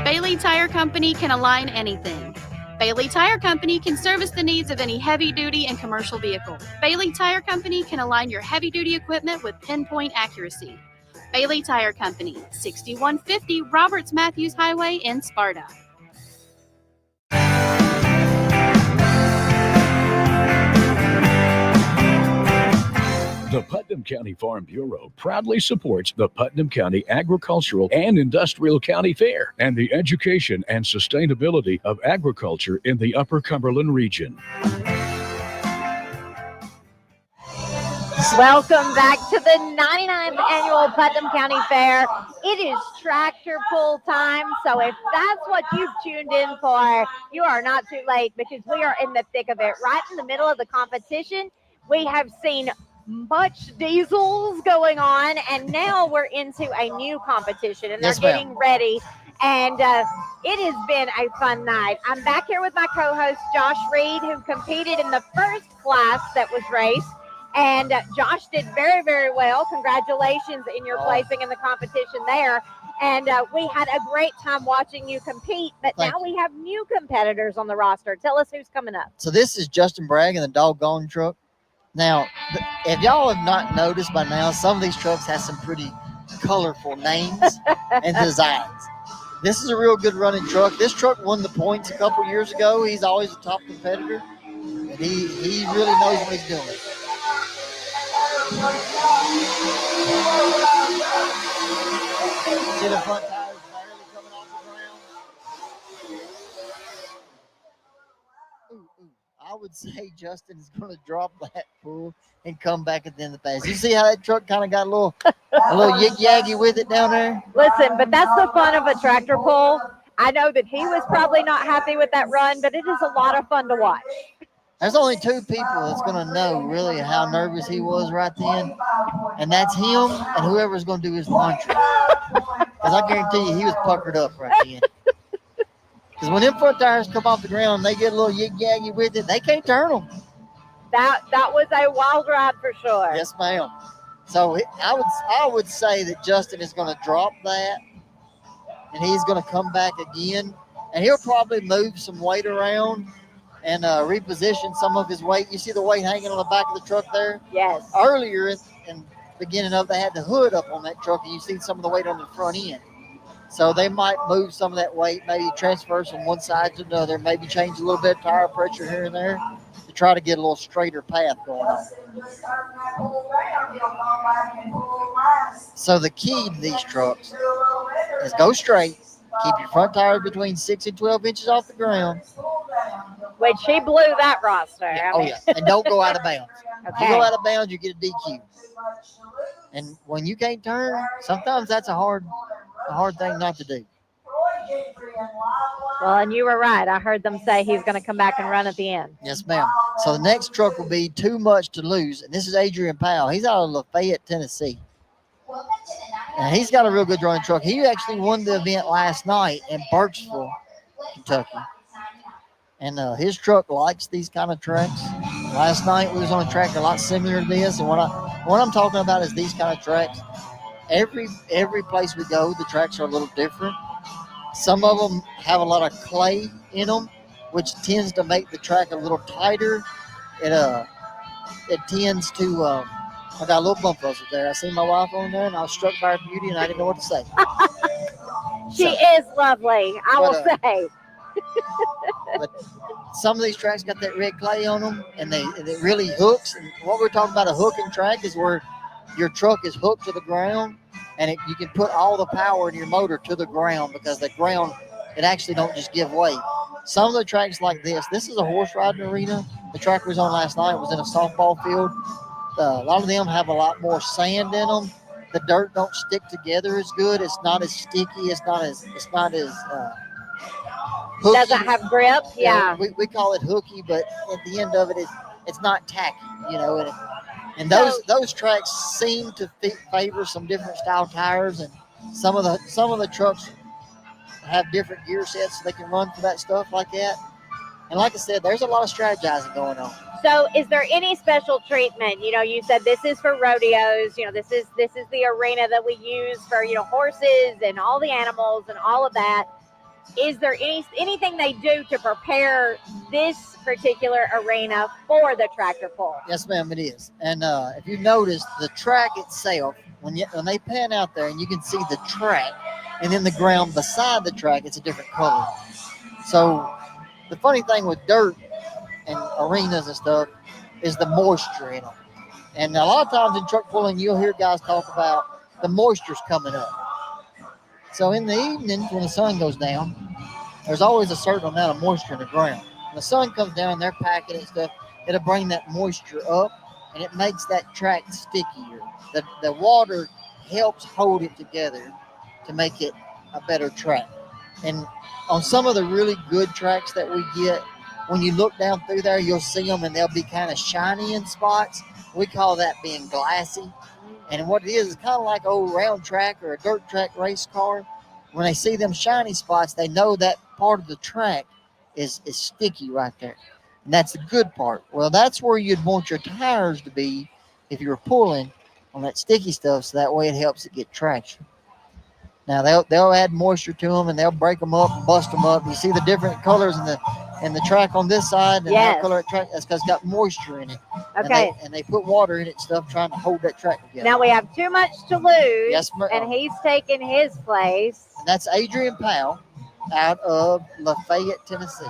Bailey Tire Company can align anything. Bailey Tire Company can service the needs of any heavy-duty and commercial vehicle. Bailey Tire Company can align your heavy-duty equipment with pinpoint accuracy. Bailey Tire Company, 6150 Roberts Matthews Highway in Sparta. The Putnam County Farm Bureau proudly supports the Putnam County Agricultural and Industrial County Fair and the education and sustainability of agriculture in the Upper Cumberland region. Welcome back to the 99th annual Putnam County Fair. It is tractor pull time, so if that's what you've tuned in for, you are not too late because we are in the thick of it. Right in the middle of the competition, we have seen much diesels going on, and now we're into a new competition, and Yes, they're ma'am. getting ready. And it has been a fun night. I'm back here with my co-host, Josh Reed, who competed in the first class that was raced. And Josh did very, very well. Congratulations in your placing in the competition there. And we had a great time watching you compete. But now we have new competitors on the roster. Tell us who's coming up. So this is Justin Bragg in the doggone truck. Now, if y'all have not noticed by now, some of these trucks have some pretty colorful names and designs. This is a real good running truck. This truck won the points a couple years ago. He's always a top competitor. And he really knows what he's doing. See the front tires barely coming off the ground. I would say Justin is going to drop that pull and come back at the end of the pass. You see how that truck kind of got a little yig-yaggy with it down there? Listen, but that's the fun of a tractor pull. I know that he was probably not happy with that run, but it is a lot of fun to watch. There's only two people that's going to know really how nervous he was right then, and that's him and whoever's going to do his launcher. Because I guarantee you he was puckered up right then. Because when them front tires come off the ground and they get a little yig-yaggy with it, they can't turn them. That was a wild ride for sure. Yes, ma'am. So I would say that Justin is going to drop that, and he's going to come back again, and he'll probably move some weight around and reposition some of his weight. You see the weight hanging on the back of the truck there? Yes. Earlier in the beginning of, they had the hood up on that truck, and you see some of the weight on the front end. So they might move some of that weight, maybe transfer from one side to another, maybe change a little bit of tire pressure here and there to try to get a little straighter path going on. So the key to these trucks is go straight, keep your front tires between 6 and 12 inches off the ground. Which she blew that roster. Yeah, and don't go out of bounds. Okay. If you go out of bounds, you get a DQ. And when you can't turn, sometimes that's a hard thing not to do. Well, and you were right. I heard them say he's going to come back and run at the end. Yes, ma'am. So the next truck will be Too Much to Lose. And this is Adrian Powell. He's out of Lafayette, Tennessee. And he's got a real good running truck. He actually won the event last night in Burkesville, Kentucky. And his truck likes these kind of tracks. Last night we was on a track a lot similar to this. And what I'm talking about is these kind of tracks. Every place we go, the tracks are a little different. Some of them have a lot of clay in them, which tends to make the track a little tighter. It tends to. I got a little bump up there. I seen my wife on there, and I was struck by her beauty, and I didn't know what to say. She is lovely, I will say. But some of these tracks got that red clay on them, and it really hooks. And what we're talking about, a hooking track, is where your truck is hooked to the ground, and you can put all the power in your motor to the ground because the ground, it actually don't just give way. Some of the tracks like this is a horse riding arena. The track we was on last night was in a softball field. A lot of them have a lot more sand in them. The dirt don't stick together as good. It's not as sticky. It's not as hooky. Doesn't have grip. Yeah. We call it hooky, but at the end of it, it's not tacky, And those tracks seem to favor some different style tires, and some of the trucks have different gear sets so they can run for that stuff like that. And like I said, there's a lot of strategizing going on. So is there any special treatment? You said this is for rodeos. This is the arena that we use for, horses and all the animals and all of that. Is there anything they do to prepare this particular arena for the tractor pull? Yes, ma'am, it is. And if you notice, the track itself, when they pan out there and you can see the track, and then the ground beside the track, it's a different color. So the funny thing with dirt and arenas and stuff is the moisture in them. And a lot of times in truck pulling, you'll hear guys talk about the moisture's coming up. So in the evenings when the sun goes down, there's always a certain amount of moisture in the ground. When the sun comes down, they're packing and stuff, it'll bring that moisture up, and it makes that track stickier. The water helps hold it together to make it a better track. And on some of the really good tracks that we get, when you look down through there, you'll see them and they'll be kind of shiny in spots. We call that being glassy. And what it is kind of like an old round track or a dirt track race car. When they see them shiny spots, they know that part of the track is sticky right there. And that's the good part. Well, that's where you'd want your tires to be if you were pulling on that sticky stuff, so that way it helps it get traction. Now they'll add moisture to them and they'll break them up and bust them up. You see the different colors in the track on this side and that color of track. That's because it's got moisture in it. Okay. And they put water in it and stuff trying to hold that track together. Now we have too much to lose. Yes, ma'am. And he's taking his place. And that's Adrian Powell out of Lafayette, Tennessee.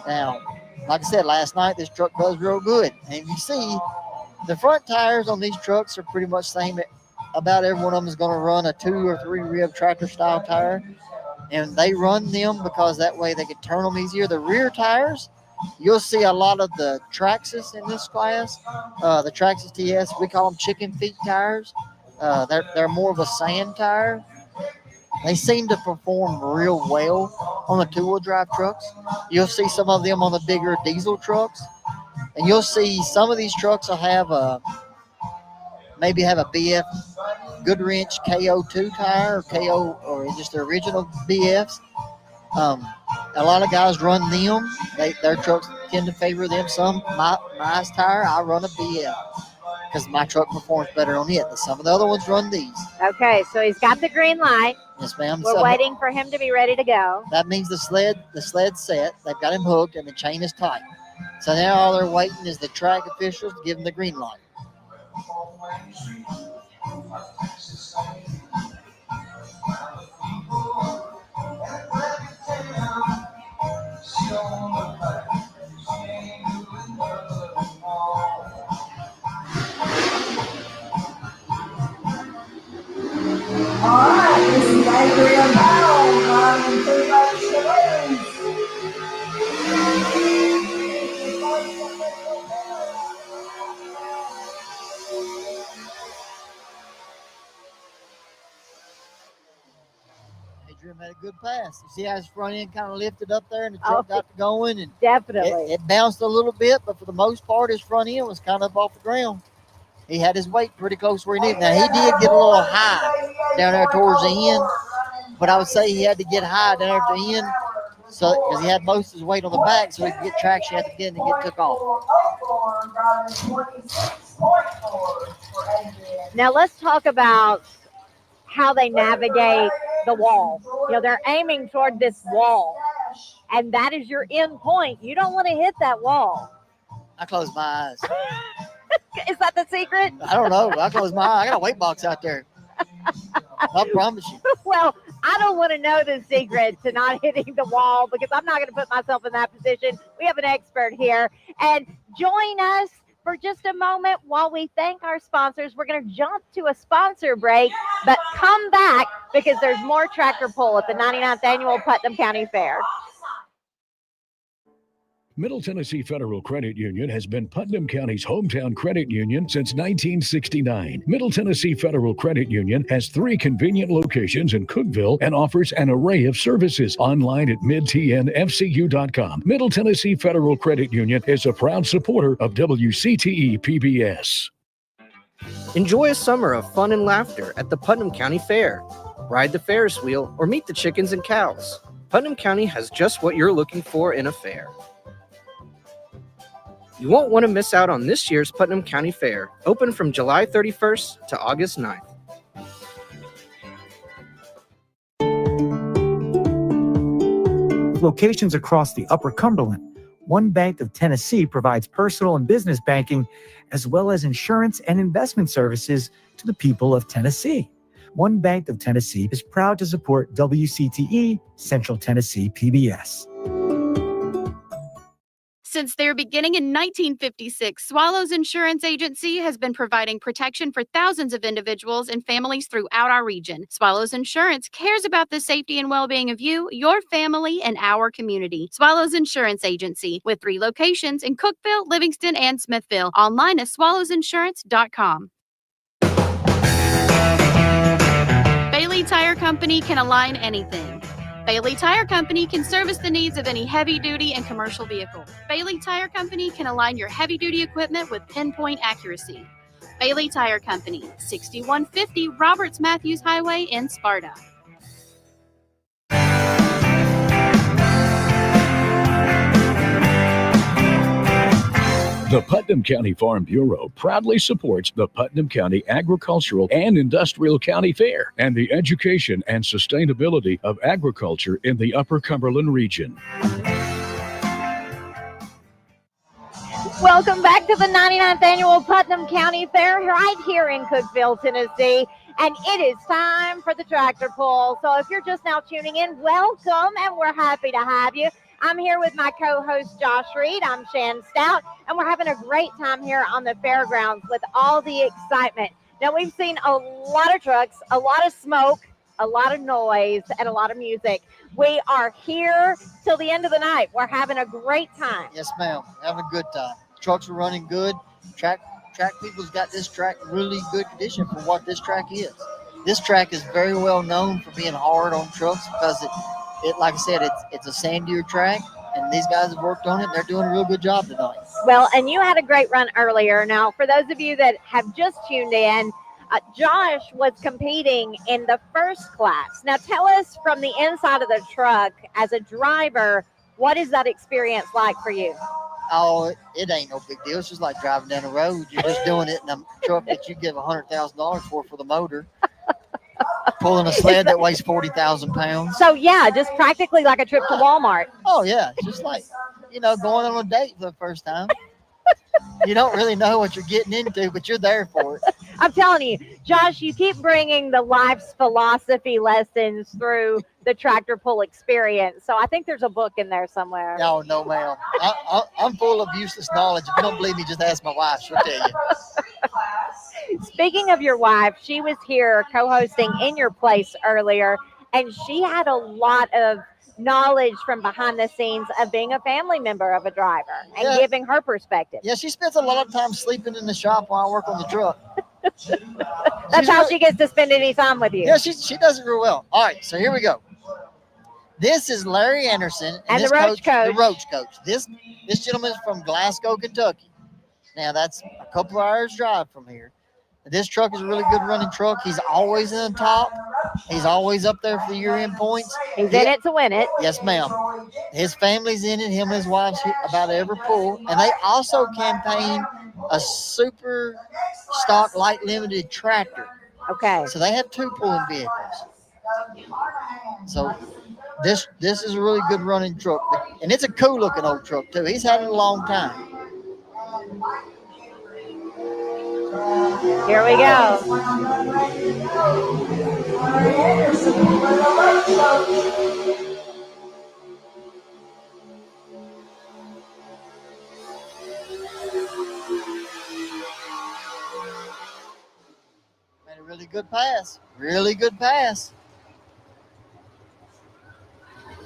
Now, like I said, last night this truck does real good. And you see the front tires on these trucks are pretty much the same. About every one of them is going to run a 2 or 3 rib tractor style tire, and they run them because that way they can turn them easier. The rear tires, you'll see a lot of the Traxxas in this class. The Traxxas TS, we call them chicken feet tires. They're more of a sand tire. They seem to perform real well on the 2-wheel drive trucks. You'll see some of them on the bigger diesel trucks, and you'll see some of these trucks will have maybe have a BF Goodwrench KO2 tire or KO or just the original BFs. A lot of guys run them. Their trucks tend to favor them some. My tire, I run a BF because my truck performs better on it. Some of the other ones run these. Okay, so he's got the green light. Yes, ma'am. We're waiting for him to be ready to go. That means the sled's set. They've got him hooked and the chain is tight. So now all they're waiting is the track officials to give them the green light. All right, this is Adrian Powell driving through those saloons. Adrian made a good pass. You see how his front end kind of lifted up there and the truck got to going? And definitely. It bounced a little bit, but for the most part, his front end was kind of off the ground. He had his weight pretty close where he needed. Now, he did get a little high down there towards the end, but I would say he had to get high down there at the end because he had most of his weight on the back so he could get traction at the end and get took off. Now let's talk about how they navigate the wall. You know, they're aiming toward this wall, and that is your end point. You don't want to hit that wall. I close my eyes. Is that the secret? I don't know. I close my eyes. I got a weight box out there. I promise you. Well, I don't want to know the secret to not hitting the wall because I'm not going to put myself in that position. We have an expert here. And join us for just a moment while we thank our sponsors. We're going to jump to a sponsor break, but come back because there's more tractor pull at the 99th Annual Putnam County Fair. Middle Tennessee Federal Credit Union has been Putnam County's hometown credit union since 1969. Middle Tennessee Federal Credit Union has 3 convenient locations in Cookeville and offers an array of services. Online at midtnfcu.com. Middle Tennessee Federal Credit Union is a proud supporter of WCTE PBS. Enjoy a summer of fun and laughter at the Putnam County Fair. Ride the Ferris wheel or meet the chickens and cows. Putnam County has just what you're looking for in a fair. You won't want to miss out on this year's Putnam County Fair, open from July 31st to August 9th. Locations across the Upper Cumberland, One Bank of Tennessee provides personal and business banking, as well as insurance and investment services to the people of Tennessee. One Bank of Tennessee is proud to support WCTE Central Tennessee PBS. Since their beginning in 1956, Swallows Insurance Agency has been providing protection for thousands of individuals and families throughout our region. Swallows Insurance cares about the safety and well-being of you, your family, and our community. Swallows Insurance Agency, with 3 locations in Cookeville, Livingston, and Smithville. Online at swallowsinsurance.com. Bailey Tire Company can align anything. Bailey Tire Company can service the needs of any heavy-duty and commercial vehicle. Bailey Tire Company can align your heavy-duty equipment with pinpoint accuracy. Bailey Tire Company, 6150 Roberts Matthews Highway in Sparta. The Putnam County Farm Bureau proudly supports the Putnam County Agricultural and Industrial County Fair and the education and sustainability of agriculture in the Upper Cumberland region. Welcome back to the 99th Annual Putnam County Fair right here in Cookeville, Tennessee. And it is time for the tractor pull. So if you're just now tuning in, welcome, and we're happy to have you. I'm here with my co-host, Josh Reed. I'm Shan Stout, and we're having a great time here on the fairgrounds with all the excitement. Now, we've seen a lot of trucks, a lot of smoke, a lot of noise, and a lot of music. We are here till the end of the night. We're having a great time. Yes, ma'am. Having a good time. Trucks are running good. Track people's got this track in really good condition for what this track is. This track is very well known for being hard on trucks because it like I said, it's a sandier track, and these guys have worked on it. And they're doing a real good job tonight. Well, and you had a great run earlier. Now, for those of you that have just tuned in, Josh was competing in the first class. Now, tell us from the inside of the truck as a driver, what is that experience like for you? Oh, it ain't no big deal. It's just like driving down the road. You're just doing it in a truck that you give $100,000 for the motor. Pulling a sled that weighs 40,000 pounds. So, yeah, just practically like a trip to Walmart. Oh, yeah. Just like, going on a date for the first time. You don't really know what you're getting into, but you're there for it. I'm telling you, Josh, you keep bringing the life's philosophy lessons through the tractor pull experience. So I think there's a book in there somewhere. No, ma'am. I'm full of useless knowledge. If you don't believe me, just ask my wife. She'll tell you. Speaking of your wife, she was here co-hosting in your place earlier, and she had a lot of knowledge from behind the scenes of being a family member of a driver and giving her perspective. Yeah, she spends a lot of time sleeping in the shop while I work on the truck. That's how she gets to spend any time with you. Yeah, she does it real well. All right, so here we go. This is Larry Anderson and the Roach Coach. The Roach Coach. This gentleman is from Glasgow, Kentucky. Now that's a couple of hours drive from here. This truck is a really good running truck. He's always in the top. He's always up there for the year-end points. He's in it to win it. Yes, ma'am. His family's in it. Him and his wife's about every pull. And they also campaign a super stock light limited tractor. Okay. So they have 2 pulling vehicles. So this is a really good running truck. And it's a cool looking old truck too. He's had it a long time. Here we go. Made a really good pass. Really good pass.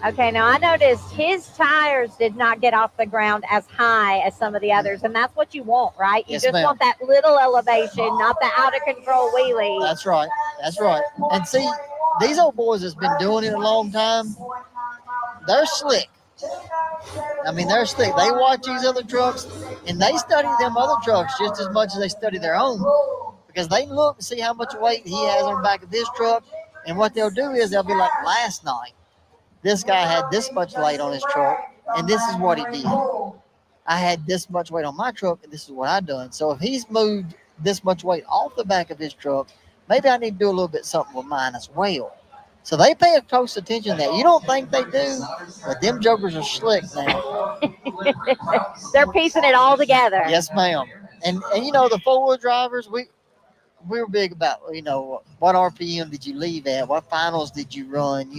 Okay, now I noticed his tires did not get off the ground as high as some of the others, and that's what you want, right? You just want that little elevation, not the out of control wheelie. That's right. That's right. And see, these old boys that's been doing it a long time, they're slick. I mean, they're slick. They watch these other trucks, and they study them other trucks just as much as they study their own, because they look and see how much weight he has on the back of this truck, and what they'll do is they'll be like, last night, this guy had this much weight on his truck, and this is what he did. I had this much weight on my truck, and this is what I done. So if he's moved this much weight off the back of his truck, maybe I need to do a little bit something with mine as well. So they pay a close attention to that. You don't think they do, but them jokers are slick now. They're piecing it all together. Yes, ma'am. And the four-wheel drivers, we were big about, what RPM did you leave at? What finals did you run?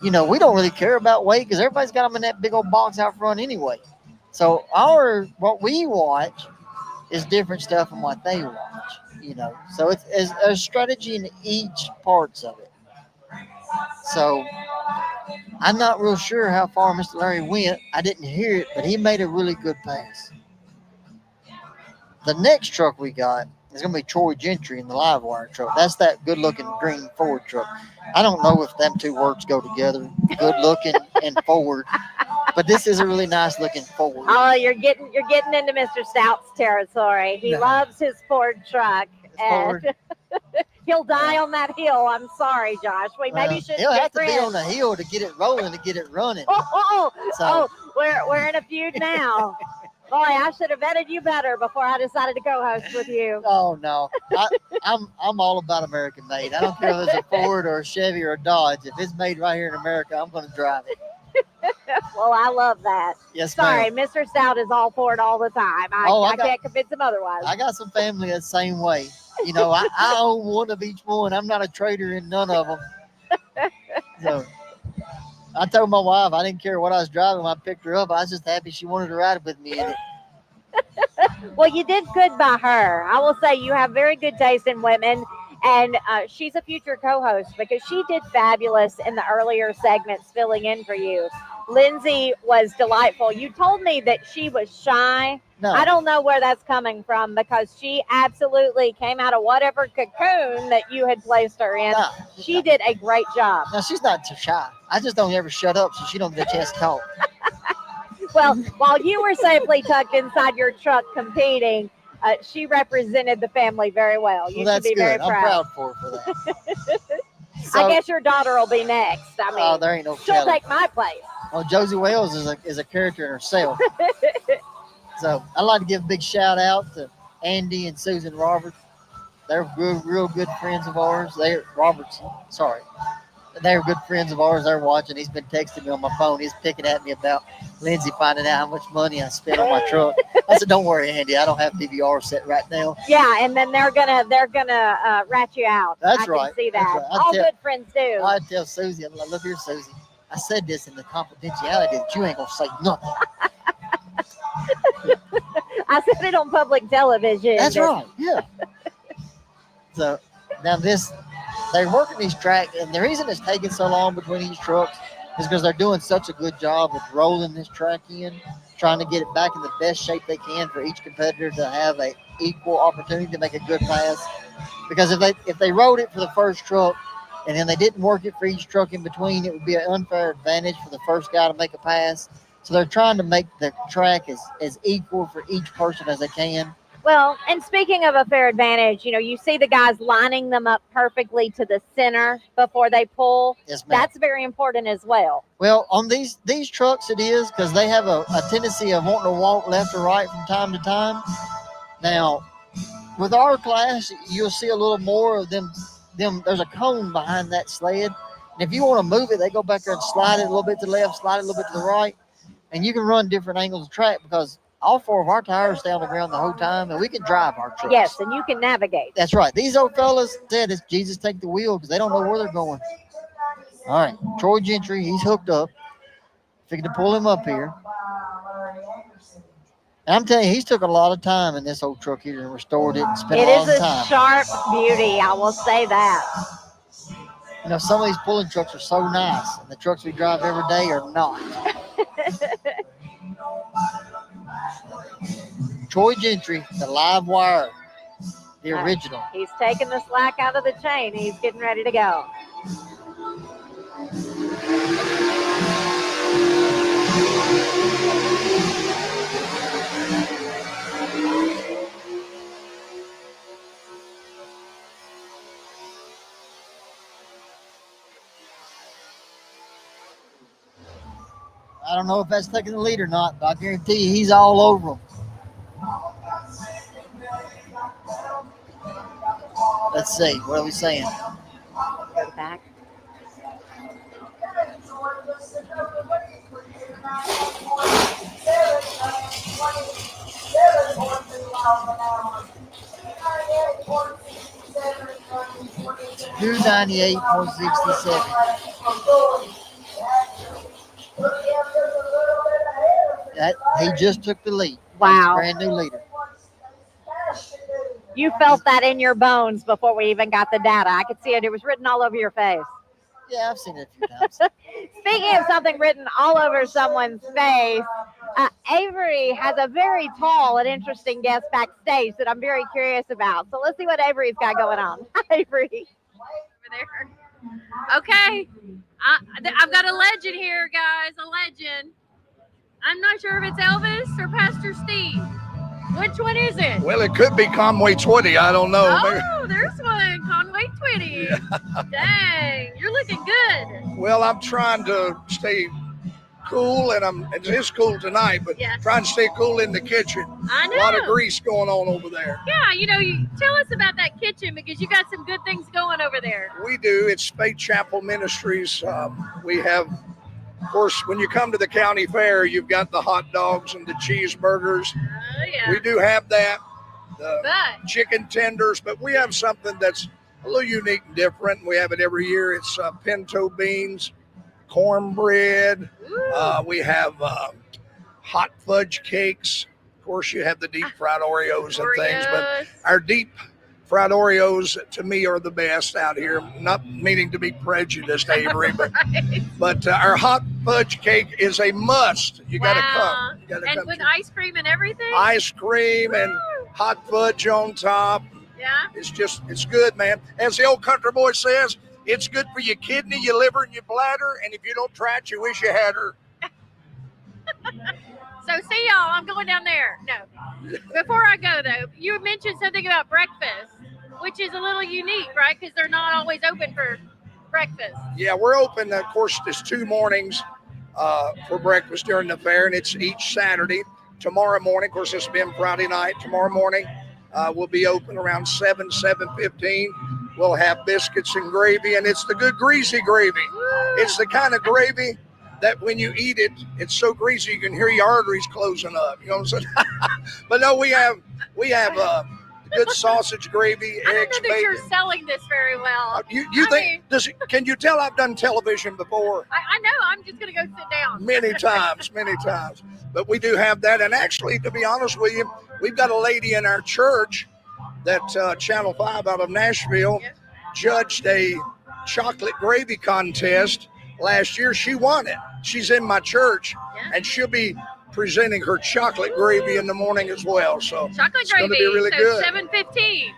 We don't really care about weight because everybody's got them in that big old box out front anyway. So what we watch is different stuff from what they watch, So it's a strategy in each parts of it. So I'm not real sure how far Mr. Larry went. I didn't hear it, but he made a really good pass. The next truck we got is going to be Troy Gentry in the live wire truck. That's that good-looking green Ford truck. I don't know if them two words go together, good-looking and Ford, but this is a really nice-looking Ford. Oh, you're getting into Mr. Stout's territory. He loves his Ford truck, and he'll die on that hill. I'm sorry, Josh. Maybe should. He'll have to be on the hill to get it rolling, to get it running. We're in a feud now. Boy, I should have vetted you better before I decided to co-host with you. Oh no, I'm all about American made. I don't care if it's a Ford or a Chevy or a Dodge. If it's made right here in America, I'm going to drive it. Well, I love that. Yes, sorry, ma'am. Mr. Stout is all for it all the time. I can't convince him otherwise. I got some family the same way. I own one of each one. I'm not a trader in none of them. So I told my wife I didn't care what I was driving when I picked her up. I was just happy she wanted to ride with me in it. Well, you did good by her. I will say you have very good taste in women, and she's a future co-host because she did fabulous in the earlier segments filling in for you. Lindsay was delightful. You told me that she was shy. No. I don't know where that's coming from because she absolutely came out of whatever cocoon that you had placed her in. No, she did a great job. No, she's not too shy. I just don't ever shut up so she don't get a chance to talk. Well, while you were safely tucked inside your truck competing, she represented the family very well. You that's should be good. very proud. I'm proud for her for that. I guess your daughter will be next. I mean, there ain't no she'll telling. take my place. Well, Josie Wells is a character in herself. So I'd like to give a big shout out to Andy and Susan Roberts. They're real good friends of ours. They're good friends of ours. They're watching. He's been texting me on my phone. He's picking at me about Lindsay finding out how much money I spent on my truck. I said, "Don't worry, Andy. I don't have DVR set right now." Yeah, and then they're gonna rat you out. That's I right. can see that. That's right. All good friends do. I tell Susie, I'm like, "Look here, Susie. I said this in the confidentiality that you ain't gonna say nothing." I said it on public television. That's right. Yeah. So now they're working these tracks, and the reason it's taking so long between each trucks is because they're doing such a good job of rolling this track in, trying to get it back in the best shape they can for each competitor to have an equal opportunity to make a good pass. Because if they rode it for the first truck and then they didn't work it for each truck in between, it would be an unfair advantage for the first guy to make a pass. So they're trying to make the track as equal for each person as they can. Well, and speaking of a fair advantage, you see the guys lining them up perfectly to the center before they pull. Yes, ma'am. That's very important as well. Well, on these trucks it is because they have a tendency of wanting to walk left or right from time to time. Now, with our class, you'll see a little more of them. There's a cone behind that sled. And if you want to move it, they go back there and slide it a little bit to the left, slide it a little bit to the right. And you can run different angles of track because all four of our tires stay on the ground the whole time, and we can drive our trucks. Yes, and you can navigate. That's right. These old fellas said it's Jesus take the wheel because they don't know where they're going. All right, Troy Gentry, he's hooked up. Figured to pull him up here. And I'm telling you, he's took a lot of time in this old truck here and restored it and spent a lot of time. It is a sharp beauty, I will say that. Some of these pulling trucks are so nice, and the trucks we drive every day are not. Troy Gentry, the live wire, the original. He's taking the slack out of the chain. He's getting ready to go. I don't know if that's taking the lead or not, but I guarantee you he's all over them. Let's see. What are we saying? Go back. $298.67. That he just took the lead. Wow. Brand new leader. You felt that in your bones before we even got the data. I could see it. It was written all over your face. Yeah, I've seen it a few times. Speaking of something written all over someone's face, Avery has a very tall and interesting guest backstage that I'm very curious about. So let's see what Avery's got going on. Hi, Avery. Over there. Okay. I've got a legend here, guys. A legend. I'm not sure if it's Elvis or Pastor Steve. Which one is it? Well, it could be Conway Twitty. I don't know. Oh, there's one. Conway Twitty. Dang. You're looking good. Well, I'm trying to stay cool, and it is cool tonight, but trying to stay cool in the kitchen. I know. A lot of grease going on over there. Yeah, you tell us about that kitchen because you got some good things going over there. We do. It's Faith Chapel Ministries. We have, of course, when you come to the county fair, you've got the hot dogs and the cheeseburgers. Oh, yeah. We do have that. The chicken tenders, but we have something that's a little unique and different. We have it every year. It's pinto beans, cornbread. We have hot fudge cakes. Of course, you have the deep fried Oreos and things, but our deep fried Oreos to me are the best out here. Not meaning to be prejudiced, Avery, but our hot fudge cake is a must. You got to come. You gotta and come with to ice cream and everything? ice cream and hot fudge on top. Yeah. It's good, man. As the old country boy says, it's good for your kidney, your liver, and your bladder. And if you don't try it, you wish you had her. So see y'all, I'm going down there. No. Before I go though, you mentioned something about breakfast, which is a little unique, right? Because they're not always open for breakfast. Yeah, we're open. Of course, there's 2 mornings for breakfast during the fair, and it's each Saturday. Tomorrow morning, of course, this has been Friday night. Tomorrow morning, we'll be open around 7:15. We'll have biscuits and gravy, and it's the good greasy gravy. It's the kind of gravy that when you eat it, it's so greasy you can hear your arteries closing up. You know what I'm saying? But no, we have good sausage gravy, I don't eggs, know that you're bacon. selling this very well. You think? Can you tell I've done television before? I know. I'm just going to go sit down. Many times. But we do have that. And actually, to be honest with you, we've got a lady in our church that Channel 5 out of Nashville judged a chocolate gravy contest last year. She won it. She's in my church, and she'll be presenting her chocolate gravy in the morning as well. So Chocolate it's gravy. going to be really good. 7:15.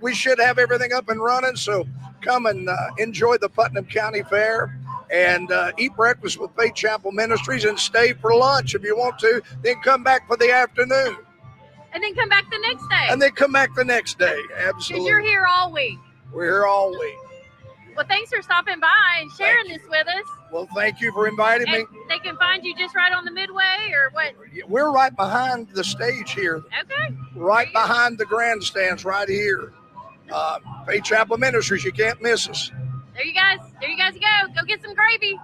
We should have everything up and running. So come and enjoy the Putnam County Fair and eat breakfast with Faith Chapel Ministries and stay for lunch if you want to. Then come back for the afternoon. And then come back the next day. And then come back the next day. Because Absolutely. you're here all week. We're here all week. Well, thanks for stopping by and sharing this with us. Well, thank you for inviting me. They can find you just right on the midway or what? We're right behind the stage here. Okay. Right behind the grandstands right here. Faith Chapel Ministries, you can't miss us. There you guys go. Go get some gravy.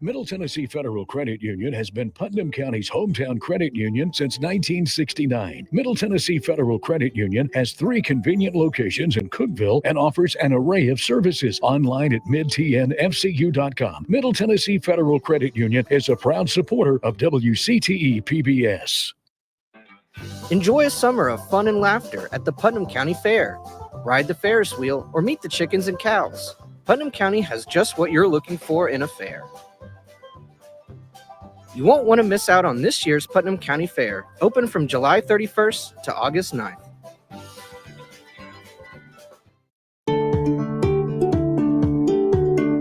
Middle Tennessee Federal Credit Union has been Putnam County's hometown credit union since 1969. Middle Tennessee Federal Credit Union has 3 convenient locations in Cookeville and offers an array of services online at midtnfcu.com. Middle Tennessee Federal Credit Union is a proud supporter of WCTE PBS. Enjoy a summer of fun and laughter at the Putnam County Fair. Ride the Ferris wheel or meet the chickens and cows. Putnam County has just what you're looking for in a fair. You won't want to miss out on this year's Putnam County Fair, open from July 31st to August 9th.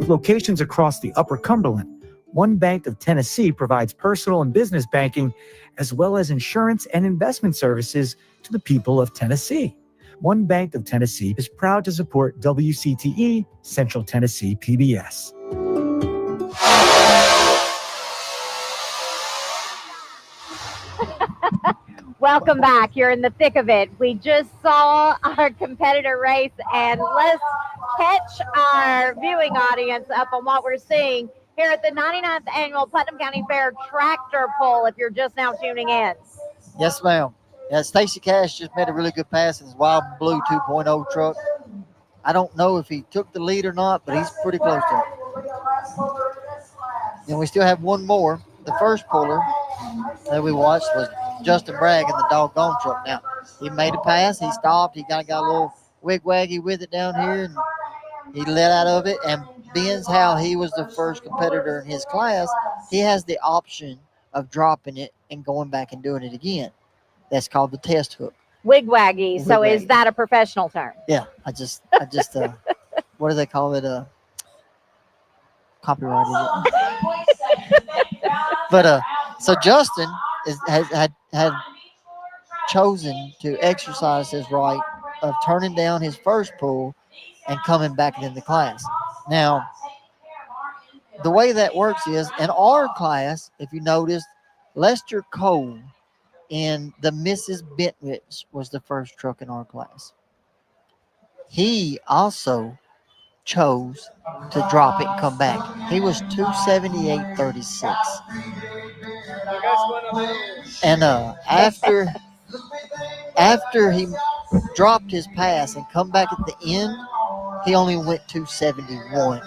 Locations across the Upper Cumberland, One Bank of Tennessee provides personal and business banking, as well as insurance and investment services to the people of Tennessee. One Bank of Tennessee is proud to support WCTE Central Tennessee PBS. Welcome back. You're in the thick of it. We just saw our competitor race, and let's catch our viewing audience up on what we're seeing here at the 99th Annual Putnam County Fair Tractor Pull, if you're just now tuning in. Yes, ma'am. Yeah, Stacy Cash just made a really good pass in his Wild Blue 2.0 truck. I don't know if he took the lead or not, but he's pretty close to it. And we still have one more. the first puller that we watched was Justin Bragg in the doggone truck. Now, he made a pass. He stopped. He kind of got a little wig-waggy with it down here, and he let out of it. And being how he was the first competitor in his class, he has the option of dropping it and going back and doing it again. That's called the test hook. Wig-waggy. So is Wig-waggy. that a professional term? Yeah, I just what do they call it? Copyrighted it. But so Justin had chosen to exercise his right of turning down his first pull and coming back in the class. Now, the way that works is in our class, if you noticed, Lester Cole in the Mrs. Bentwich was the first truck in our class. He also chose to drop it and come back. He was 278.36. And after he dropped his pass and come back at the end, he only went 271.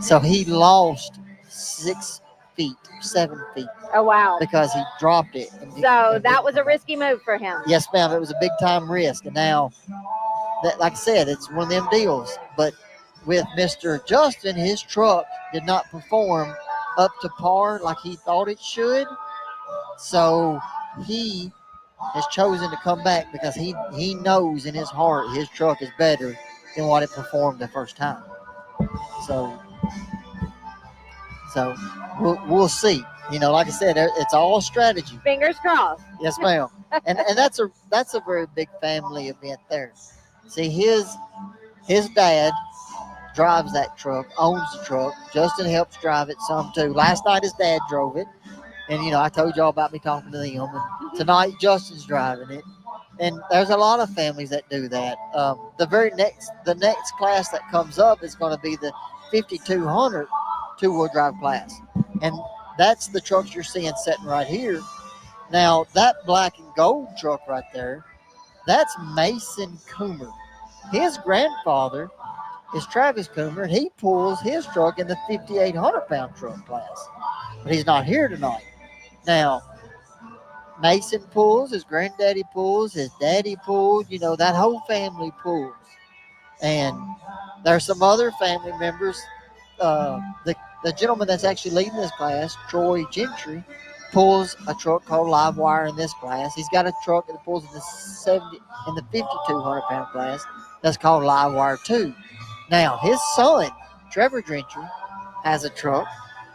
So he lost 6 feet, 7 feet. Oh, wow. Because he dropped it. So that was a risky move for him. Yes, ma'am. It was a big time risk. And now, like I said, it's one of them deals. But with Mr. Justin, his truck did not perform up to par like he thought it should. So he has chosen to come back because he knows in his heart his truck is better than what it performed the first time. So we'll see. You know, like I said, it's all strategy. Fingers crossed. Yes, ma'am. and that's a very big family event there. See, his dad drives that truck, owns the truck. Justin helps drive it some too. Last night his dad drove it. And, you know, I told y'all about me talking to them. And tonight Justin's driving it. And there's a lot of families that do that. The next class that comes up is going to be the 5200 two-wheel drive class. And that's the trucks you're seeing sitting right here. Now, that black and gold truck right there, that's Mason Coomer. His grandfather is Travis Coomer, and he pulls his truck in the 5,800-pound truck class. But he's not here tonight. Now, Mason pulls, his granddaddy pulls, his daddy pulled, you know, that whole family pulls. And there's some other family members. The gentleman that's actually leading this class, Troy Gentry, pulls a truck called Live Wire in this class. He's got a truck that pulls in the 5,200-pound class that's called Live Wire 2. Now, his son, Trevor Gentry, has a truck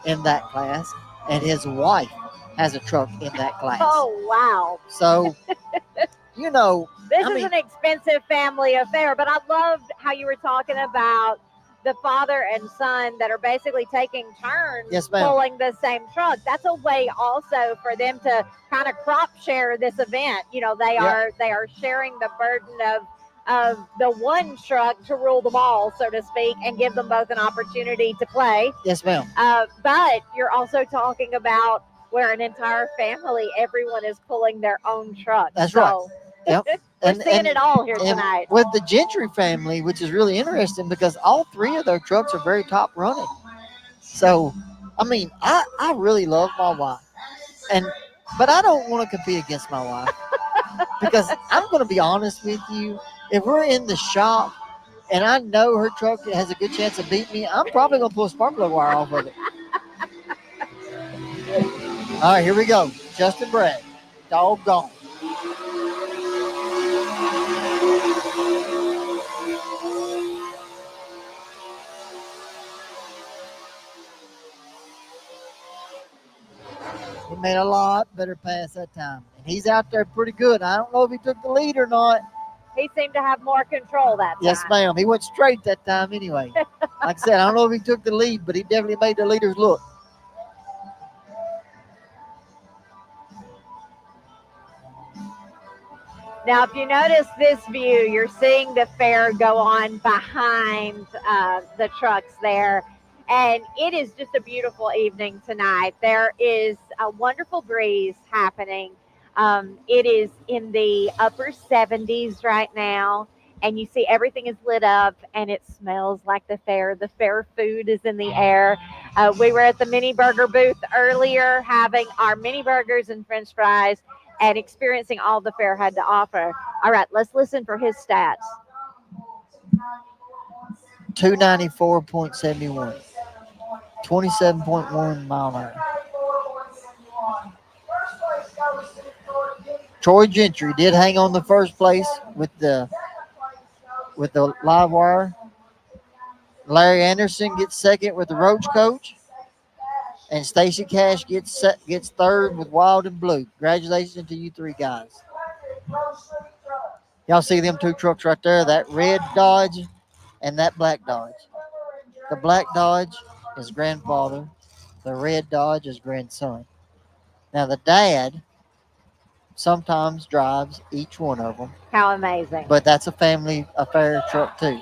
in that class, and his wife has a truck in that class. Oh, wow. So, you know. This is an expensive family affair, but I loved how you were talking about the father and son that are basically taking turns pulling the same truck. That's a way also for them to kind of crop share this event. You know, they are sharing the burden of the one truck to rule them all, so to speak, and give them both an opportunity to play. Yes, ma'am. But you're also talking about where an entire family, everyone is pulling their own truck. That's right. Yep. We're seeing it all here tonight. With the Gentry family, which is really interesting because all three of their trucks are very top running. So, I mean, I really love my wife. But I don't want to compete against my wife because I'm going to be honest with you. If we're in the shop and I know her truck has a good chance of beating me, I'm probably going to pull a sparkler wire off of it. All right, here we go. Justin Bragg. Doggone. He made a lot better pass that time. And he's out there pretty good. I don't know if he took the lead or not. He seemed to have more control that time. Yes, ma'am. He went straight that time anyway. Like I said, I don't know if he took the lead, but he definitely made the leaders look. Now, if you notice this view, you're seeing the fair go on behind the trucks there. And it is just a beautiful evening tonight. There is a wonderful breeze happening. It is in the upper 70s right now. and you see everything is lit up and it smells like the fair. The fair food is in the air. We were at the mini burger booth earlier having our mini burgers and french fries and experiencing all the fair had to offer. All right, let's listen for his stats. 294.71. 27.1 mile an hour. Troy Gentry did hang on the first place with the live wire. Larry Anderson gets second with the Roach Coach. And Stacy Cash gets third with Wild and Blue. Congratulations to you three guys. Y'all see them two trucks right there, that red Dodge and that black Dodge. The black Dodge is grandfather. The red Dodge is grandson. Now the dad sometimes drives each one of them. How amazing. But that's a family affair truck too.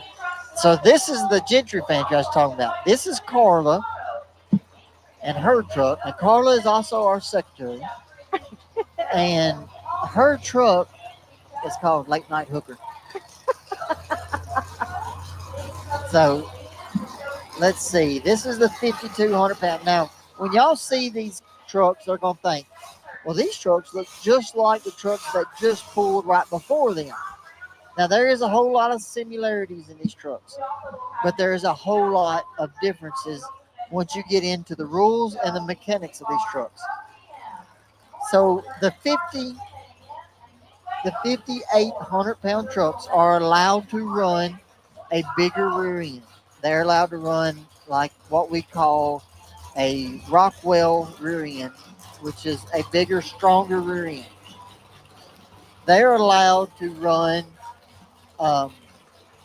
So this is the Gentry family I was talking about. This is Carla and her truck. And Carla is also our secretary. And her truck is called Late Night Hooker. So let's see. This is the 5,200 pound. Now, when y'all see these trucks, they're going to think, well, these trucks look just like the trucks that just pulled right before them. Now, there is a whole lot of similarities in these trucks, but there is a whole lot of differences once you get into the rules and the mechanics of these trucks. So the 5,800 pound trucks are allowed to run a bigger rear end. They're allowed to run like what we call a Rockwell rear end, which is a bigger, stronger rear end. They're allowed to run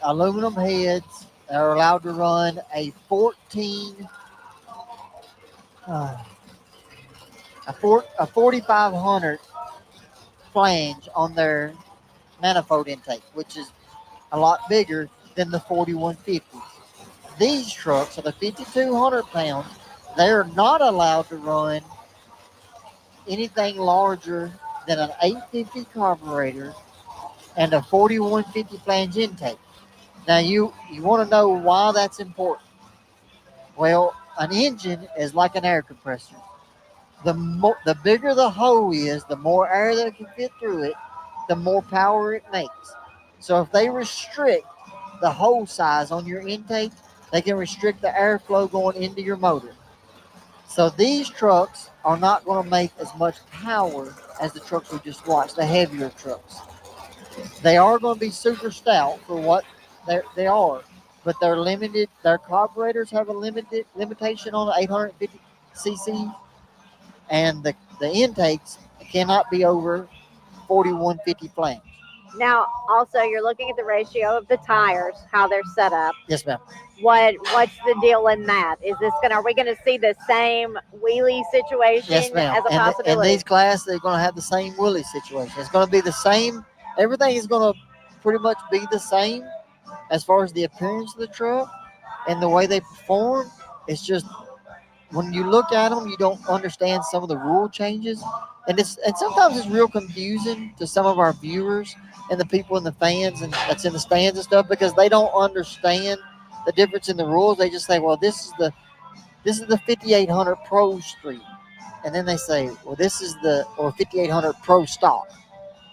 aluminum heads. They're allowed to run a 4,500 flange on their manifold intake, which is a lot bigger than the 4150. These trucks are the 5,200 pounds. They're not allowed to run anything larger than an 850 carburetor and a 4150 flange intake. Now you want to know why that's important. Well, an engine is like an air compressor. The bigger the hole is, the more air that can fit through it, the more power it makes. So if they restrict the hole size on your intake, they can restrict the airflow going into your motor. So these trucks are not going to make as much power as the trucks we just watched, the heavier trucks. They are going to be super stout for what they are, but they're limited. Their carburetors have a limitation on the 850 cc, and the intakes cannot be over 4150 flange. Now, also, you're looking at the ratio of the tires, how they're set up. Yes, ma'am. What's the deal in that? Are we going to see the same wheelie situation Yes, ma'am. as a possibility? In these classes, they're going to have the same wheelie situation. It's going to be the same. Everything is going to pretty much be the same as far as the appearance of the truck and the way they perform. It's just when you look at them, you don't understand some of the rule changes, and sometimes it's real confusing to some of our viewers and the people in the fans and that's in the stands and stuff, because they don't understand the difference in the rules. They just say, well, this is the 5800 Pro Street, and then they say, well, this is the 5800 Pro Stock,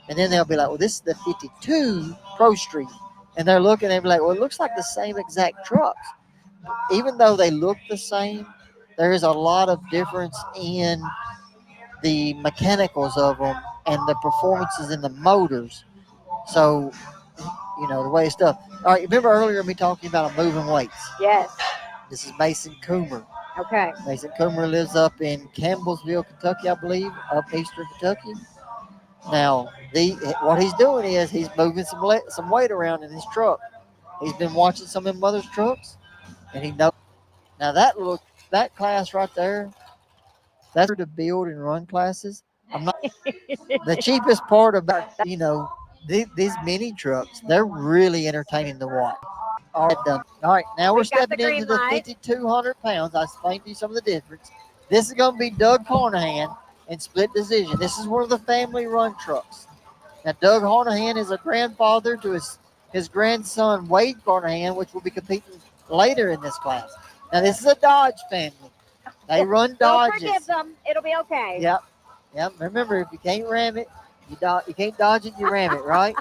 and then they'll be like, well, this is the 52 Pro Street, and they're looking and they'll be like, well, it looks like the same exact trucks. Even though they look the same, there is a lot of difference in the mechanicals of them and the performances in the motors. So, the way it's stuff. All right, remember earlier me talking about moving weights? Yes. This is Mason Coomer. Okay. Mason Coomer lives up in Campbellsville, Kentucky, I believe, up eastern Kentucky. Now, what he's doing is he's moving some weight around in his truck. He's been watching some of them mother's trucks, and he knows. Now that class right there, that's to build and run classes. I'm not the cheapest part about these mini trucks. They're really entertaining to watch. All right, done. All right, now we're stepping into the 5,200 pounds. I explained to you some of the difference. This is going to be Doug Carnahan in split decision. This is one of the family run trucks. Now, Doug Carnahan is a grandfather to his his grandson Wade Carnahan, which will be competing later in this class. Now this is a Dodge family. They run We'll Dodges. forgive them. It'll be okay. Yep. Yep. Remember, if you can't ram it, you can't dodge it, you ram it, right?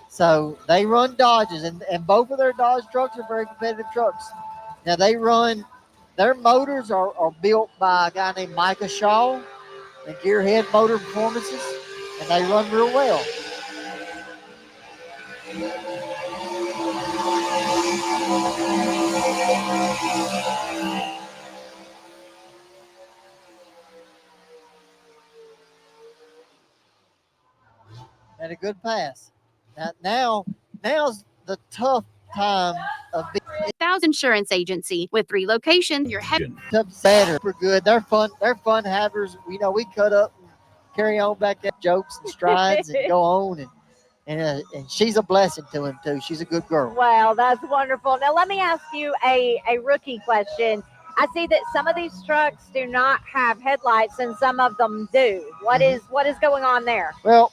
So they run Dodges, and both of their Dodge trucks are very competitive trucks. Now they run, their motors are built by a guy named Micah Shaw and Gearhead Motor Performances, and they run real well. And a good pass. Now's the tough time of being Thousand Insurance Agency with 3 locations. Your head better. Super good. They're fun. They're fun havers. You know, we cut up and carry on back there, jokes and strides and go on, and she's a blessing to him too. She's a good girl. Well, that's wonderful. Now, let me ask you a rookie question. I see that some of these trucks do not have headlights and some of them do. What is going on there? Well,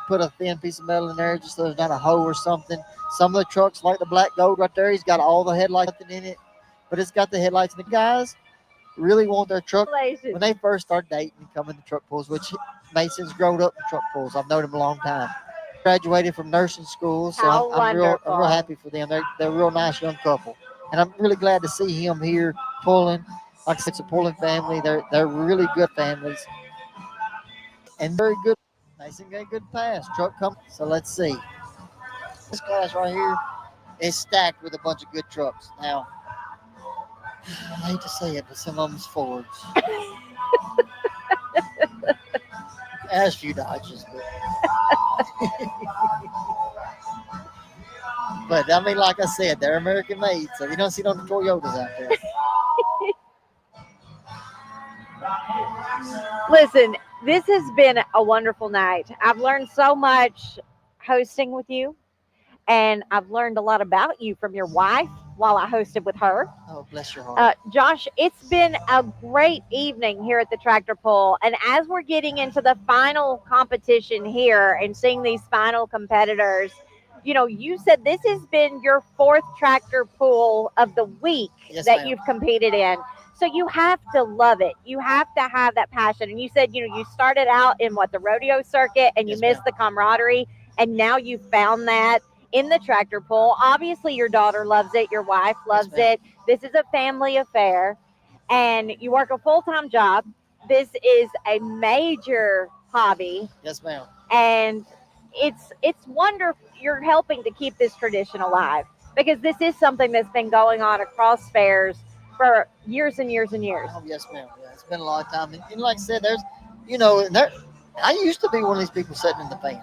put a thin piece of metal in there just so there's not a hole or something. Some of the trucks, like the Black Gold right there, he's got all the headlights in it, but it's got the headlights. And the guys really want their truck when they first start dating and come in the truck pulls, which Mason's grown up in truck pulls. I've known him a long time. Graduated from nursing school, so I'm real happy for them. They're a real nice young couple, and I'm really glad to see him here pulling. Like I said, it's a pulling family. They're really good families and very good. Mason got a good pass. Truck coming. So let's see. This class right here is stacked with a bunch of good trucks. Now, I hate to say it, but some of them's Fords. As a few Dodges, but I mean, like I said, they're American made, so you don't see no Toyotas out there. Listen, this has been a wonderful night. I've learned so much hosting with you, and I've learned a lot about you from your wife while I hosted with her. Oh, bless your heart. Josh, it's been a great evening here at the Tractor Pull. And as we're getting into the final competition here and seeing these final competitors, you know, you said this has been your 4th Tractor Pull of the week that you've competed in. So you have to love it. You have to have that passion. And you said, you know, you started out in the rodeo circuit and you missed the camaraderie. And now you found that in the Tractor Pull. Obviously, your daughter loves it. Your wife loves it. This is a family affair. And you work a full-time job. This is a major hobby. Yes, ma'am. And it's wonderful. You're helping to keep this tradition alive because this is something that's been going on across fairs for years and years and years. Oh, yes, ma'am. Yeah, it's been a long time. And like I said, there's, you know, I used to be one of these people sitting in the fans.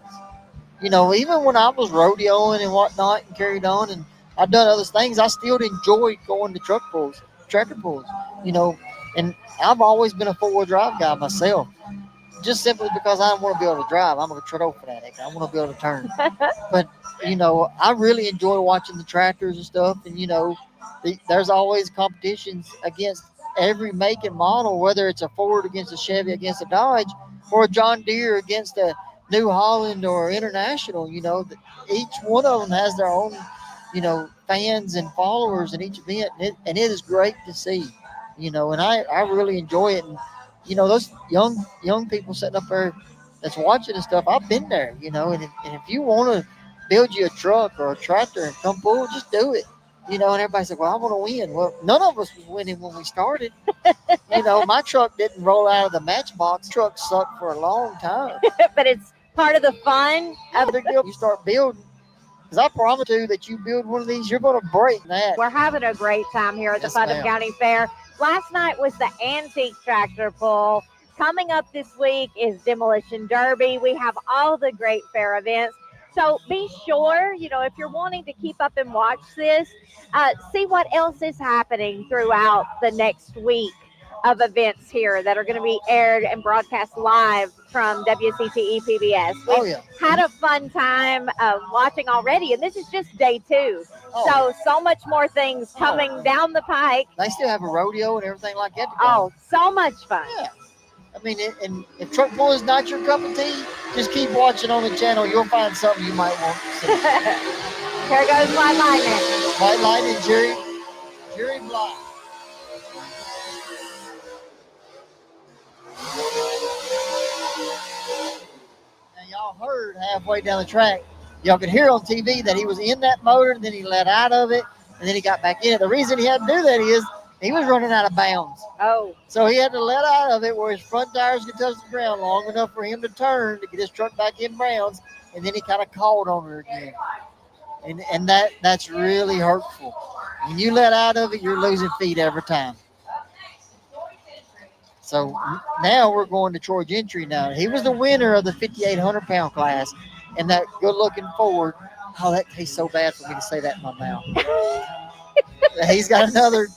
You know, even when I was rodeoing and whatnot and carried on and I've done other things, I still enjoyed going to tractor pulls, you know, and I've always been a 4-wheel drive guy myself, just simply because I want to be able to drive. I'm a Trudeau fanatic. I want to be able to turn. But, you know, I really enjoy watching the tractors and stuff. And, you know, there's always competitions against every make and model, whether it's a Ford against a Chevy against a Dodge or a John Deere against a New Holland or International. You know, each one of them has their own, you know, fans and followers in each event. And it is great to see, you know, and I really enjoy it. And, you know, those young people sitting up there that's watching and stuff, I've been there, you know, and if you want to build you a truck or a tractor and come pull, just do it. You know, and everybody said, well, I want to win. Well, none of us was winning when we started. You know, my truck didn't roll out of the Matchbox. Truck sucked for a long time. But it's part of the fun. You start building. Because I promise you that you build one of these, you're going to break that. We're having a great time here at the Putnam County Fair. Last night was the Antique Tractor Pull. Coming up this week is Demolition Derby. We have all the great fair events. So be sure, you know, if you're wanting to keep up and watch this, see what else is happening throughout the next week of events here that are going to be aired and broadcast live from WCTE PBS. We've had a fun time watching already, and this is just day 2. So much more things coming down the pike. They still have a rodeo and everything like that. Oh, so much fun. Yeah. I mean, and if truck pulling is not your cup of tea, just keep watching on the channel. You'll find something you might want to see. Here goes White Lightning. White Lightning, Jerry Block. Now, y'all heard halfway down the track, y'all could hear on TV that he was in that motor, and then he let out of it, and then he got back in it. The reason he had to do that is he was running out of bounds. Oh. So he had to let out of it where his front tires could touch the ground long enough for him to turn to get his truck back in bounds, and then he kind of called on her again. And that's really hurtful. When you let out of it, you're losing feet every time. So now we're going to Troy Gentry now. He was the winner of the 5,800-pound class, and that good-looking Ford. Oh, that tastes so bad for me to say that in my mouth. He's got another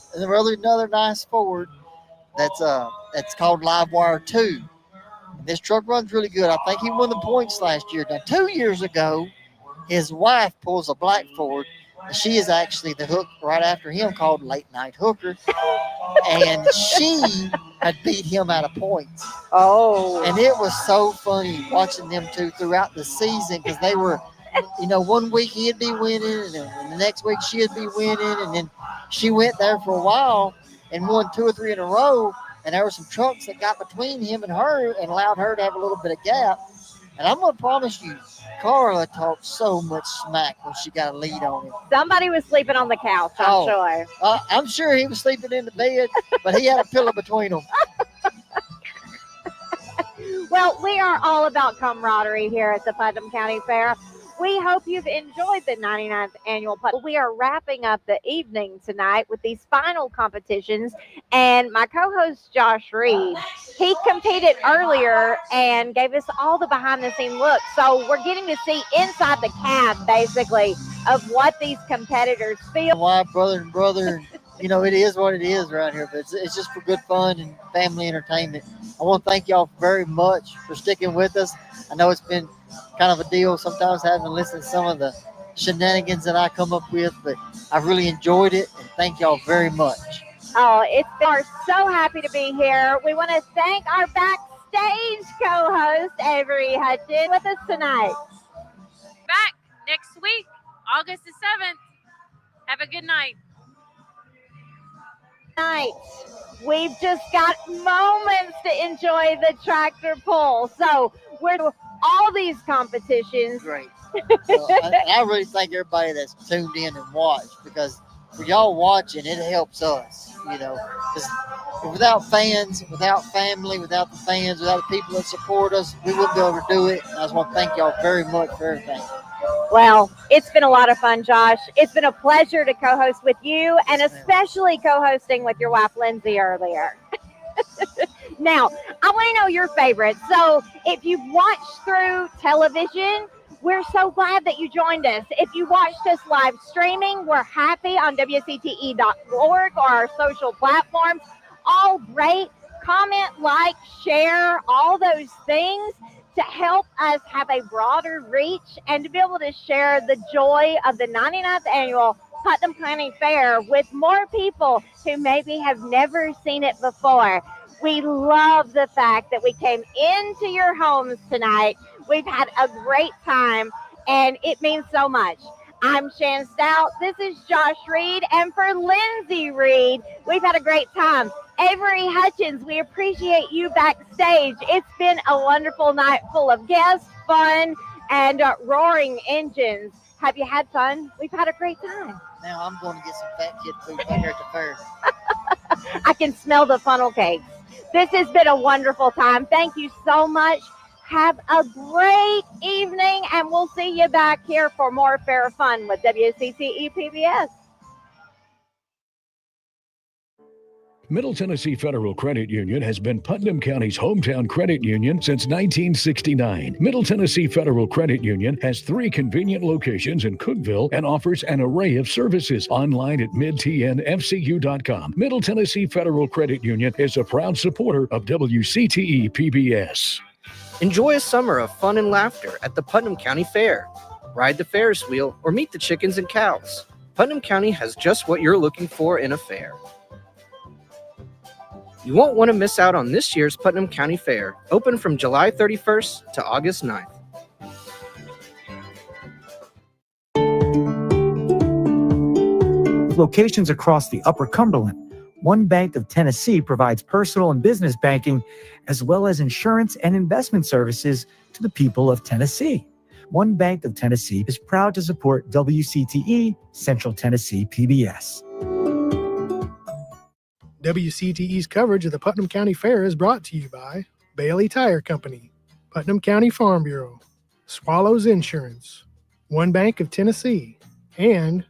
nice Ford that's called Livewire 2. And this truck runs really good. I think he won the points last year. Now, 2 years ago, his wife pulls a black Ford. She is actually the hook right after him, called Late Night Hooker. And she had beat him out of points. Oh. And it was so funny watching them two throughout the season, because they were, one week he'd be winning, and the next week she'd be winning. And then she went there for a while and won 2 or 3 in a row. And there were some trucks that got between him and her and allowed her to have a little bit of gap. And I'm going to promise you, Carla talked so much smack when she got a lead on him. Somebody was sleeping on the couch, I'm sure. I'm sure he was sleeping in the bed, but he had a pillow between them. Well, we are all about camaraderie here at the Putnam County Fair. We hope you've enjoyed the 99th annual Putnam. We are wrapping up the evening tonight with these final competitions, and my co-host Josh Reed, he competed earlier and gave us all the behind-the-scene look. So we're getting to see inside the cab, basically, of what these competitors feel. Wife, brother, and brother. It is what it is right here, but it's just for good fun and family entertainment. I want to thank y'all very much for sticking with us. I know it's been kind of a deal sometimes having to listen to some of the shenanigans that I come up with, but I've really enjoyed it, and thank y'all very much. Oh, we're so happy to be here. We want to thank our backstage co-host, Avery Hutchins, with us tonight. Back next week, August the 7th. Have a good night. We've just got moments to enjoy the tractor pull. So we're doing all these competitions. Great. Well, I really thank everybody that's tuned in and watched, because for y'all watching, it helps us, because without fans, without family, without the fans, without the people that support us, we wouldn't be able to do it. And I just want to thank y'all very much for everything. Well, it's been a lot of fun, Josh. It's been a pleasure to co-host with you, and especially co-hosting with your wife, Lindsay, earlier. Now, I want to know your favorites. So if you've watched through television, we're so glad that you joined us. If you watched us live streaming, we're happy on WCTE.org or our social platforms. All great. Comment, like, share, all those things to help us have a broader reach and to be able to share the joy of the 99th annual Putnam County Fair with more people who maybe have never seen it before. We love the fact that we came into your homes tonight. We've had a great time, and it means so much. I'm Shan Stout. This is Josh Reed, and for Lindsay Reed, we've had a great time. Avery Hutchins, we appreciate you backstage. It's been a wonderful night full of guests, fun, and roaring engines. Have you had fun? We've had a great time. Now I'm going to get some fat kid food right here at the fair. I can smell the funnel cakes. This has been a wonderful time. Thank you so much. Have a great evening, and we'll see you back here for more fair fun with WCTE PBS. Middle Tennessee Federal Credit Union has been Putnam County's hometown credit union since 1969. Middle Tennessee Federal Credit Union has 3 convenient locations in Cookeville and offers an array of services online at midtnfcu.com. Middle Tennessee Federal Credit Union is a proud supporter of WCTE PBS. Enjoy a summer of fun and laughter at the Putnam County Fair. Ride the Ferris wheel or meet the chickens and cows. Putnam County has just what you're looking for in a fair. You won't want to miss out on this year's Putnam County Fair, open from July 31st to August 9th. With locations across the Upper Cumberland, One Bank of Tennessee provides personal and business banking, as well as insurance and investment services to the people of Tennessee. One Bank of Tennessee is proud to support WCTE Central Tennessee PBS. WCTE's coverage of the Putnam County Fair is brought to you by Bailey Tire Company, Putnam County Farm Bureau, Swallows Insurance, One Bank of Tennessee, and